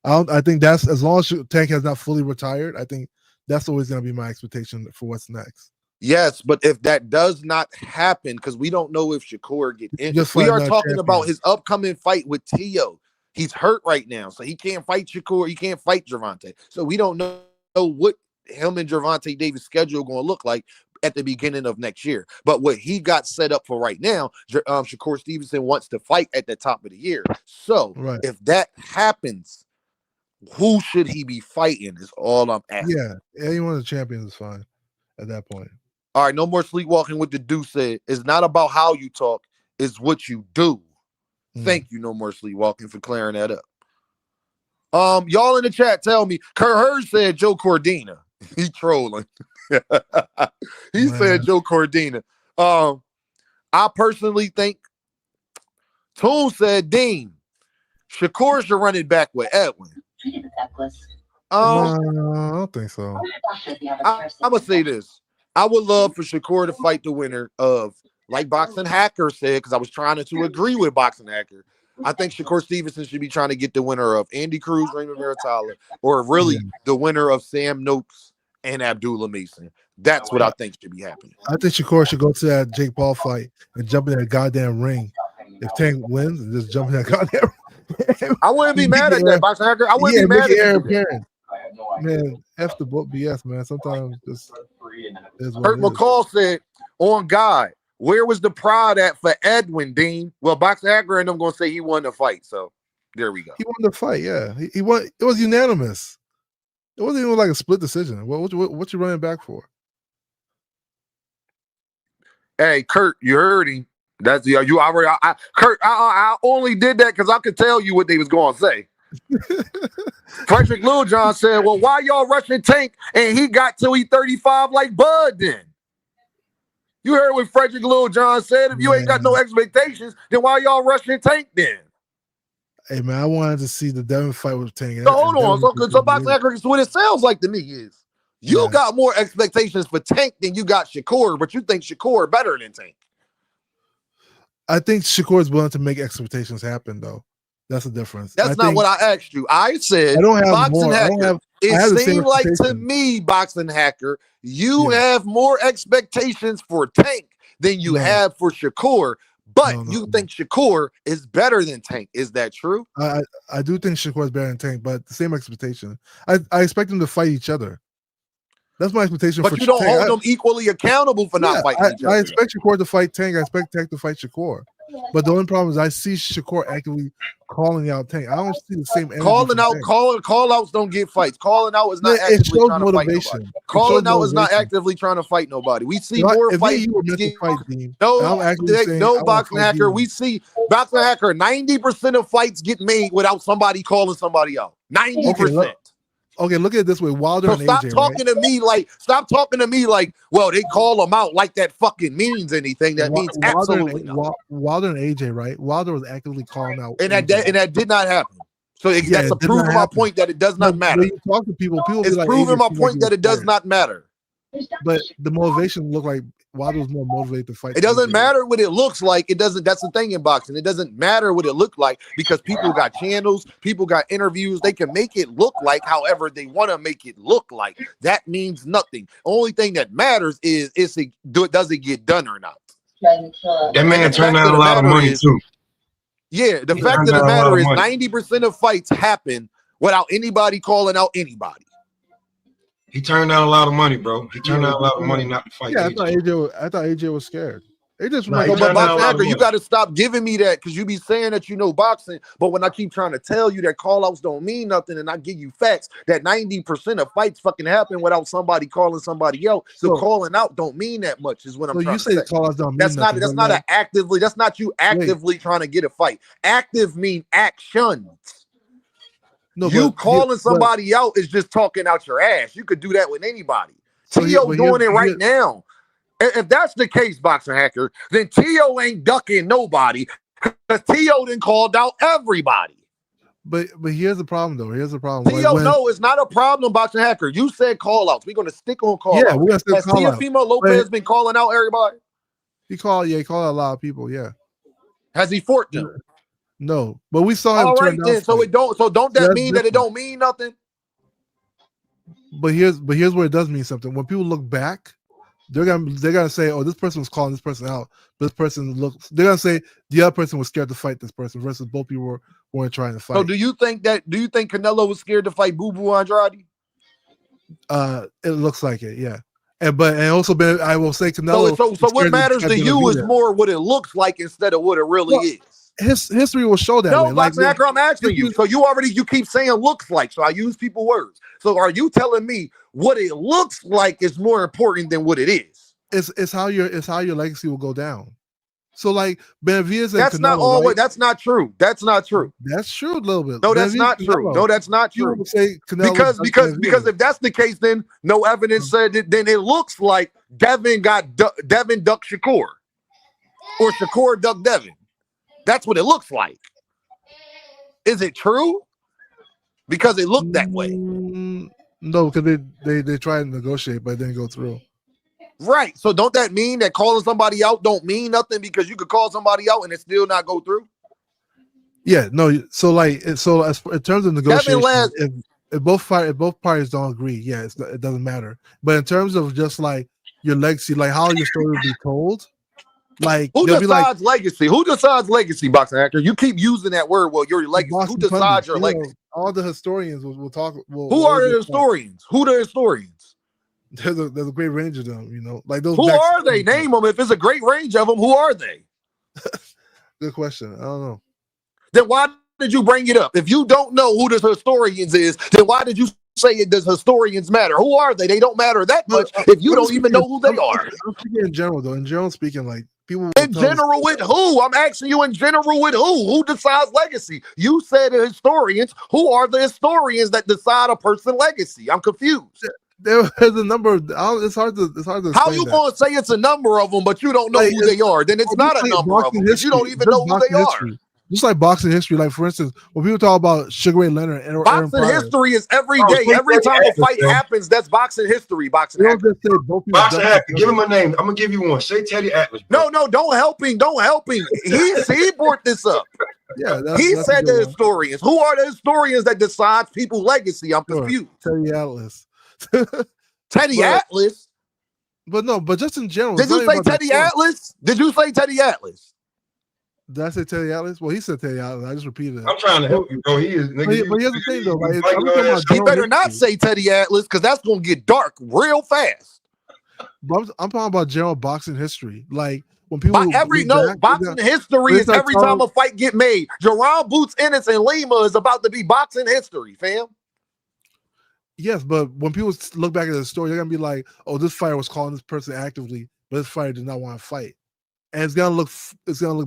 I think that's as long as Tank has not fully retired. I think That's always going to be my expectation for what's next. Yes, but if that does not happen, because we don't know if Shakur get injured, Just we fight are another talking about champion. his upcoming fight with Tio. He's hurt right now, so he can't fight Shakur. He can't fight Gervonta. So we don't know what him and Gervonta Davis' schedule going to look like at the beginning of next year. But what he got set up for right now, Shakur Stevenson wants to fight at the top of the year. So Right. if that happens, who should he be fighting is all I'm asking. Yeah, any one of the champions is fine at that point. All right, no more sleepwalking with the dude said. It's not about how you talk, it's what you do. Thank you, no more sleepwalking, for clearing that up. Y'all in the chat tell me, Kurt Hurd said Joe Cordina. He trolling. He said Joe Cordina. I personally think Toon said Dean. Shakur should run it back with Edwin. No, I don't think so. I'm gonna say this. I would love for Shakur to fight the winner of, like Boxing Hacker said, because I was trying to agree with Boxing Hacker. I think Shakur Stevenson should be trying to get the winner of Andy Cruz, Raymond Maritala, or really the winner of Sam Noakes and Abdullah Mason. That's what I think should be happening. I think Shakur should go to that Jake Paul fight and jump in that goddamn ring. If Tank wins, and just jump in that goddamn ring. I wouldn't be mad at that, Boxing Hacker. I wouldn't be mad at that. Man, F the book BS, man. Sometimes just Kurt McCall said, on God, where was the pride at for Edwin, Dean? Well, Boxing Hacker and I'm going to say he won the fight. So there we go. He won the fight, yeah. He won. It was unanimous. It wasn't even like a split decision. What you running back for? Hey, Kurt, you heard him. That's you already. Kurt, I only did that because I could tell you what they was going to say. Frederick Littlejohn said, well, why y'all rushing Tank and he got till he 35 like Bud then? You heard what Frederick Littlejohn said. If you ain't got no expectations, then why y'all rushing Tank then? Hey, man, I wanted to see the Devin fight with Tank. So hold on. So Boxing Hacker, what it sounds like to me is you got more expectations for Tank than you got Shakur, but you think Shakur better than Tank. I think Shakur is willing to make expectations happen, though. That's the difference. That's not what I asked you. I said I don't have Boxing more. Hacker. It seemed like to me, Boxing Hacker, you have more expectations for Tank than you have for Shakur, but you think Shakur is better than Tank. Is that true? I do think Shakur is better than Tank, but the same expectation. I expect them to fight each other. That's my expectation. But you don't hold them equally accountable for not fighting each other. I expect Shakur to fight Tank. I expect Tank to fight Shakur. But the only problem is I see Shakur actively calling out Tank. I don't see the same energy. Call outs don't get fights. Calling out is not actively trying to fight nobody. Calling out is not actively trying to fight nobody. We see more fights. No, Boxing Hacker. We see Boxing Hacker. 90% of fights get made without somebody calling somebody out. 90%. Okay, look at it this way. Wilder and AJ. Stop talking to me like, well, they call them out like that fucking means anything. That means absolutely nothing. Wilder and AJ, right? Wilder was actively calling out. And that did not happen. So that's a proof of my point that it does not matter. When you talk to people it's like proving my AJ point that it does not matter. But the motivation looked like Wilder was more motivated to fight. It doesn't matter what it looks like. It doesn't. That's the thing in boxing. It doesn't matter what it looked like because people got channels, people got interviews. They can make it look like however they want to make it look like. That means nothing. Only thing that matters is does it get done or not. That man turned out a lot of money too. Yeah, the fact of the matter is 90% of fights happen without anybody calling out anybody. He turned down a lot of money, bro. He turned down a lot of money not to fight. Yeah, I thought AJ was scared. But Boxing Hacker, you got to stop giving me that because you be saying that you know boxing, but when I keep trying to tell you that call-outs don't mean nothing and I give you facts that 90% of fights fucking happen without somebody calling somebody else. So calling out don't mean that much is what I'm trying to say. Call-outs don't mean that's nothing. that's not you actively trying to get a fight. Active mean actions. No, calling somebody out is just talking out your ass. You could do that with anybody. Tio doing it right now. If that's the case, Boxing Hacker, then Tio ain't ducking nobody because Tio done called out everybody. But here's the problem, though. Here's the problem. Tio, no, it's not a problem, Boxing Hacker. You said call outs. We're going to stick on call outs. Yeah, we're going to stick call outs. Teofimo Lopez been calling out everybody? He called out a lot of people, yeah. Has he fought them? No, but we saw him. All right, then. So don't that mean that it don't mean nothing? But here's where it does mean something. When people look back, they're gonna say, "Oh, this person was calling this person out." This person looks. They're gonna say the other person was scared to fight this person versus both people weren't trying to fight. So do you think Canelo was scared to fight Boo Boo Andrade? It looks like it, yeah. And also, I will say Canelo. So what matters to you is more what it looks like instead of what it really is. History will show that. No, way. Boxing Hacker, I'm asking you. So you keep saying looks like. So I use people words. So are you telling me what it looks like is more important than what it is? It's how your legacy will go down. So like Benavidez and that's Canelo, not always. right? That's not true. That's not true. That's true a little bit. No, that's not true. No, that's not true. Because if that's the case, then no evidence said it. Then it looks like Devin ducked Shakur, or Shakur ducked Devin. That's what it looks like. Is it true? Because it looked that way. No, because they tried to negotiate, but it didn't go through. Right. So don't that mean that calling somebody out don't mean nothing because you could call somebody out and it still not go through? Yeah. No. So as in terms of negotiation, if both parties don't agree, yeah, it doesn't matter. But in terms of just like your legacy, like how your story will be told, like who decides legacy? Who decides legacy, Boxing Hacker? You keep using that word. Well, your legacy. Who decides your legacy? All the historians will talk. Who are the historians? Who the historians? There's a great range of them, like those. Who are they? Name them. If it's a great range of them, who are they? Good question. I don't know. Then why did you bring it up? If you don't know who the historians is, then why did you say it? Does historians matter? Who are they? They don't matter that much if you don't even know who they are. I'm speaking in general, though. In general speaking, like people. In general, with who? I'm asking you in general with who? Who decides legacy? You said the historians. Who are the historians that decide a person's legacy? I'm confused. There's a number of. It's hard to. How you gonna say it's a number of them, but you don't know who they are? Then it's not a number of them. You don't even know who they are. Just like boxing history, like for instance, when people talk about Sugar Ray Leonard and boxing history is every day. Every time a fight happens, that's boxing history. Boxing Hacker. Boxing Hacker. Give him a name. I'm gonna give you one. Say Teddy Atlas. Bro. No, don't help him. Don't help him. He brought this up. Yeah, he said the historians. Who are the historians that decides people's legacy? I'm confused. Teddy Atlas. Teddy Atlas. But just in general. Did you say Teddy Atlas? Did you say Teddy Atlas? Did I say Teddy Atlas? Well, he said Teddy Atlas. I just repeated it. I'm trying to help you, bro. He is. But here's the thing, though. Like, he better not say Teddy Atlas because that's gonna get dark real fast. But I'm talking about general boxing history, like. When people boxing history is every time a fight get made. Jerome Boots Ennis and Lima is about to be boxing history, fam. Yes, but when people look back at the story, they're gonna be like, "Oh, this fighter was calling this person actively, but this fighter did not want to fight," and it's gonna look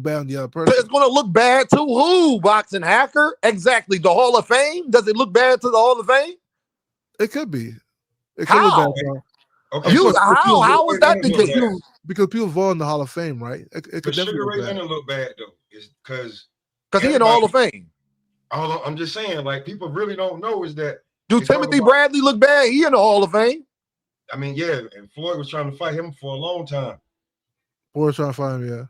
bad on the other person. But it's gonna look bad to who? Boxing Hacker? Exactly. The Hall of Fame? Does it look bad to the Hall of Fame? It could be. It could look bad. Bro. Okay. How is that the case? Because people vote in the Hall of Fame, right? It could Sugar Ray Leonard look bad though, is because he in the Hall of Fame. I'm just saying, like people really don't know is that. Do Timothy Bradley look bad? He in the Hall of Fame. I mean, yeah, and Floyd was trying to fight him for a long time. Floyd was trying to fight him, yeah.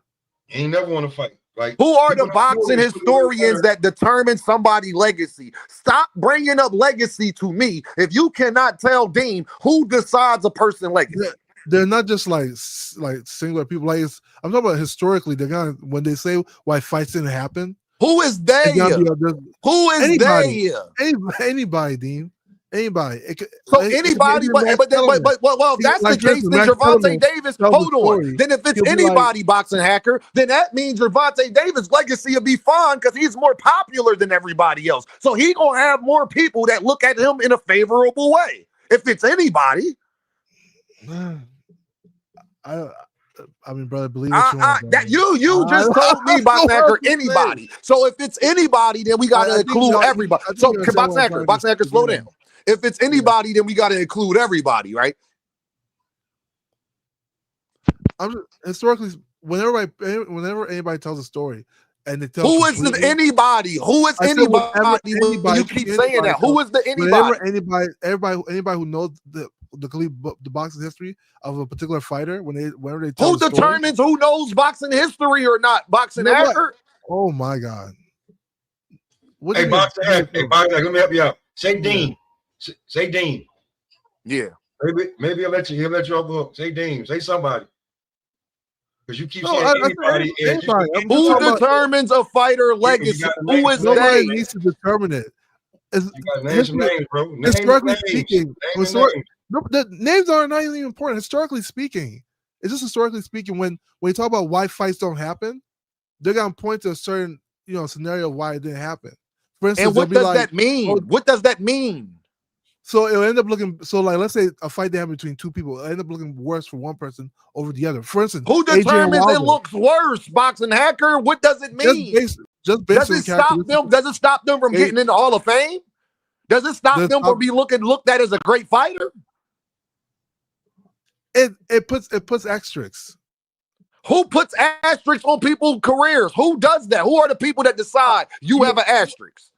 He ain't never want to fight. Like, who are the boxing historians that determine somebody's legacy? Stop bringing up legacy to me. If you cannot tell Dean who decides a person's legacy. They're not just like singular people. Like I'm talking about historically. They're gonna when they say why fights didn't happen. Who is they? Who is anybody, they? Anybody, Dean. Anybody. Anybody, well, if that's the case, then Gervonta Davis. Hold on. Then if it's anybody, Boxing Hacker, then that means Gervonta Davis' legacy will be fine because he's more popular than everybody else. So he gonna have more people that look at him in a favorable way. If it's anybody. I mean, brother, believe what you want. That you just told me Boxing Hacker anybody. So if it's anybody, then we gotta include everybody. So Boxing Hacker, slow down. If it's anybody, then we gotta include everybody, right? Historically, whenever anybody tells a story, and they tell who is the anybody? Who is anybody? You keep saying that. Who is the anybody? Anybody who knows the boxing history of a particular fighter, whenever they tell who determines who knows boxing history or not? Boxing Hacker. Oh my God! Hey, Boxing Hacker. Hey, Boxing Hacker, let me help you out. Say Dean. Say Dean. Yeah. Maybe he'll let you off the hook. Say Dean, say somebody. Because you keep No, saying I said anybody. And anybody. I'm Who talking about determines a fighter legacy? gotta Who name is somebody. nobody they? needs to determine it. It's, you got to name some names, bro. Name the historically names. speaking, Name the names. no, the names are not even important. Historically speaking, it's just historically speaking. When you talk about why fights don't happen, they're gonna point to a certain scenario why it didn't happen. For instance, And what they'll be does that mean? What does that mean? So it'll end up looking like let's say a fight that happened between two people, it'll end up looking worse for one person over the other. For instance, Who Adrian determines Wilder, it looks worse? Boxing hacker. What does it mean? Just based does on it stop them? Does it stop them from getting in the Hall of Fame? Does it stop them from being looked at as a great fighter? It puts asterisks. Who puts asterisks on people's careers? Who does that? Who are the people that decide you have an asterisk?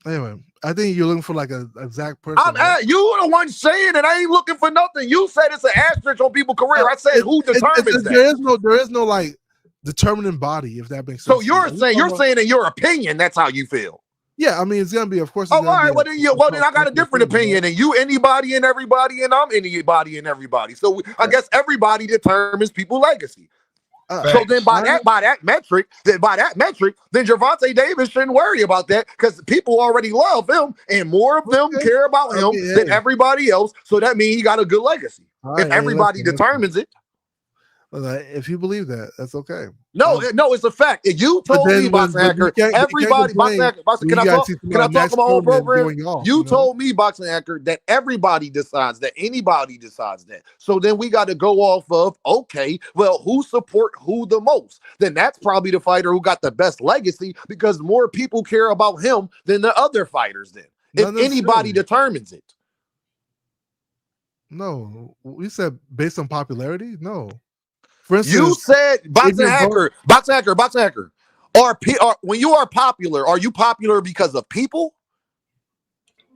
Anyway, I think you're looking for like an exact person. You the one saying it. I ain't looking for nothing. You said it's an asterisk on people's career. I said who determines that? There is no like determining body, if that makes sense. So you're saying in your opinion, that's how you feel. Yeah, I mean it's gonna be, of course. Oh, all right. Well, then I got a different opinion, and you anybody and everybody, and I'm anybody and everybody. So I guess everybody determines people's legacy. So then by that metric, then Gervonta Davis shouldn't worry about that because people already love him, and more of them care about him than everybody else. So that means he got a good legacy. If everybody determines it. If you believe that, that's okay. No, it's a fact. If you told me, Boxing Hacker, everybody, Boxing Hacker, can I talk about my whole program? You told me, Boxing Hacker, that everybody decides that, anybody decides that. So then we got to go off of, okay, well, who support who the most? Then that's probably the fighter who got the best legacy because more people care about him than the other fighters then. If anybody determines it. No, we said based on popularity? No. For instance, you said Boxing Hacker. Or when you are popular, are you popular because of people?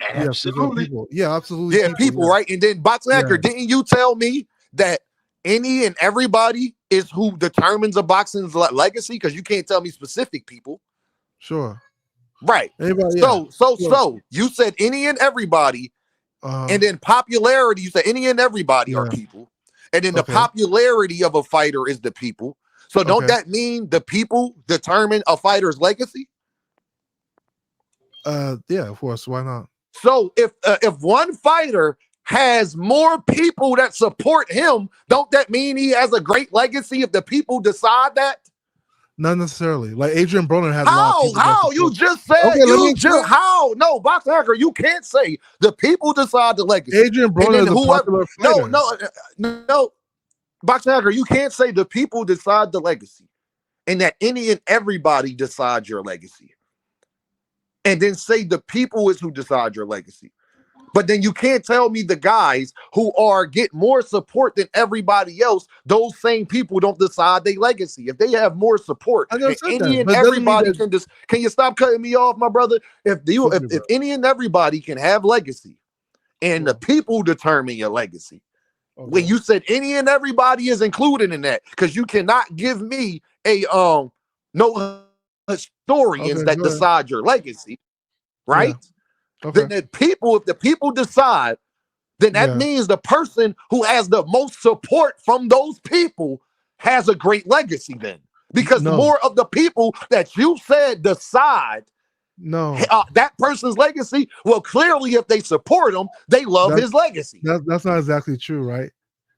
Absolutely. Yeah, absolutely. Yeah, people, right? And then Boxing Hacker, didn't you tell me that any and everybody is who determines a boxing's legacy? Because you can't tell me specific people. Sure. Right. Anybody, so you said any and everybody, and then popularity, you said any and everybody are people. And then the popularity of a fighter is the people. So don't that mean the people determine a fighter's legacy? Yeah, of course. Why not? So if one fighter has more people that support him, don't that mean he has a great legacy if the people decide that? Not necessarily. Like Adrian Broner had how you just said how? No, Boxing Hacker, you can't say the people decide the legacy. Adrian Broner is a popular fighter. No, Boxing Hacker, you can't say the people decide the legacy, and that any and everybody decide your legacy, and then say the people is who decide your legacy. But then you can't tell me the guys who get more support than everybody else, those same people don't decide their legacy. If they have more support, any and everybody can you stop cutting me off, my brother? If any and everybody can have legacy, and the people determine your legacy. When you said any and everybody is included in that, because you cannot give me a no historians that decide your legacy, right? Then if the people decide, then that means the person who has the most support from those people has a great legacy then. Because more of the people that you said decide that person's legacy, well, clearly if they support him, they love his legacy. That's not exactly true, right?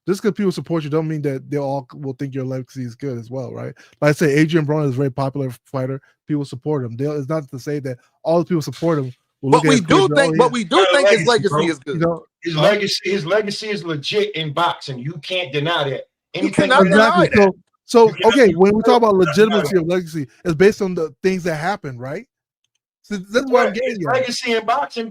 Just because people support you don't mean that they all will think your legacy is good as well, right? Like I say, Adrian Broner is a very popular fighter. People support him. It's not to say that all the people support him. But we do think his legacy is good. His legacy is legit in boxing. You can't deny that. You cannot deny that. So okay, when we talk about legitimacy of legacy, it's based on the things that happen, right? So that's what I'm getting at. Legacy in boxing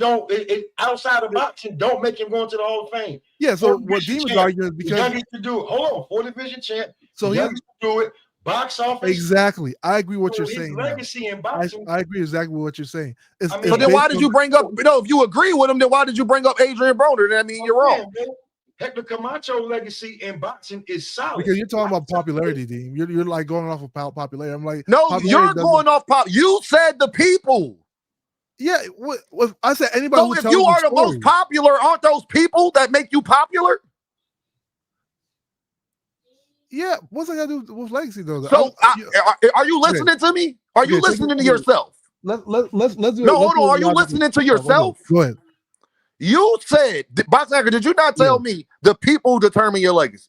outside of boxing don't make him go into the Hall of Fame. Yeah, so what Demon's arguing is because he to do it. Hold on, 4th division champ. So he to do it. Box office. Exactly. I agree with what you're saying. Legacy in boxing. I agree exactly with what you're saying. So then why did you bring up, if you agree with him, then why did you bring up Adrian Broner? I mean, you're wrong. Hector Camacho legacy in boxing is solid. Because you're talking about popularity, Dean. You're like going off of popularity. I'm like, no, you're going off pop. You said the people. Yeah, what I said anybody So who if tells you the are the story. most popular, aren't those people that make you popular? Yeah, what's that got to do with legacy though? So are you listening to me? Are you listening to yourself? Let's do No, it. hold on. Are you listening to yourself? Go ahead. You said, Box Hacker, did you not tell me the people determine your legacy?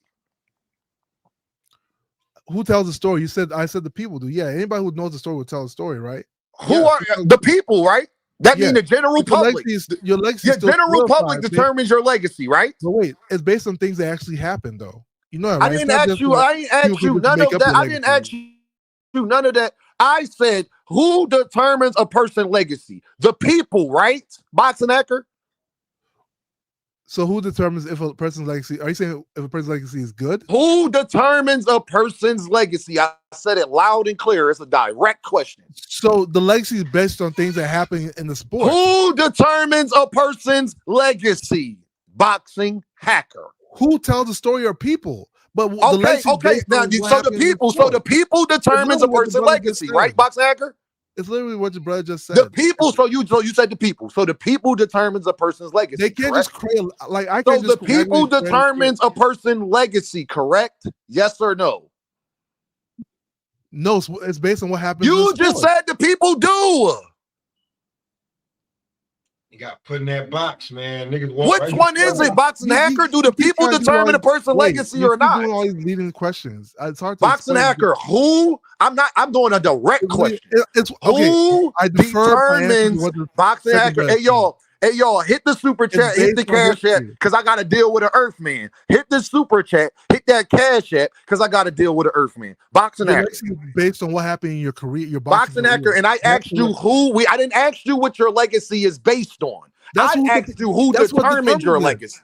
Who tells the story? I said the people do. Yeah, anybody who knows the story will tell the story, right? Who are the people, right? That means the general public. Your legacy Your general public determines your legacy, right? But wait, it's based on things that actually happened, though. You know that, right? I didn't ask you none of that. I didn't ask you none of that. I said, who determines a person's legacy? The people, right? Boxing Hacker? So who determines if a person's legacy? Are you saying if a person's legacy is good? Who determines a person's legacy? I said it loud and clear. It's a direct question. So the legacy is based on things that happen in the sport. Who determines a person's legacy? Boxing Hacker. Who tells the story are people? But now, so the people determines a person's legacy, right, Boxing Hacker? It's literally what your brother just said. The people, so you said the people. So the people determines a person's legacy. They can't just create I can't so just the people determines a person's legacy, correct? Yes or no? No, it's based on what happens. You just said the people do. You got put in that box, man. Niggas Which one is it, Boxing Hacker? Do the people determine a person's legacy or not? Doing all these leading questions. It's hard to Boxing Hacker, who? I'm doing a direct question. It's who determines Boxing Hacker? Hey y'all, hit the super chat, hit the cash app, because I gotta deal with an Earthman. Hit the super chat, hit that cash app, because I gotta deal with an Earthman. Boxing Hacker. Based on what happened in your career, your Boxing Hacker, and I asked you I didn't ask you what your legacy is based on. I asked you who determined your legacy.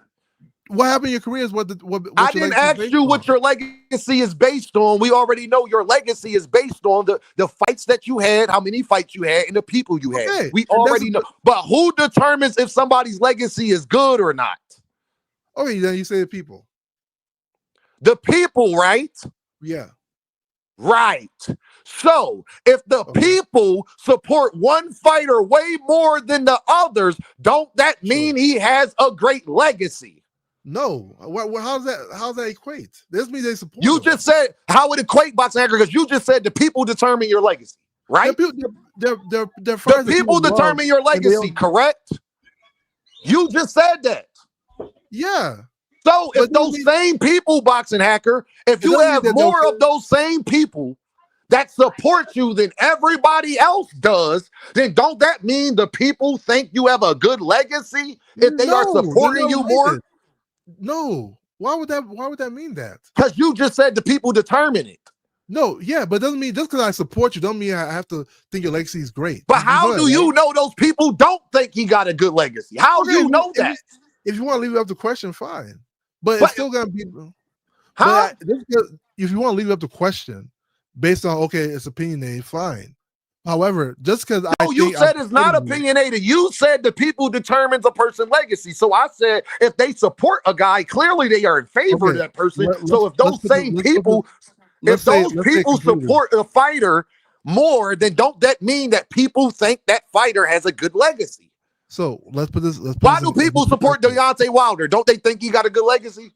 What happened in your career is what I didn't ask you what your legacy is based on. We already know your legacy is based on the fights that you had, how many fights you had, and the people you had. Okay. We already know. But who determines if somebody's legacy is good or not? Okay, then you say the people. The people, right? Yeah. Right. So if the people support one fighter way more than the others, don't that mean he has a great legacy? No. How's that equate? This means they support. You just said how it equate, Boxing Hacker, because you just said the people determine your legacy, right? The people determine your legacy, correct? You just said that. Yeah. So if those same people, Boxing Hacker, if you have more of those same people that support you than everybody else does, then don't that mean the people think you have a good legacy if they are supporting you more? No. Why would that mean that? Because you just said the people determine it. No, yeah, but it doesn't mean just because I support you don't mean I have to think your legacy is great. But how do you know those people don't think he got a good legacy? How do you know that? If you want to leave it up to question, fine. But it's still gonna be if you want to leave it up to question based on it's opinionated, fine. However, just because you said it's not opinionated. You said the people determines a person's legacy. So I said if they support a guy, clearly they are in favor of that person. So if those same people, support a fighter more, then don't that mean that people think that fighter has a good legacy? So let's put this. Why do people support Deontay Wilder? Don't they think he got a good legacy?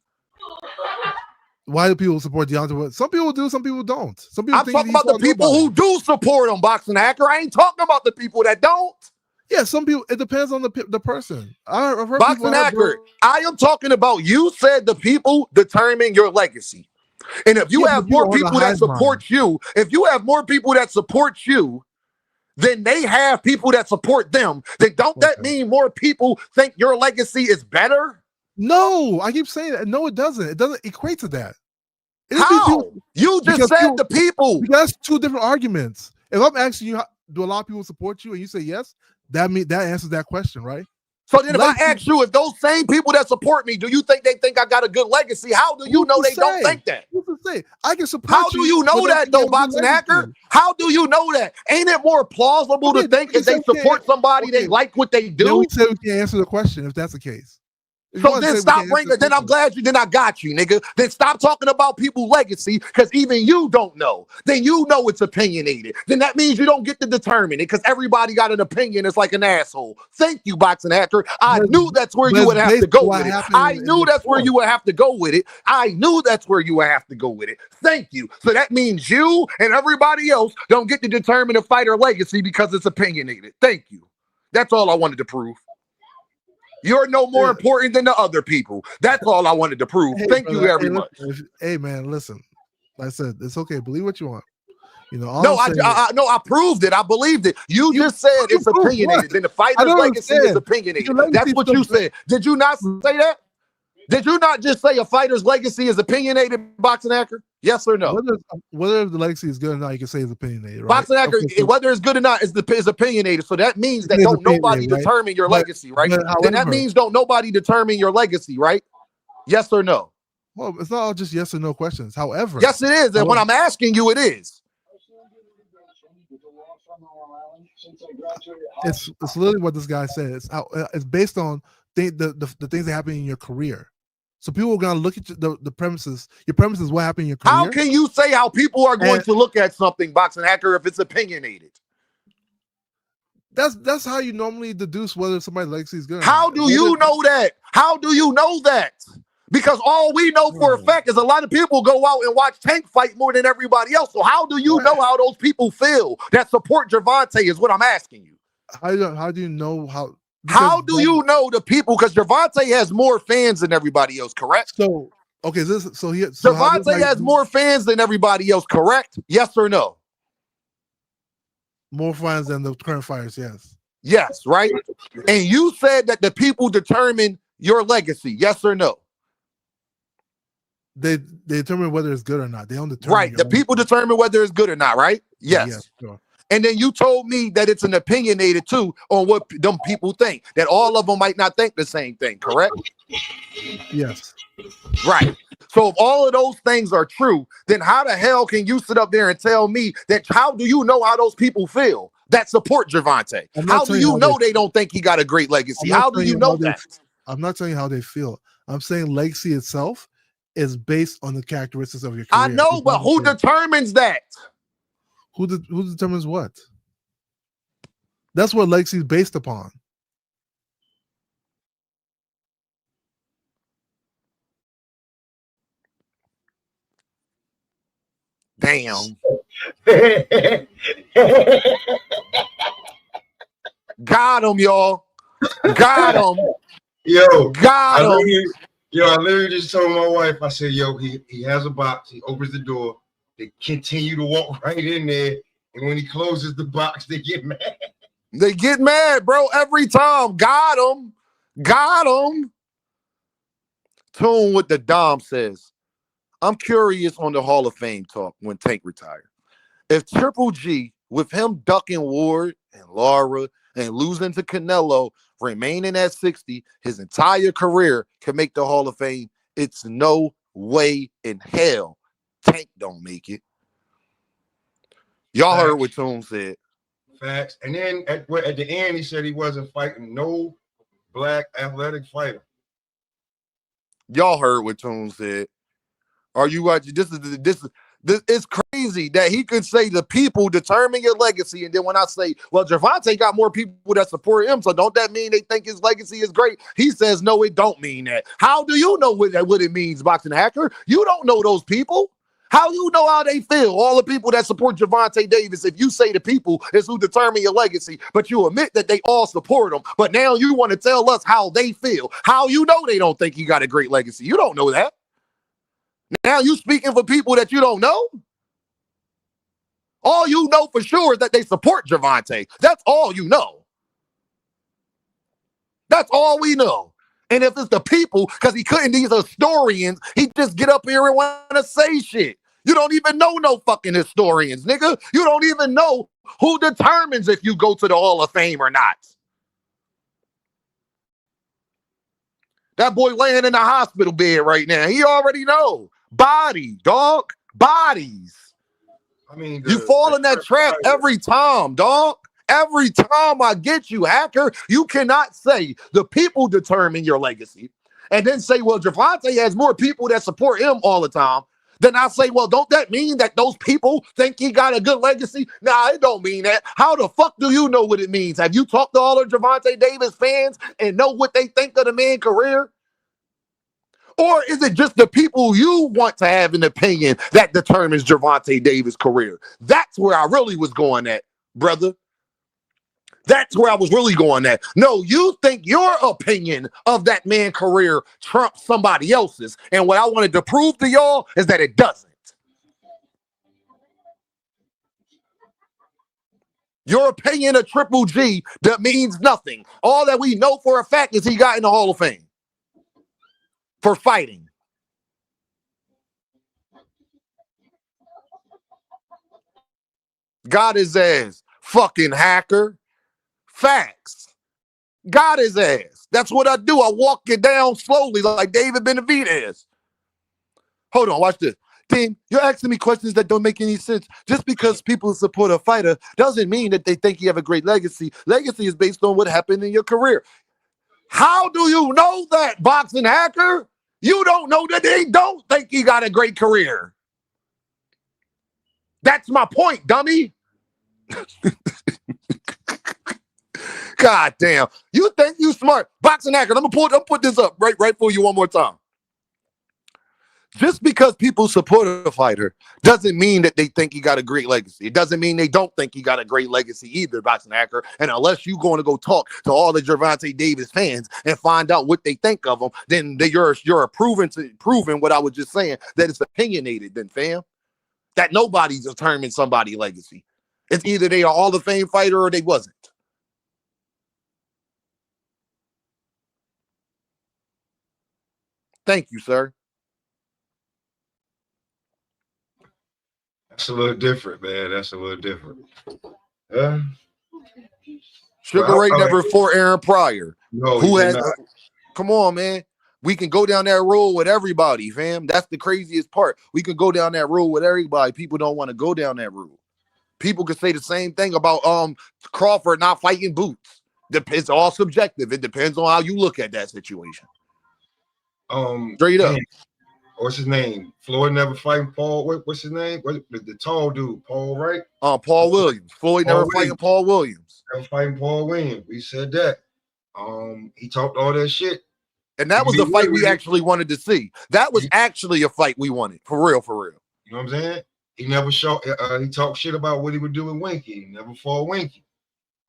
Why do people support Deontay? Some people do, some people don't. Some people. I'm talking about the people who do support him, Boxing Hacker. I ain't talking about the people that don't. Yeah, some people. It depends on the person. Boxing Hacker. I am talking about. You said the people determine your legacy, and if you have more people that support you, then they have people that support them. Then don't that mean more people think your legacy is better? No, I keep saying that. No, it doesn't. It doesn't equate to that. How? You just said the people. That's two different arguments. If I'm asking you, do a lot of people support you, and you say yes, that answers that question, right? So then, if I ask you, if those same people that support me, do you think they think I got a good legacy? How do you know they don't think that? I can support. How do you know that though, Boxing Hacker? How do you know that? Ain't it more plausible to think if they support somebody, they like what they do? Then we say we can't answer the question if that's the case. If you So want to then say we stop can't answer bringing. the Then I'm question, glad you. Then I got you, nigga. Then stop talking about people's legacy because even you don't know. Then you know it's opinionated. Then that means you don't get to determine it because everybody got an opinion. It's like an asshole. Thank you, Boxing Hacker. I but knew that's where but you it's would have based to go on what with it. happened I in knew the that's where sport. you would have to go with it. I knew that's where you would have to go with it. Thank you. So that means you and everybody else don't get to determine a fighter legacy because it's opinionated. Thank you. That's all I wanted to prove. You're no more Yeah. important than the other people. That's all I wanted to prove. Hey, Thank you brother. very Hey, much. listen, hey, man, listen. Like I said, it's okay. Believe what you want. You know, all No, I'm saying is, no, I proved it. I believed it. You you just said you it's prove what? opinionated. Then the I fighter's don't legacy is understand. opinionated. Your legacy That's is what still you said. Did you not say that? Did you not just say a fighter's legacy is opinionated, Boxing Hacker? Yes or no? whether the legacy is good or not, you can say it's opinionated, right? Boxing Hacker, Okay, so whether it's good or not, is opinionated. So that means it that is don't nobody opinionated, right? determine your But legacy, right? but Then that however, means don't nobody determine your legacy, right? Yes or no? well, it's not all just yes or no questions. However, Yes, it is. And when I'm asking you, it is. it's literally what this guy said. It's based on the things that happen in your career. So people are gonna look at the premises. Your premise is what happened in your career. How can you say how people are going And- to look at something, Boxing Hacker, if it's opinionated? That's how you normally deduce whether somebody's legacy is good or How not. do you know that? How do you know that? Because all we know for a fact is a lot of people go out and watch Tank fight more than everybody else. So how do you know how those people feel that support Gervonta is what I'm asking you. How do you know how? How do you know the people? Because Gervonta has more fans than everybody else, correct? So okay, Gervonta has more fans than everybody else, correct? Yes or no? More fans than the current fighters, yes. Yes, right? And you said that the people determine your legacy, yes or no? They determine whether it's good or not. They don't determine. Right. The people determine whether it's good or not, right? Yes. Sure. And then you told me that it's an opinionated too on what them people think. That all of them might not think the same thing, correct? Yes. Right. So if all of those things are true, then how the hell can you sit up there and tell me that? How do you know how those people feel that support Gervonta? How do you know they don't think he got a great legacy? How do you know that? I'm not telling you how they feel. I'm saying legacy itself is based on the characteristics of your career. I know, but who determines that? Who determines what? That's what legacy is based upon. Damn. Got him, y'all. Got him. Yo, got him. I literally just told my wife, I said, yo, he has a box. He opens the door. They continue to walk right in there. And when he closes the box, they get mad. They get mad, bro, every time. Got him. Got him. Tune what the Dom says. I'm curious on the Hall of Fame talk when Tank retired. If Triple G, with him ducking Ward and Lara and losing to Canelo, remaining at 60, his entire career can make the Hall of Fame, it's no way in hell Tank don't make it. Y'all heard what Tune said. Facts. And then at the end, he said he wasn't fighting no black athletic fighter. Y'all heard what Tune said. Are you watching? This it's crazy that he could say the people determine your legacy, and then when I say, well, Gervonta got more people that support him, so don't that mean they think his legacy is great? He says, no, it don't mean that. How do you know what it means, Boxing Hacker? You don't know those people. How you know how they feel? All the people that support Gervonta Davis, if you say the people is who determine your legacy, but you admit that they all support him, but now you want to tell us how they feel. How you know they don't think he got a great legacy? You don't know that. Now you speaking for people that you don't know? All you know for sure is that they support Gervonta. That's all you know. That's all we know. And if it's the people, because he couldn't, these historians, he just get up here and want to say shit. You don't even know no fucking historians, nigga. You don't even know who determines if you go to the Hall of Fame or not. That boy laying in the hospital bed right now. He already know. Body, dog. Bodies. I mean, you fall in that trap every time, dog. Every time I get you, Hacker, you cannot say the people determine your legacy. and then say, well, Gervonta has more people that support him all the time, then I say, well, don't that mean that those people think he got a good legacy? Nah, it don't mean that. How the fuck do you know what it means? Have you talked to all the Gervonta Davis fans and know what they think of the man's career? Or is it just the people you want to have an opinion that determines Gervonta Davis' career? That's where I really was going at, brother. That's where I was really going at. No, you think your opinion of that man's career trumps somebody else's. And what I wanted to prove to y'all is that it doesn't. Your opinion of Triple G that means nothing. All that we know for a fact is he got in the Hall of Fame for fighting. Got his ass. Fucking hacker. Facts. Got his ass. That's what I do. I walk it down slowly like David Benavidez. Hold on, watch this. Team, you're asking me questions that don't make any sense. Just because people support a fighter doesn't mean that they think you have a great legacy. Legacy is based on what happened in your career. How do you know that, boxing hacker? You don't know that they don't think he got a great career. That's my point, dummy. God damn. You think you smart. Boxing hacker, I'm gonna put this up right for you one more time. Just because people support a fighter doesn't mean that they think he got a great legacy. It doesn't mean they don't think he got a great legacy either, boxing hacker. And unless you're going to go talk to all the Gervonta Davis fans and find out what they think of him, then you're proving what I was just saying, that it's opinionated then, fam. That nobody's determined somebody's legacy. It's either they are Hall of Fame fighter or they wasn't. Thank you, sir. That's a little different, man. That's a little different. Sugar Ray never fought Aaron Pryor. No, who has? Come on, man. We can go down that road with everybody, fam. That's the craziest part. We can go down that road with everybody. People don't want to go down that road. People could say the same thing about Crawford not fighting Boots. It's all subjective. It depends on how you look at that situation. Straight up. What's his name? Floyd never fighting Paul. What's his name? The tall dude, Paul, right? Paul Williams. Floyd never fighting Paul Williams. Never fighting Paul Williams. We said that. He talked all that shit. And that was the fight we actually wanted to see. That was actually a fight we wanted. For real, for real. You know what I'm saying? He never showed. He talked shit about what he would do with Winky. He never fought Winky.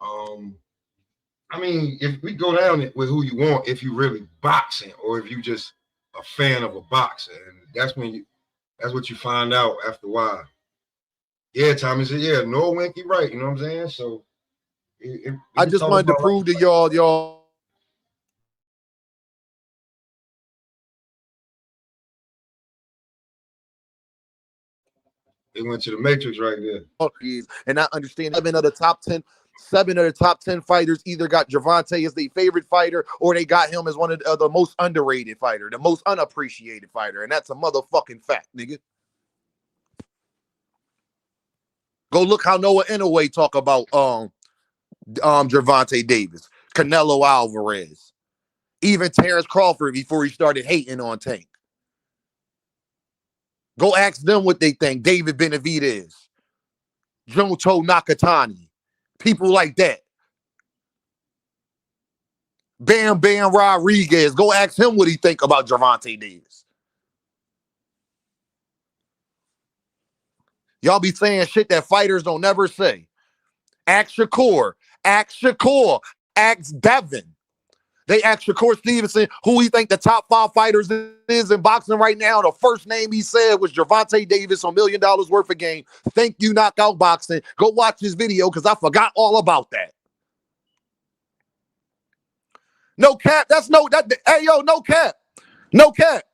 I mean, if we go down it with who you want, if you really boxing or if you just a fan of a boxer, and that's what you find out after a while. Yeah, Tommy said, yeah, no Winky, right? You know what I'm saying? So I just wanted to prove to y'all. They went to the Matrix right there. And I understand 7 of the top 10 fighters either got Gervonta as their favorite fighter or they got him as one of the most underrated fighter, the most unappreciated fighter. And that's a motherfucking fact, nigga. Go look how Noah Inoue talk about Gervonta Davis, Canelo Alvarez, even Terrence Crawford before he started hating on Tank. Go ask them what they think. David Benavidez, Junto Nakatani, people like that. Bam Bam Rodriguez. Go ask him what he think about Gervonta Davis. Y'all be saying shit that fighters don't never say. Ask Shakur. Ask Devin. They asked Shakur Stevenson who he think the top 5 fighters is in boxing right now. The first name he said was Gervonta Davis on $1 million worth of game. Thank you, Knockout Boxing. Go watch this video because I forgot all about that. No cap. Hey, yo, no cap. No cap.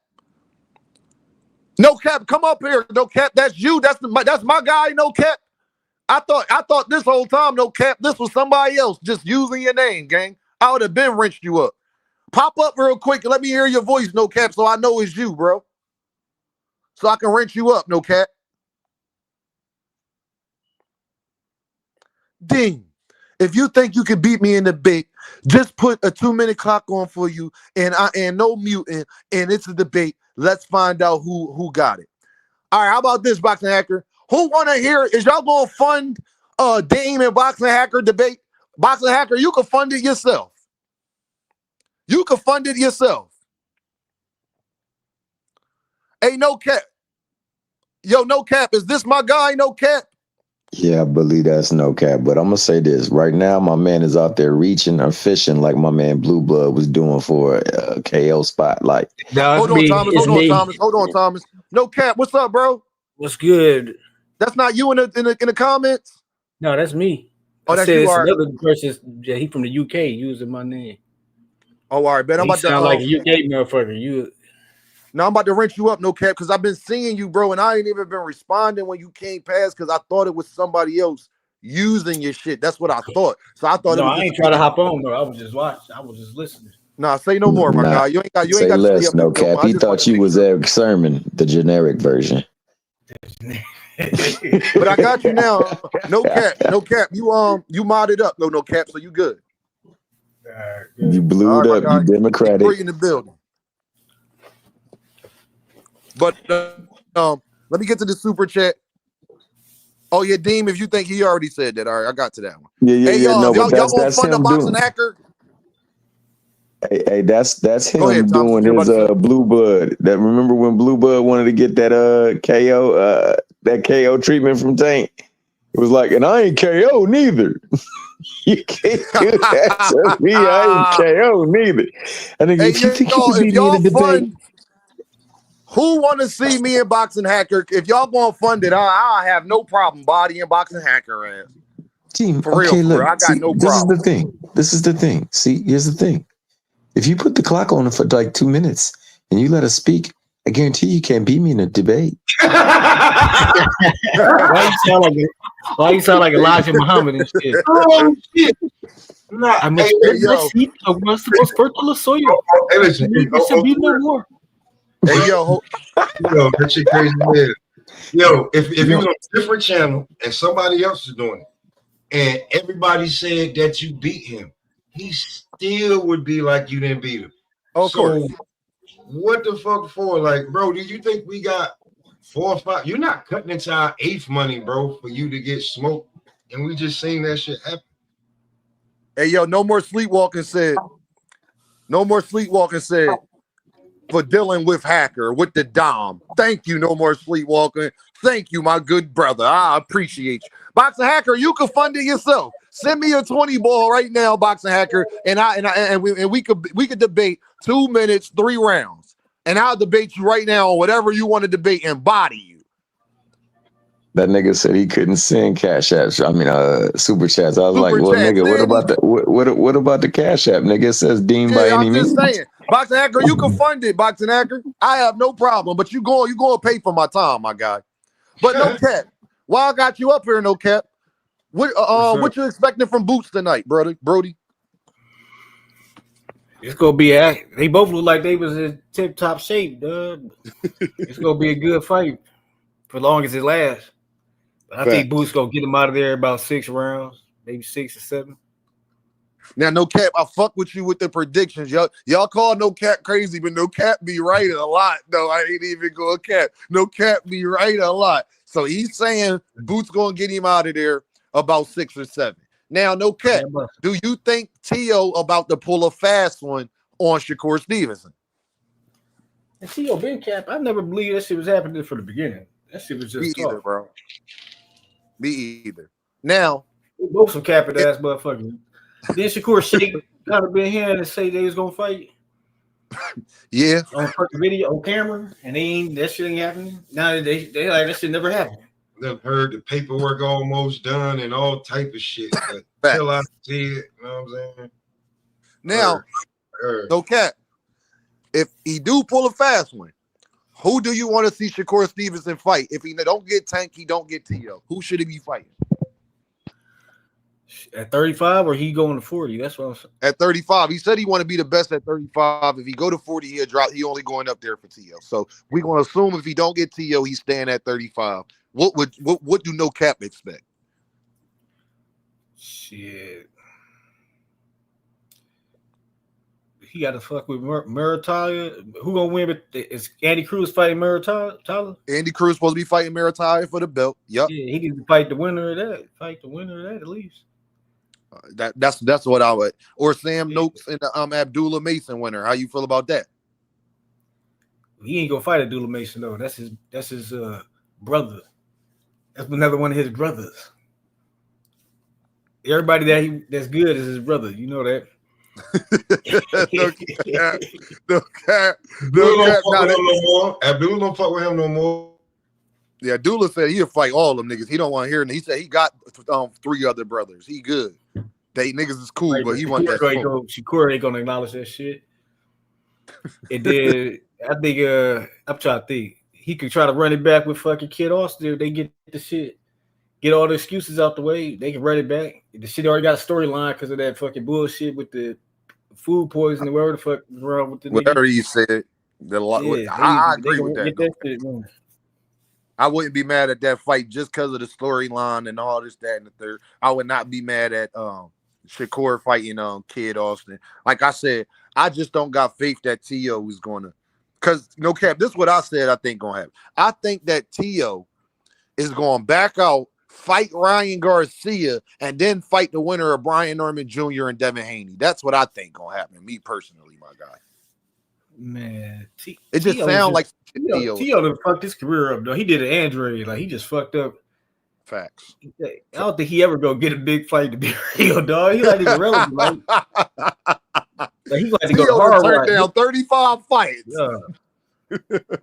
No cap. Come up here. No cap. That's you. That's my guy. No cap. I thought this whole time, no cap, this was somebody else just using your name, gang. I would have been wrenched you up. Pop up real quick and let me hear your voice, no cap, so I know it's you, bro. So I can wrench you up, no cap. Ding. If you think you can beat me in the debate, Just put a 2-minute clock on for you, and no muting, and it's a debate. Let's find out who got it. All right, how about this, Boxing Hacker? Who want to hear? Is y'all gonna fund Dame and Boxing Hacker debate? Boxing Hacker, you can fund it yourself. You can fund it yourself. Hey, no cap. Yo, no cap. Is this my guy? No cap. Yeah, I believe that's no cap. But I'm gonna say this right now: my man is out there reaching or fishing like my man Blue Blood was doing for a KO spot. Like, hold on, Thomas. Hold on, Thomas. No cap. What's up, bro? What's good? That's not you in the comments. No, that's me. Oh, I that's said you. it's All right. another person. Yeah, he from the UK using my name. Oh, all right, man. I'm He about to sound like a UK motherfucker. You. Now I'm about to rinse you up, no cap, because I've been seeing you, bro, and I ain't even been responding when you came past because I thought it was somebody else using your shit. That's what I thought. So I thought it No, was I just ain't trying to hop on, bro. I was just watching. I was just listening. Nah, say no more, my nah, guy. You ain't got say to stay less, up no there no cap. more. I He just wanted thought to you make was sure. Eric Sermon, the generic version. But I got you now. No cap, no cap. You modded up, no cap, so you good. You blew it All right, up. my You guy. Democratic. Detroit in the building. But let me get to the super chat. Oh yeah, Deem, if you think he already said that. All right, I got to that one. Yeah. Hey, y'all, No, but y'all gonna that's fund a him Boxing doing. Hacker? Hey, that's Go ahead, him Thomas. doing What you his about to say? Blue Bud. That remember when Blue Bud wanted to get that KO treatment from Tank? It was like, and I ain't KO neither. You can't do that to me. I ain't KO neither. I think if you think you can if beat me in a y'all debate, fund, who want to see me in Boxing Hacker? If y'all gonna fund it, I have no problem bodying Boxing Hacker ass. team. For real, Okay, for real. I look. got See, no this is the problem. thing. This is the thing. See, here's the thing. If you put the clock on for like 2 minutes and you let us speak, I guarantee you can't beat me in a debate. Why you sound like Elijah Muhammad and shit? Oh shit! Nah, I must hey, let's see the most fertile soil. hey, listen. There should be no more. Hey, yo, Yo, that shit crazy, man. Yo, if you was on a different channel and somebody else is doing it, and everybody said that you beat him, he still would be like you didn't beat him. of course. So what the fuck for? Like, bro, do you think we got 4 or 5? You're not cutting into our 8th money, bro, for you to get smoked. And we just seen that shit happen. Hey, yo, no more sleepwalking said. No more sleepwalking said. For dealing with Hacker, with the Dom. Thank you, no more sleepwalking. Thank you, my good brother. I appreciate you. Boxing Hacker, you can fund it yourself. Send me a 20 ball right now, Boxing Hacker, and we could debate 2 minutes, 3 rounds. And I'll debate you right now on whatever you want to debate and body you. That nigga said he couldn't send cash apps. I mean, super chats. I was Super like, well, chat. nigga, what about the cash app? Nigga, it says deemed by Yeah, any I'm just means. saying. Boxing Hacker, you can fund it, Boxing Hacker. I have no problem, but you going to pay for my time, my guy. But no cap. Why I got you up here, no cap? What you expecting from Boots tonight, Brody? It's gonna be they both look like they was in tip top shape, dude. It's gonna be a good fight for long as it lasts. But I think Boots gonna get him out of there about 6 rounds, maybe 6 or 7. Now, no cap, I fuck with you with the predictions. Y'all call no cap crazy, but no cap be right a lot. No, I ain't even going cap. No cap be right a lot. So he's saying Boots gonna get him out of there about 6 or 7. Now, no cap. Do you think T.O. about to pull a fast one on Shakur Stevenson? And T.O. been cap. I never believed that shit was happening from the beginning. That shit was just Me either, talk. bro. Me either. Now, we both some capping ass motherfuckers. Then Shakur Sheikh kind of been here and say they was gonna fight. Yeah. On video, on camera, and that shit ain't happening. Now they like that shit never happened. They've heard the paperwork almost done and all type of shit. But till I see it, you know what I'm saying? Now, no cap. If he do pull a fast one, who do you want to see Shakur Stevenson fight? If he don't get Tank, he don't get T.O. Who should he be fighting? At 35 or he going to 40? That's what I'm saying. At 35. He said he want to be the best at 35. If he go to 40, he'll drop. He only going up there for T.O. So we're going to assume if he don't get T.O., he's staying at 35. What do no cap expect? Shit. He got to fuck with Murataya. Who gonna win? Is Andy Cruz fighting Murataya? Andy Cruz supposed to be fighting Murataya for the belt. Yep. Yeah, he needs to fight the winner of that. Fight the winner of that at least. That's what I would. Or Sam Noakes and the Abdullah Mason winner. How you feel about that? He ain't gonna fight Abdullah Mason though. That's his brother. That's another one of his brothers. Everybody that's good is his brother. You know that. No cap. No more. Abdullah don't fuck with him no more. Yeah, Abdullah said he'll fight all them niggas. He don't want to hear it. He said he got 3 other brothers. He good. They niggas is cool, but he want that smoke. Shakur ain't gonna acknowledge that shit. And then I think I'm trying to think. He could try to run it back with fucking Kid Austin. They get the shit, get all the excuses out the way. They can run it back. The shit already got a storyline because of that fucking bullshit with the food poisoning, whatever the fuck was wrong with the whatever nigga. he said. I agree with that. I wouldn't be mad at that fight just because of the storyline and all this, that, and the third. I would not be mad at Shakur fighting Kid Austin. Like I said, I just don't got faith that T.O. is gonna. Because no cap, this is what I said. I think gonna happen. I think that T.O. is going back out, fight Ryan Garcia, and then fight the winner of Brian Norman Jr. and Devin Haney. That's what I think gonna happen. Me personally, my guy. Man, it just sounds like T.O. done fucked his career up though. He did an Andre, like he just fucked up. Facts. I don't think he ever go get a big fight to be real, dog. He like even relevant, like he like to go hard. Turn down 35 fights. Yeah.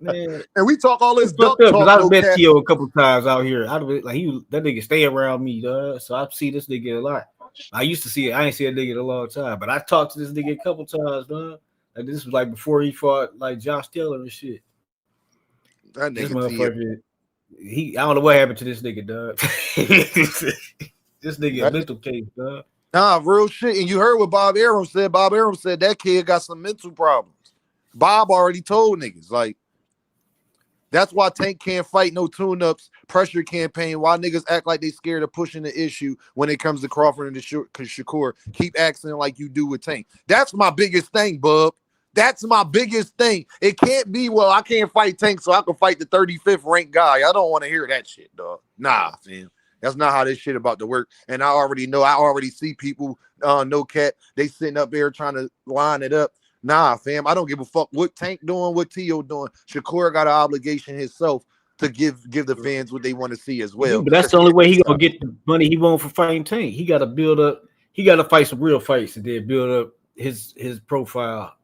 Man. And we talk all this duck talk. I've met T.O. a couple times out here. That nigga stay around me, dog. So I see this nigga a lot. I used to see it. I ain't seen a nigga in a long time, but I talked to this nigga a couple times, dog. Like this was like before he fought like Josh Taylor and shit. That nigga, this motherfucker. I don't know what happened to this nigga, dog. This nigga a mental case, dog. Nah, real shit. And you heard what Bob Arum said. Bob Arum said that kid got some mental problems. Bob already told niggas, like, that's why Tank can't fight no tune-ups, pressure campaign, why niggas act like they scared of pushing the issue when it comes to Crawford and Shakur. Keep acting like you do with Tank. That's my biggest thing, bub. That's my biggest thing. It can't be, well, I can't fight Tank, so I can fight the 35th ranked guy. I don't want to hear that shit, dog. Nah, fam. That's not how this shit about to work. And I already know, I already see people, no cat, they sitting up there trying to line it up. Nah, fam, I don't give a fuck what Tank doing, what T.O. doing. Shakur got an obligation himself to give the fans what they want to see as well. Yeah, but that's the only way he gonna get the money he want for fighting Tank. He got to build up. He got to fight some real fights and then build up his profile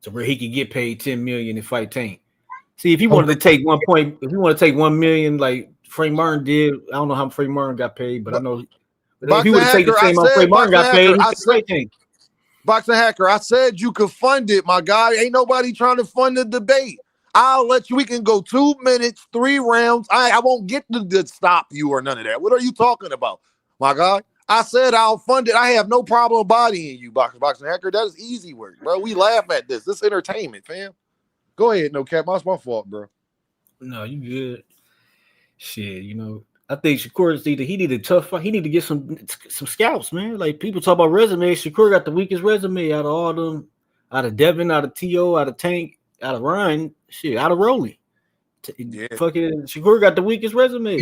to where he can get paid $10 million and fight Tank. See, if he wanted to take 1 point, if he want to take $1 million like Frank Martin did, I don't know how Frank Martin got paid, but I know. But if he would take the same amount Frank Martin got paid, he could fight Tank. Boxing Hacker, I said you could fund it, my guy. Ain't nobody trying to fund the debate. I'll let you. We can go 2 minutes, 3 rounds. I won't get to stop you or none of that. What are you talking about, my guy? I said I'll fund it. I have no problem bodying you, Boxing Hacker. That is easy work, bro. We laugh at this. This is entertainment, fam. Go ahead, no cap. That's my fault, bro. No, you good. Shit, you know. I think Shakur he need a tough fight. He need to get some scouts, man. Like people talk about resumes. Shakur got the weakest resume out of all them, out of Devin, out of T.O., out of Tank, out of Ryan, shit, out of Rolly. Yeah. Fucking Shakur got the weakest resume.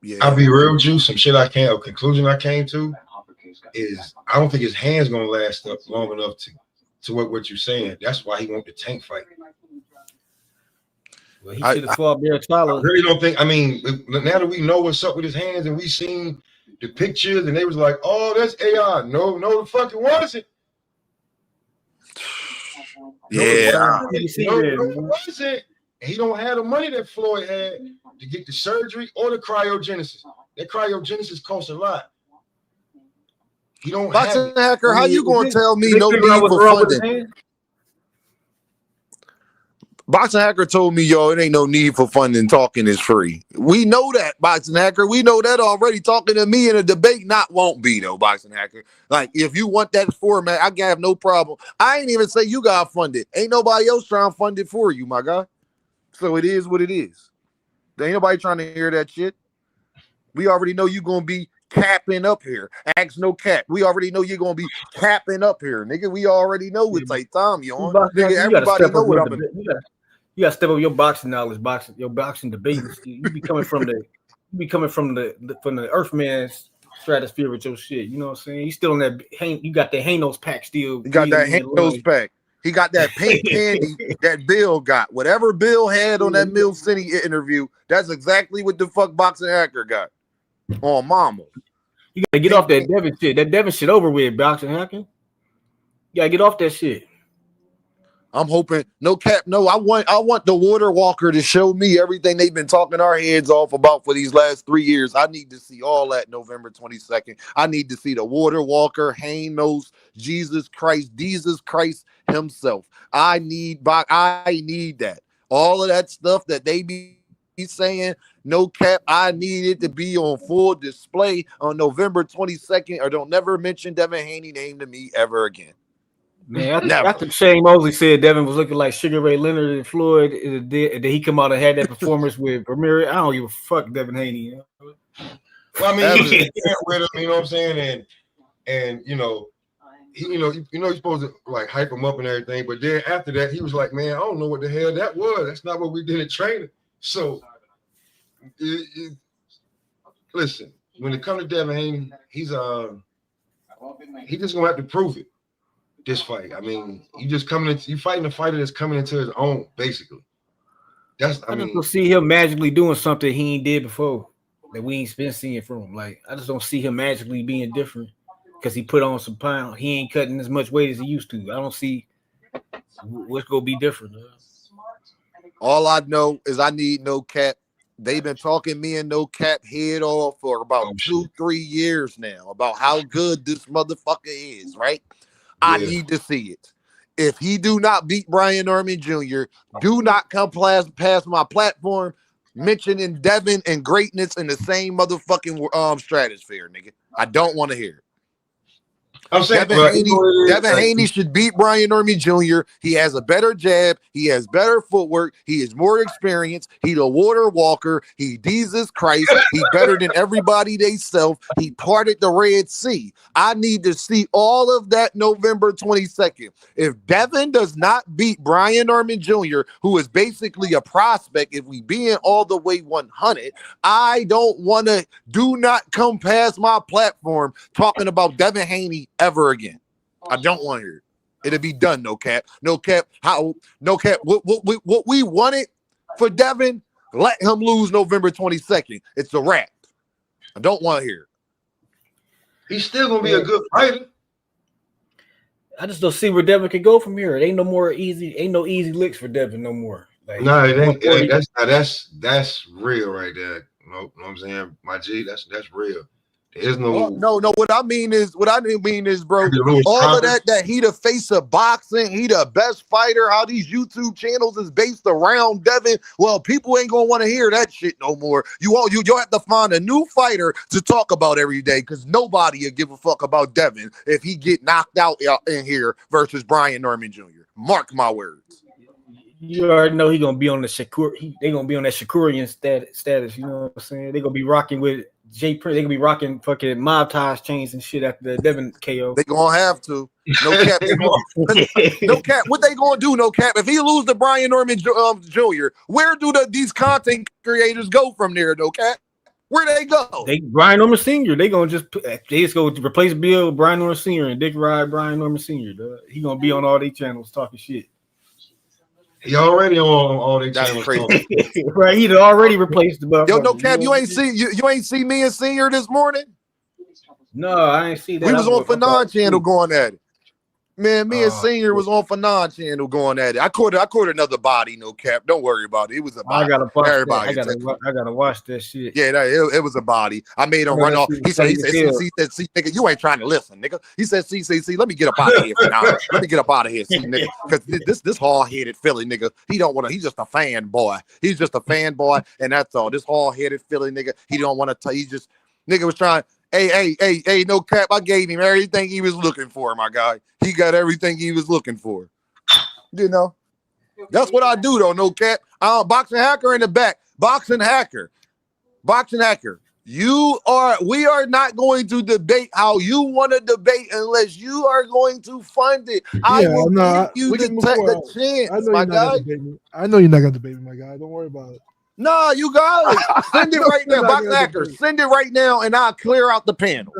Yeah. I'll be real with you. Some shit a conclusion I came to is I don't think his hand's gonna last up long enough to what you're saying. That's why he want the Tank fight. Well, he should have fought Murataya. I really don't think. I mean, now that we know what's up with his hands and we seen the pictures, and they was like, "Oh, that's AI." No, the fuck it wasn't. Yeah, no, it wasn't. And he don't have the money that Floyd had to get the surgery or the cryogenesis. That cryogenesis costs a lot. He don't. Boxing Hacker, how you gonna tell me no need for funding? Boxing Hacker told me, yo, it ain't no need for funding. Talking is free. We know that, Boxing Hacker. We know that already. Talking to me in a debate won't be, though, Boxing Hacker. Like, if you want that format, I have no problem. I ain't even say you got funded. Ain't nobody else trying to fund it for you, my guy. So it is what it is. There ain't nobody trying to hear that shit. We already know you gonna be capping up here. Ask no cap. We already know you're gonna be capping up here, nigga. We already know what type time you on. Nigga, You gotta everybody step know up what your I'm in. you gotta step up your boxing knowledge, your boxing debating. You be coming from the Earthman's stratosphere with your shit. You know what I'm saying? You still in that you got that Hanos pack still. He got that breathing in your Hanos lungs. pack. He got that pink candy that Bill got. Whatever Bill had on that Mill City interview, that's exactly what the fuck Boxing Hacker got. On mama. You gotta get off that Devin shit. That Devin shit over with, Boxing Hacker. You gotta get off that shit. I'm hoping no cap. No, I want the Water Walker to show me everything they've been talking our heads off about for these last 3 years. I need to see all that November 22nd. I need to see the Water Walker, Hanos, Jesus Christ himself. I need that. All of that stuff that they be saying, no cap. I need it to be on full display on November 22nd, or don't never mention Devin Haney name to me ever again. Man, I think Shane Mosley said Devin was looking like Sugar Ray Leonard and Floyd. Did he come out and had that performance with Ramirez? I don't give a fuck, Devin Haney. You know? Well, I mean, he can't with him, you know what I'm saying? And you know, he's supposed to like hype him up and everything, but then after that, he was like, man, I don't know what the hell that was. That's not what we did in training. So listen, when it comes to Devin Haney, he's just gonna have to prove it. This fight, I mean, you fighting a fighter that's coming into his own, basically. I just don't see him magically doing something he ain't did before that we ain't been seeing from him. Like, I just don't see him magically being different because he put on some pounds. He ain't cutting as much weight as he used to. I don't see what's gonna be different. All I know is I need no cap. They've been talking me and no cap head off for about 2-3 years now about how good this motherfucker is, right? I need to see it. If he do not beat Brian Norman Jr., do not come past my platform mentioning Devin and greatness in the same motherfucking stratosphere, nigga. I don't want to hear it. I'm saying Devin Haney should beat Brian Norman Jr. He has a better jab. He has better footwork. He is more experienced. He the Water Walker. He Jesus Christ. He better than everybody they self. He parted the Red Sea. I need to see all of that November 22nd. If Devin does not beat Brian Norman Jr., who is basically a prospect, if we being all the way 100, I don't want to. Do not come past my platform talking about Devin Haney ever again. I don't want to hear it. It'll be done. No cap. No cap. No cap. What we wanted for Devin, let him lose November 22nd. It's a wrap. I don't want to hear it. He's still gonna be a good fighter. I just don't see where Devin can go from here. It ain't no easy licks for Devin no more. Like, no, it ain't. That's real right there. You know what I'm saying? My G, that's real. There's no What I mean is, bro, all of that he the face of boxing, he the best fighter, how these YouTube channels is based around Devin. Well, people ain't gonna want to hear that shit no more. You'll have to find a new fighter to talk about every day, because nobody will give a fuck about Devin if he get knocked out in here versus Brian Norman Jr. Mark my words. You already know he gonna be on the Shakur. They gonna be on that Shakurian status. You know what I'm saying? They gonna be rocking with Jay Prince. They gonna be rocking fucking mob ties, chains, and shit after the Devin KO. They gonna have to. No cap. No cap. What they gonna do? No cap. If he lose to Brian Norman Jr., where do these content creators go from there? No cap. Where they go? Brian Norman Sr. They just go to replace Bill, Brian Norman Sr. and Dick Ride, Brian Norman Sr. He gonna be on all these channels talking shit. He already on all their channels. Right, he already replaced the buff. Yo, no cap, you ain't see me and Senior this morning? No, I ain't see that. We was on Fanon channel going at it. Man, me and Senior was on Fanon channel going at it. I caught another body, no cap. Don't worry about it. It was a body. I gotta watch that shit. Yeah, it was a body. I made him run off. He said, see, nigga, you ain't trying to listen, nigga. He said, see, let me get up out of here for now. Let me get up out of here, see, nigga. Because this hard-headed Philly nigga, he's just a fanboy. He's just a fanboy, and that's all. This hard-headed Philly nigga, he don't want to he just, nigga was trying. Hey, no cap. I gave him everything he was looking for, my guy. He got everything he was looking for. You know, that's what I do, though, no cap. Boxing Hacker in the back. Boxing Hacker. We are not going to debate how you want to debate unless you are going to fund it. I Yeah, will no, give you we the, can move forward. the chance, I know my you're not guy. gonna debate me. I know you're not gonna debate me, my guy. Don't worry about it. Nah, you guys, send it No, right you're now. not Box gonna Hacker, debate. send it right now, and I'll clear out the panel.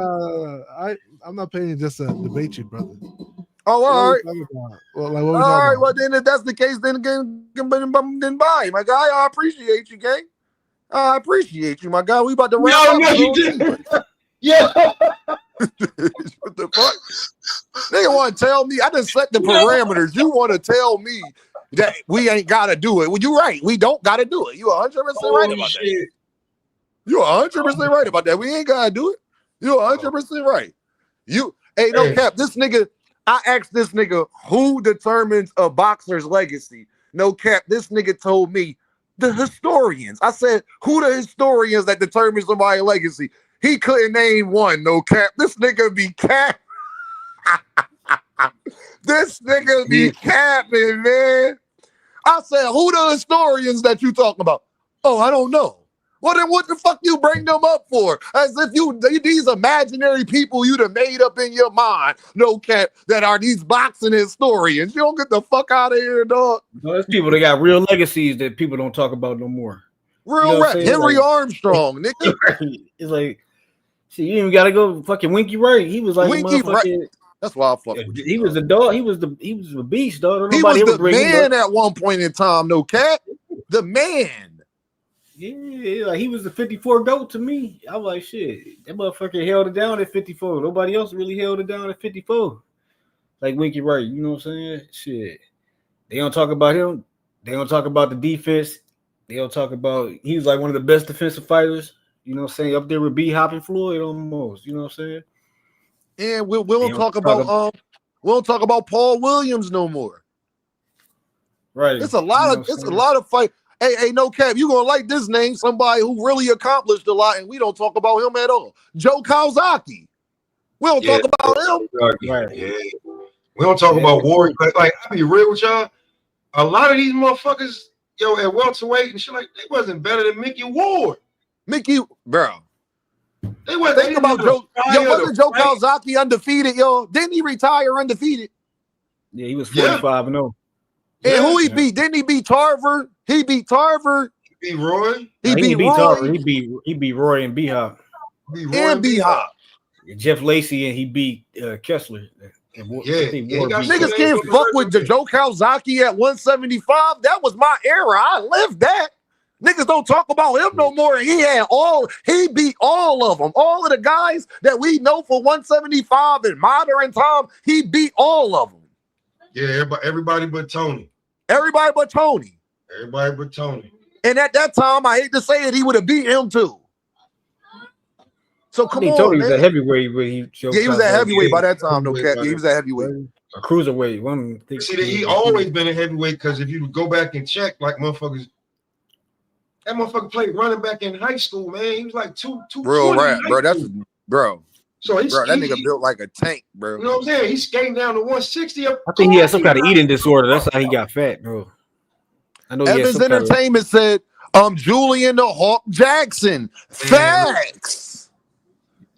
I'm not paying just to debate you, brother. Oh, What all are we right. talking about? Well, like, what are we All talking right. about? Well, then if that's the case, then bye, my guy. I appreciate you, gang. I appreciate you, my guy. We about to wrap No, up no, you soon. didn't. Yeah. What the fuck? They want to tell me I just set the parameters. You want to tell me that we ain't got to do it? Well, you're right. We don't got to do it. You 100% right about that. You 100% right about that. We ain't got to do it. You 100% right. Hey, no cap. This nigga. I asked this nigga who determines a boxer's legacy. No cap. This nigga told me the historians. I said, who the historians that determine somebody's legacy? He couldn't name one. No cap. This nigga be cap. This nigga be capping, man. I said, who the historians that you talking about? Oh, I don't know. Well, then what the fuck you bring them up for? As if these imaginary people you'd have made up in your mind, no cap, that are these boxing historians. You don't get the fuck out of here, dog. No, there's people that got real legacies that people don't talk about no more. Real rap. Henry Armstrong, nigga. It's like, see, you even gotta go fucking Winky Wright. He was like Winky a motherfucking. Wright. That's why I fuck with you. He was the dog. He was a beast, dog. He was the man at one point in time, no cap. The man. Yeah, like he was the 54 GOAT to me. I was like, shit, that motherfucker held it down at 54. Nobody else really held it down at 54. Like Winky Wright, you know what I'm saying? Shit. They don't talk about him. They don't talk about the defense. They don't talk about he was like one of the best defensive fighters, you know what I'm saying, up there with B Hop and Floyd almost, you know what I'm saying? And we don't talk about Paul Williams no more. Right. It's a lot of fight. Hey, no cap, you gonna like this name, somebody who really accomplished a lot, and we don't talk about him at all. Joe Kawasaki. We don't talk about him. Right. Yeah. We don't talk about Warrior. Like, I'll be real with y'all. A lot of these motherfuckers, at welterweight and shit, like, they wasn't better than Mickey Ward. Bro. They wasn't. Think about Joe. Wasn't Joe Kawasaki undefeated, yo? Didn't he retire undefeated? Yeah, he was 45-0. And who he beat? Didn't he beat Tarver? He beat Tarver. He beat Roy. He beat Tarver. He beat Roy and B Hop. And B Hop. Jeff Lacey, and he beat Kessler. Niggas can't fuck with Joe Kawasaki at 175. That was my era. I lived that. Niggas don't talk about him no more. He beat all of them. All of the guys that we know for 175 in modern time, he beat all of them. Yeah, everybody but Tony. Everybody but Tony. Everybody but Tony. And at that time, I hate to say it, he would have beat him too. So come on, Tony man. was a heavyweight. He was a heavyweight by that time, no cap. He was a heavyweight. A cruiserweight. See, he always been a heavyweight because if you go back and check, like motherfuckers, that motherfucker played running back in high school, man. He was like two. Real rap, bro. Bro. So that nigga built like a tank, bro. You know what I'm saying? He's skating down to 160. I think he had some kind of eating disorder. That's how he got fat, bro. I know. Evans Entertainment said, Julian the Hawk Jackson. Facts.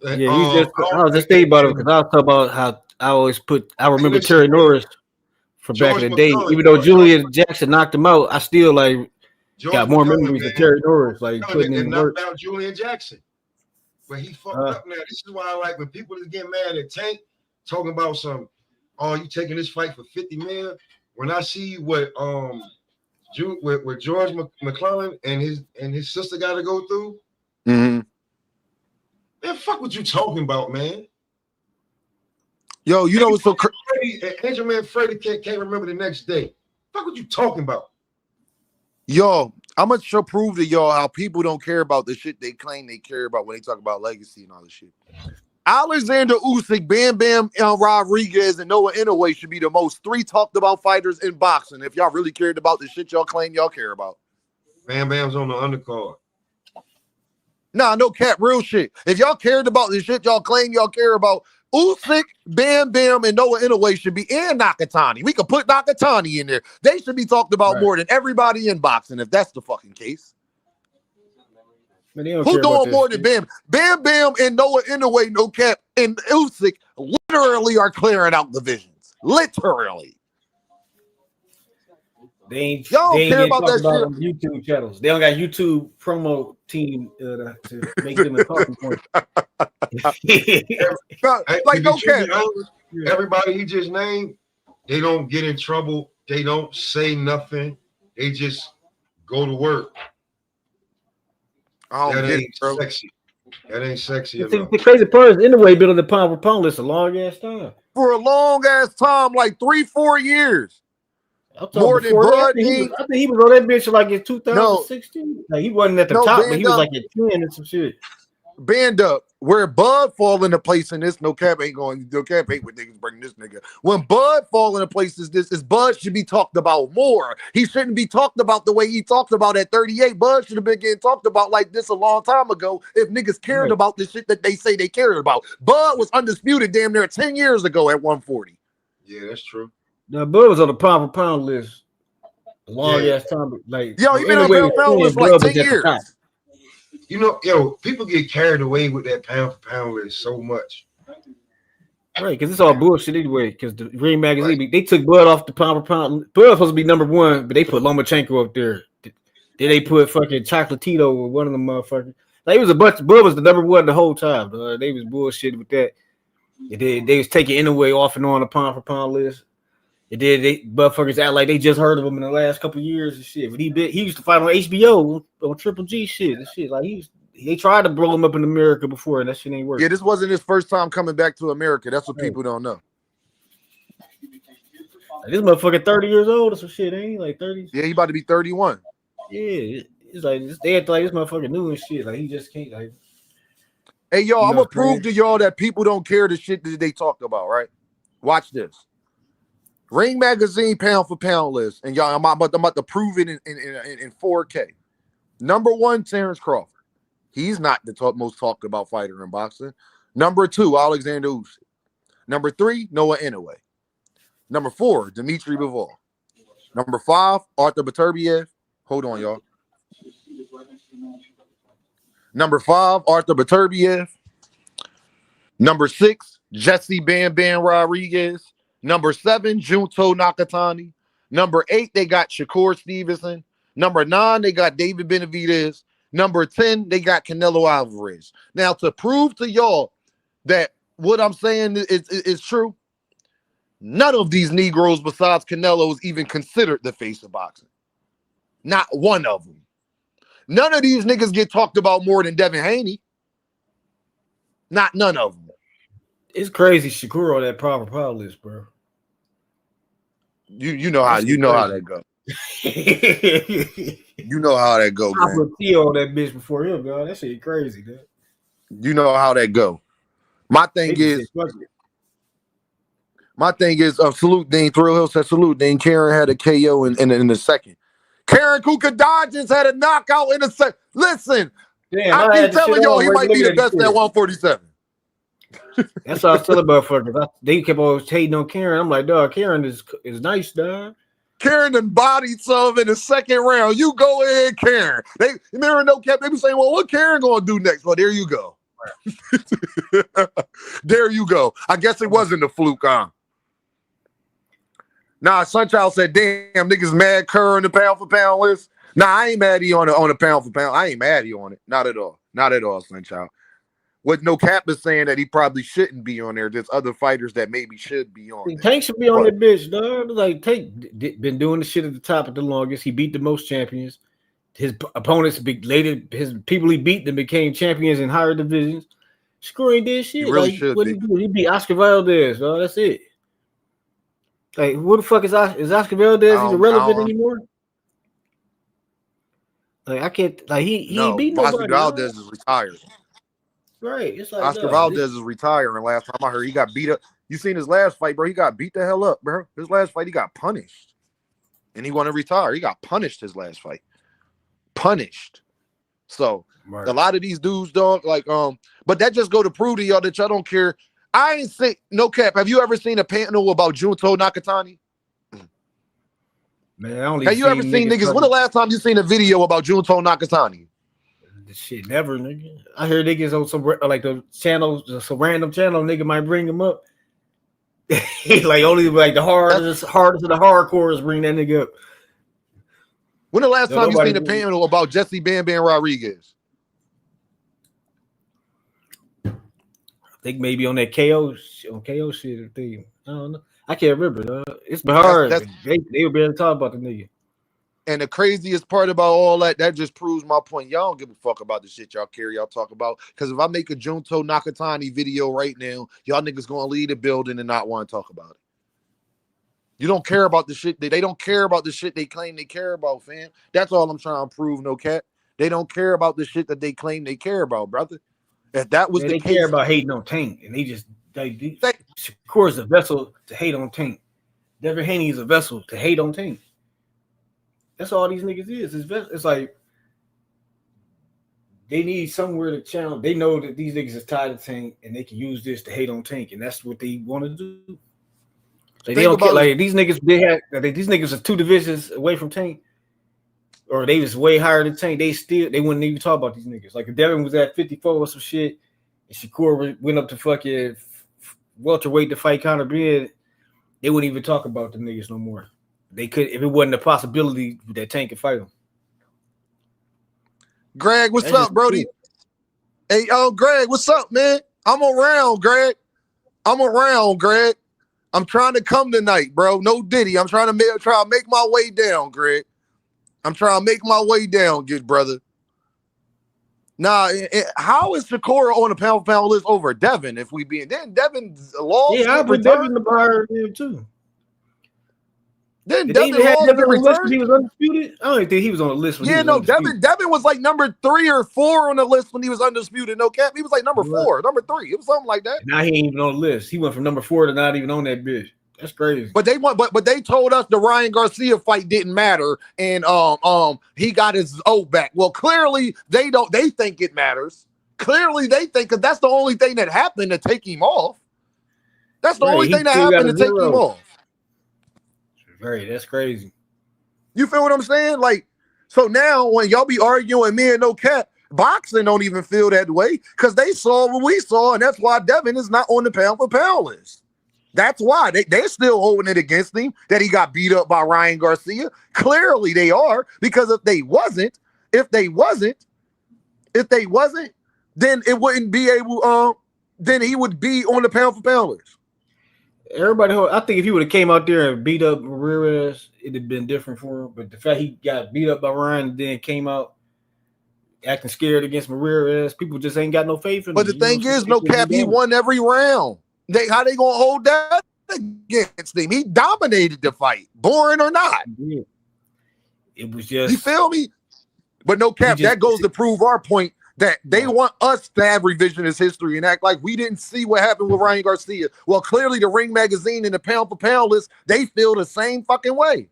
Yeah, I was just thinking about it because I was talking about how I remember Terry Norris from back in the day. Even though Julian Jackson knocked him out, I still got more memories of Terry Norris, like putting in work. Knocked out Julian Jackson. But he fucked up now. This is why I like when people just get mad at Tank talking about you taking this fight for 50 million. When I see what George McClellan and his sister got to go through, man, fuck what you talking about, man. Yo, you know what's so crazy? Angel Man Freddie can't remember the next day. Fuck what you talking about? Yo, I'm gonna prove to y'all how people don't care about the shit they claim they care about when they talk about legacy and all this shit. Alexander Usyk, Bam Bam Rodriguez, and Noah Inoue should be the most 3 talked about fighters in boxing. If y'all really cared about the shit y'all claim y'all care about. Bam Bam's on the undercard. Nah, no cap, real shit. If y'all cared about the shit y'all claim y'all care about, Usyk, Bam Bam, and Noah Inoue should be, and Nakatani. We could put Nakatani in there. They should be talked about more than everybody in boxing, if that's the fucking case. Man, they don't Who care about doing that more than shit. Bam? Bam Bam and Noah Inouye, no cap, and Usyk literally are clearing out divisions. Literally. They ain't Y'all don't care getting about talked that about shit. on YouTube channels. They don't got YouTube promo team to make them a talking point. No, Hey, like to be no cap. truly honest, everybody he just named, they don't get in trouble. They don't say nothing. They just go to work. I don't That get it, ain't bro. sexy. That ain't sexy The enough. crazy part is anyway, been on the pound for pound list a long ass time. For a long ass time, like 3-4 years. I'm talking More than before that. Bud Dean. I think he was on that bitch like in No, 2016. Like he wasn't at the no, top, but he band was up. like at 10 and some shit. Band up. Where Bud fall into place in this, no cap ain't going. No cap ain't with niggas bringing this nigga. When Bud fall into place is Bud should be talked about more. He shouldn't be talked about the way he talked about at 38. Bud should have been getting talked about like this a long time ago if niggas cared Right. about the shit that they say they cared about. Bud was undisputed damn near 10 years ago at 140. Yeah, that's true. Now Bud was on the pound for pound list a long Yeah. ass time. Like Yo, he been on anyway, pound for pound was list for like 10 at the top. years. You know, yo, people get carried away with that pound for pound list so much. Right, because it's all bullshit anyway. Because the Ring Magazine, they took Bud off the pound for pound. Bud was supposed to be number one, but they put Lomachenko up there. Then they put fucking Chocolatito with one of them motherfuckers. Like it was a bunch. Bud was the number one the whole time. They was bullshit with that. They was taking Inoue off and on the pound for pound list. They motherfuckers act like they just heard of him in the last couple of years and shit. But he used to fight on HBO on Triple G shit and shit. Like they tried to blow him up in America before and that shit ain't working. Yeah, this wasn't his first time coming back to America. That's what people don't know. Like, this motherfucker 30 years old or some shit, ain't he? Like 30? Yeah, he about to be 31. Yeah, it's like they act like this motherfucker new and shit. Like he just can't like. Hey, yo, You I'm know, gonna prove to y'all that people don't care the shit that they talked about, right? Watch this. Ring Magazine pound for pound list, and y'all, I'm about to prove it in 4K. Number one, Terrence Crawford. He's not the most talked about fighter in boxing. Number two, Alexander Usyk. Number three, Noah Inoue. Number four, Dmitry Bivol. Number five, Arthur Beterbiev. Hold on, y'all. Number five, Arthur Beterbiev. Number six, Jesse Bam Bam Rodriguez. Number seven, Junto Nakatani. Number eight, they got Shakur Stevenson. Number nine, they got David Benavidez. Number 10, they got Canelo Alvarez. Now, to prove to y'all that what I'm saying is true, none of these Negroes besides Canelo is even considered the face of boxing. Not one of them. None of these niggas get talked about more than Devin Haney. Not none of them. It's crazy Shakur on that proper power list, bro. You know how that go. You know how that go, I man. put Theo on that bitch before him, dog. That shit crazy, dude. You know how that go. My thing is, salute Dean. Thrill Hill said salute Dean. Karen had a KO in the second. Karen Kuka Dodgins had a knockout in the second. Listen, damn, I keep telling y'all he might be the best at 147. That's what I was telling motherfuckers. They kept always hating on Karen. I'm like, dog, Karen is nice, dog. Karen done bodied some in the second round. You go ahead, Karen. They remember no cap. They be saying, well, what Karen gonna do next? Well, there you go. There you go. I guess it wasn't a fluke, huh? Nah, Sunchild said, damn, niggas mad Kerr on the pound for pound list. Nah, I ain't mad at you on the pound for pound. I ain't mad at you on it. Not at all. Not at all, Sunchild. What no cap is saying that he probably shouldn't be on there. There's other fighters that maybe should be on there. Tank should be on that bitch, dog. Like Tank been doing the shit at the top of the longest. He beat the most champions. His opponents his people he beat them became champions in higher divisions. Screw ain't did shit. He really like, should what be. He beat Oscar Valdez, dog. That's it. Like, what the fuck is Oscar Valdez even relevant anymore? Like, I can't. Like, he ain't beat nobody. Oscar Valdez is retired. Right. It's like Oscar Valdez is retiring. Last time I heard, he got beat up. You seen his last fight, bro? He got beat the hell up, bro. His last fight, he got punished, and he wanted to retire. He got punished his last fight. Punished. So a lot of these dudes, dog, like but that just go to prove to y'all that y'all don't care. I ain't say no cap. Have you ever seen a panel about Junto Nakatani? Man, I only have you ever seen niggas? When the last time you seen a video about Junto Nakatani? This shit never, nigga. I hear niggas on some like the channels, some random channel nigga might bring them up. Like only like the hardest of the hardcores bring that nigga up. When the last No, time you nobody seen a really- panel about Jesse Bam Bam Rodriguez? I think maybe on that KO shit or thing. I don't know. I can't remember. It's been hard. They were barely talking about the nigga. And the craziest part about all that just proves my point. Y'all don't give a fuck about the shit y'all care, y'all talk about. Because if I make a Junto Nakatani video right now, y'all niggas gonna leave the building and not want to talk about it. You don't care about the shit. They don't care about the shit they claim they care about, fam. That's all I'm trying to prove, no cat. They don't care about the shit that they claim they care about, brother. If that was the they case, care about hating on Tank, and they Shakur is a vessel to hate on Tank. Devin Haney is a vessel to hate on Tank. That's all these niggas is. It's like they need somewhere to channel. They know that these niggas is tied to Tank, and they can use this to hate on Tank, and that's what they want to do. Like they don't care. Like these niggas, these niggas are 2 divisions away from Tank, or they was way higher than Tank. They wouldn't even talk about these niggas. Like if Devin was at 54 or some shit, and Shakur went up to fucking welterweight to fight Conor Ben, they wouldn't even talk about the niggas no more. They could if it wasn't a possibility that Tank could fight them. Greg, what's up, Brody? Hey, Greg, what's up, man? I'm around, Greg. I'm trying to come tonight, bro. No Diddy. I'm trying to make my way down, Greg. I'm trying to make my way down, good brother. Nah, how is Shakur on the pound-for-pound list over Devin? If we being then Devin's lost. Yeah, I put Devin the bar there too. Then Did Devin had lost Devin on the list returned? when he was undisputed? I don't think he was on the list when he was undisputed. Devin was like number 3 or 4 on the list when he was undisputed. No cap, he was like number 4, number 3. It was something like that. Now he ain't even on the list. He went from number 4 to not even on that bitch. That's crazy. But they told us the Ryan Garcia fight didn't matter, and he got his O back. Well, clearly they don't. They think it matters. Clearly they think because that's the only thing that happened to take him off. That's the only thing that happened to take him off. That's crazy. You feel what I'm saying? Like, so now when y'all be arguing me and no cap, boxing don't even feel that way because they saw what we saw, and that's why Devin is not on the pound-for-pound list. That's why they're still holding it against him that he got beat up by Ryan Garcia. Clearly they are, because if they wasn't, then it wouldn't be able. Then he would be on the pound-for-pound list. Everybody, I think if he would have came out there and beat up Ramirez, it'd have been different for him. But the fact he got beat up by Ryan and then came out acting scared against Ramirez, people just ain't got no faith in him. But the thing is, no cap, he won every round. How they gonna hold that against him? He dominated the fight, boring or not. Yeah. It was just, you feel me? But no cap, that goes to prove our point that they want us to have revisionist history and act like we didn't see what happened with Ryan Garcia. Well, clearly the Ring Magazine and the pound-for-pound list, they feel the same fucking way.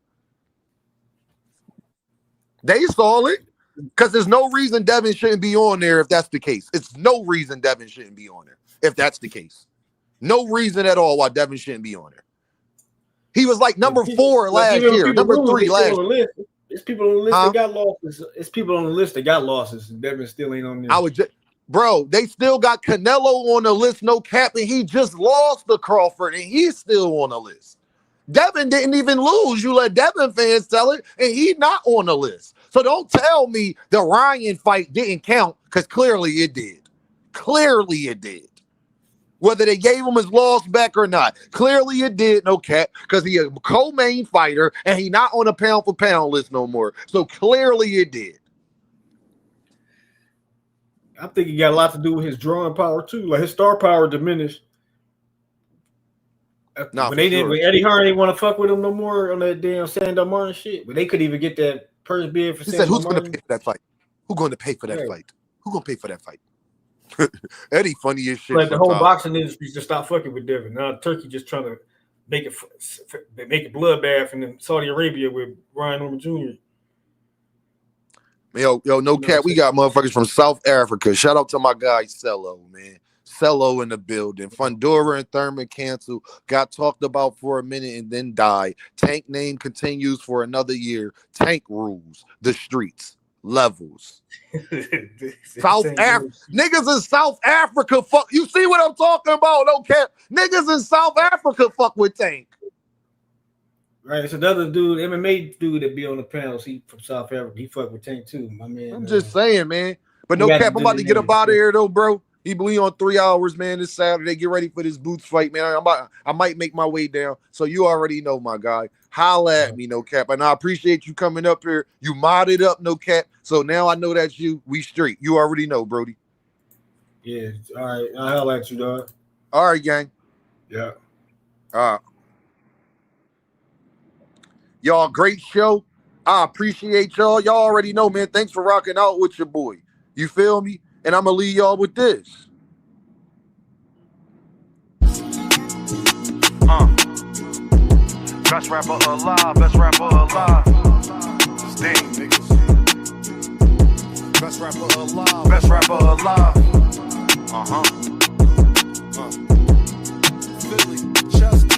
They saw it because there's no reason Devin shouldn't be on there if that's the case. It's no reason Devin shouldn't be on there if that's the case. No reason at all why Devin shouldn't be on there. He was like number 4 last year, number 3 last year. It's people on the list that got losses. It's people on the list that got losses. And Devin still ain't on there. Bro, they still got Canelo on the list, no cap, and he just lost to Crawford, and he's still on the list. Devin didn't even lose. You let Devin fans tell it, and he's not on the list. So don't tell me the Ryan fight didn't count, because clearly it did. Clearly it did. Whether they gave him his loss back or not. Clearly it did, no cap, because he a co-main fighter and he not on a pound-for-pound list no more. So clearly it did. I think it got a lot to do with his drawing power too. Like his star power diminished. When Eddie Hearn didn't want to fuck with him no more on that damn Sandor Martin shit, but they couldn't even get that purse bid for He said, who's going to pay for that fight? Who's going to pay for that fight? Who's going to pay for that fight? Eddie funny as shit. Like the whole boxing industry just stopped fucking with Devin. Now Turkey just trying to make a bloodbath in Saudi Arabia with Ryan Norman Jr. Yo, no cap. We got motherfuckers from South Africa. Shout out to my guy Cello, man. Cello in the building. Fundora and Thurman canceled. Got talked about for a minute and then died. Tank name continues for another year. Tank rules the streets. levels. Niggas in South Africa fuck. You see what I'm talking about? No cap. Niggas in South Africa fuck with Tank. Right, it's another dude, MMA dude that be on the panels. He from South Africa. He fuck with Tank too, my man. I'm just saying, man. But no cap, I'm about to get up out of here though, bro. He be on 3 hours, man. This Saturday. Get ready for this Boots fight, man. I might make my way down. So you already know, my guy. Holla at me, no cap. And I appreciate you coming up here. You modded up, no cap. So now I know that's you. We straight. You already know, Brody. Yeah. All right. I'll holla at you, dog. All right, gang. Yeah. Y'all, great show. I appreciate y'all. Y'all already know, man. Thanks for rocking out with your boy. You feel me? And I'm going to leave y'all with this. Best rapper alive, best rapper alive. Sting, niggas. Best rapper alive. Best rapper alive. Philly, Chester.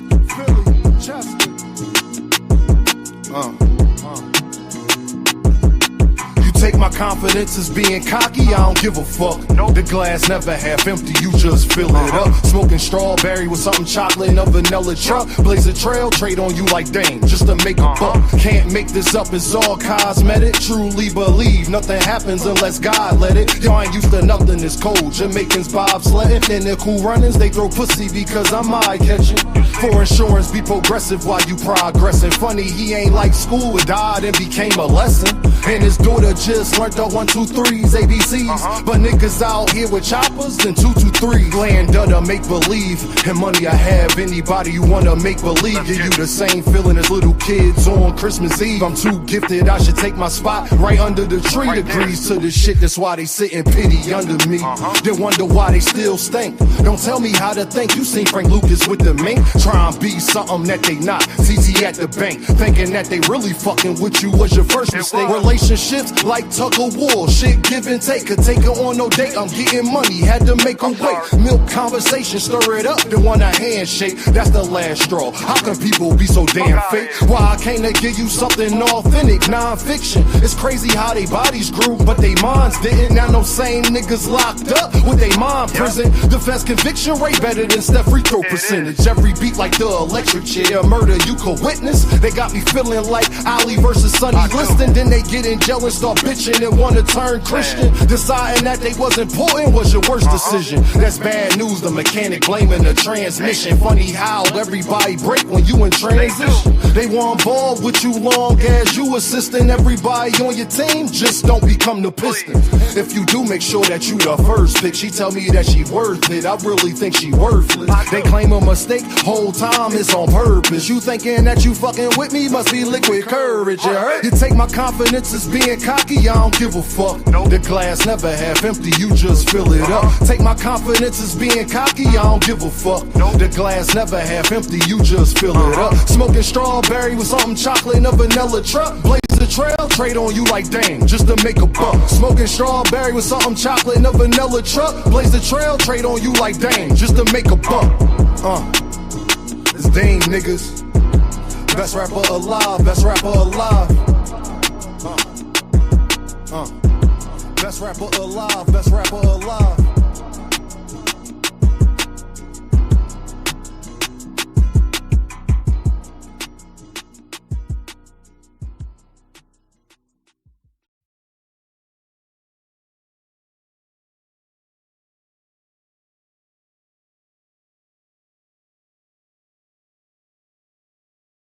You take my confidence as being cocky, I don't give a fuck. Nope. The glass never half empty, you just fill it up. Smoking strawberry with something chocolate in a vanilla truck. Blaze a trail, trade on you like dang, just to make a buck. Can't make this up, it's all cosmetic. Truly believe nothing happens unless God let it. Y'all ain't used to nothing, it's cold. Jamaicans bobsledding, and they're cool runnings. They throw pussy because I'm eye-catching. For insurance, be progressive while you progressing. Funny, he ain't like school, it died and became a lesson. And his daughter just learned the 1, 2, 3s, ABCs. But niggas out here with choppers, then 2, 2, 3. Land to make believe. And money I have, anybody you wanna make believe. Give you the same feeling as little kids on Christmas Eve. I'm too gifted, I should take my spot right under the tree. Agrees to the shit, that's why they sit in pity under me. They wonder why they still stink. Don't tell me how to think, you seen Frank Lucas with the mink. Try and be something that they not. TT at the bank, thinking that they really fucking with you was your first mistake. Relationships like tug of war, shit give and take. Could take her on no date, I'm getting money, had to make her wait. Milk conversation, stir it up, then want a handshake. That's the last straw. How can people be so damn fake? Why I can't give you something authentic, non-fiction? It's crazy how they bodies grew, but they minds didn't. Now no same niggas locked up with they mind prison. Defense conviction rate better than Steph free throw percentage. Every beat like the electric chair, murder you could witness. They got me feeling like Ali versus Sonny Liston. Then they get in jail and start bitching and wanna turn Christian. Deciding that they was important was your worst decision. That's bad news, the mechanic blaming the transmission. Funny how everybody break when you in transition. They want ball with you long as you assisting everybody on your team. Just don't become the Pistons. If you do, make sure that you the first pick. She tell me that she worth it, I really think she worthless. They claim a mistake, whole time it's on purpose. You thinking that you fucking with me, must be liquid courage, you heard? You take my confidence as being cocky, I don't give a fuck. The glass never half empty, you just fill it up. Take my confidence as being cocky, I don't give a fuck. The glass never half empty, you just fill it up. Smoking strawberry with something chocolate in a vanilla truck. Blaze the trail, trade on you like dang, just to make a buck. Smoking strawberry with something chocolate in a vanilla truck. Blaze the trail, trade on you like dang, just to make a buck. It's Dame, niggas. Best rapper alive, best rapper alive. Best rapper alive, best rapper alive.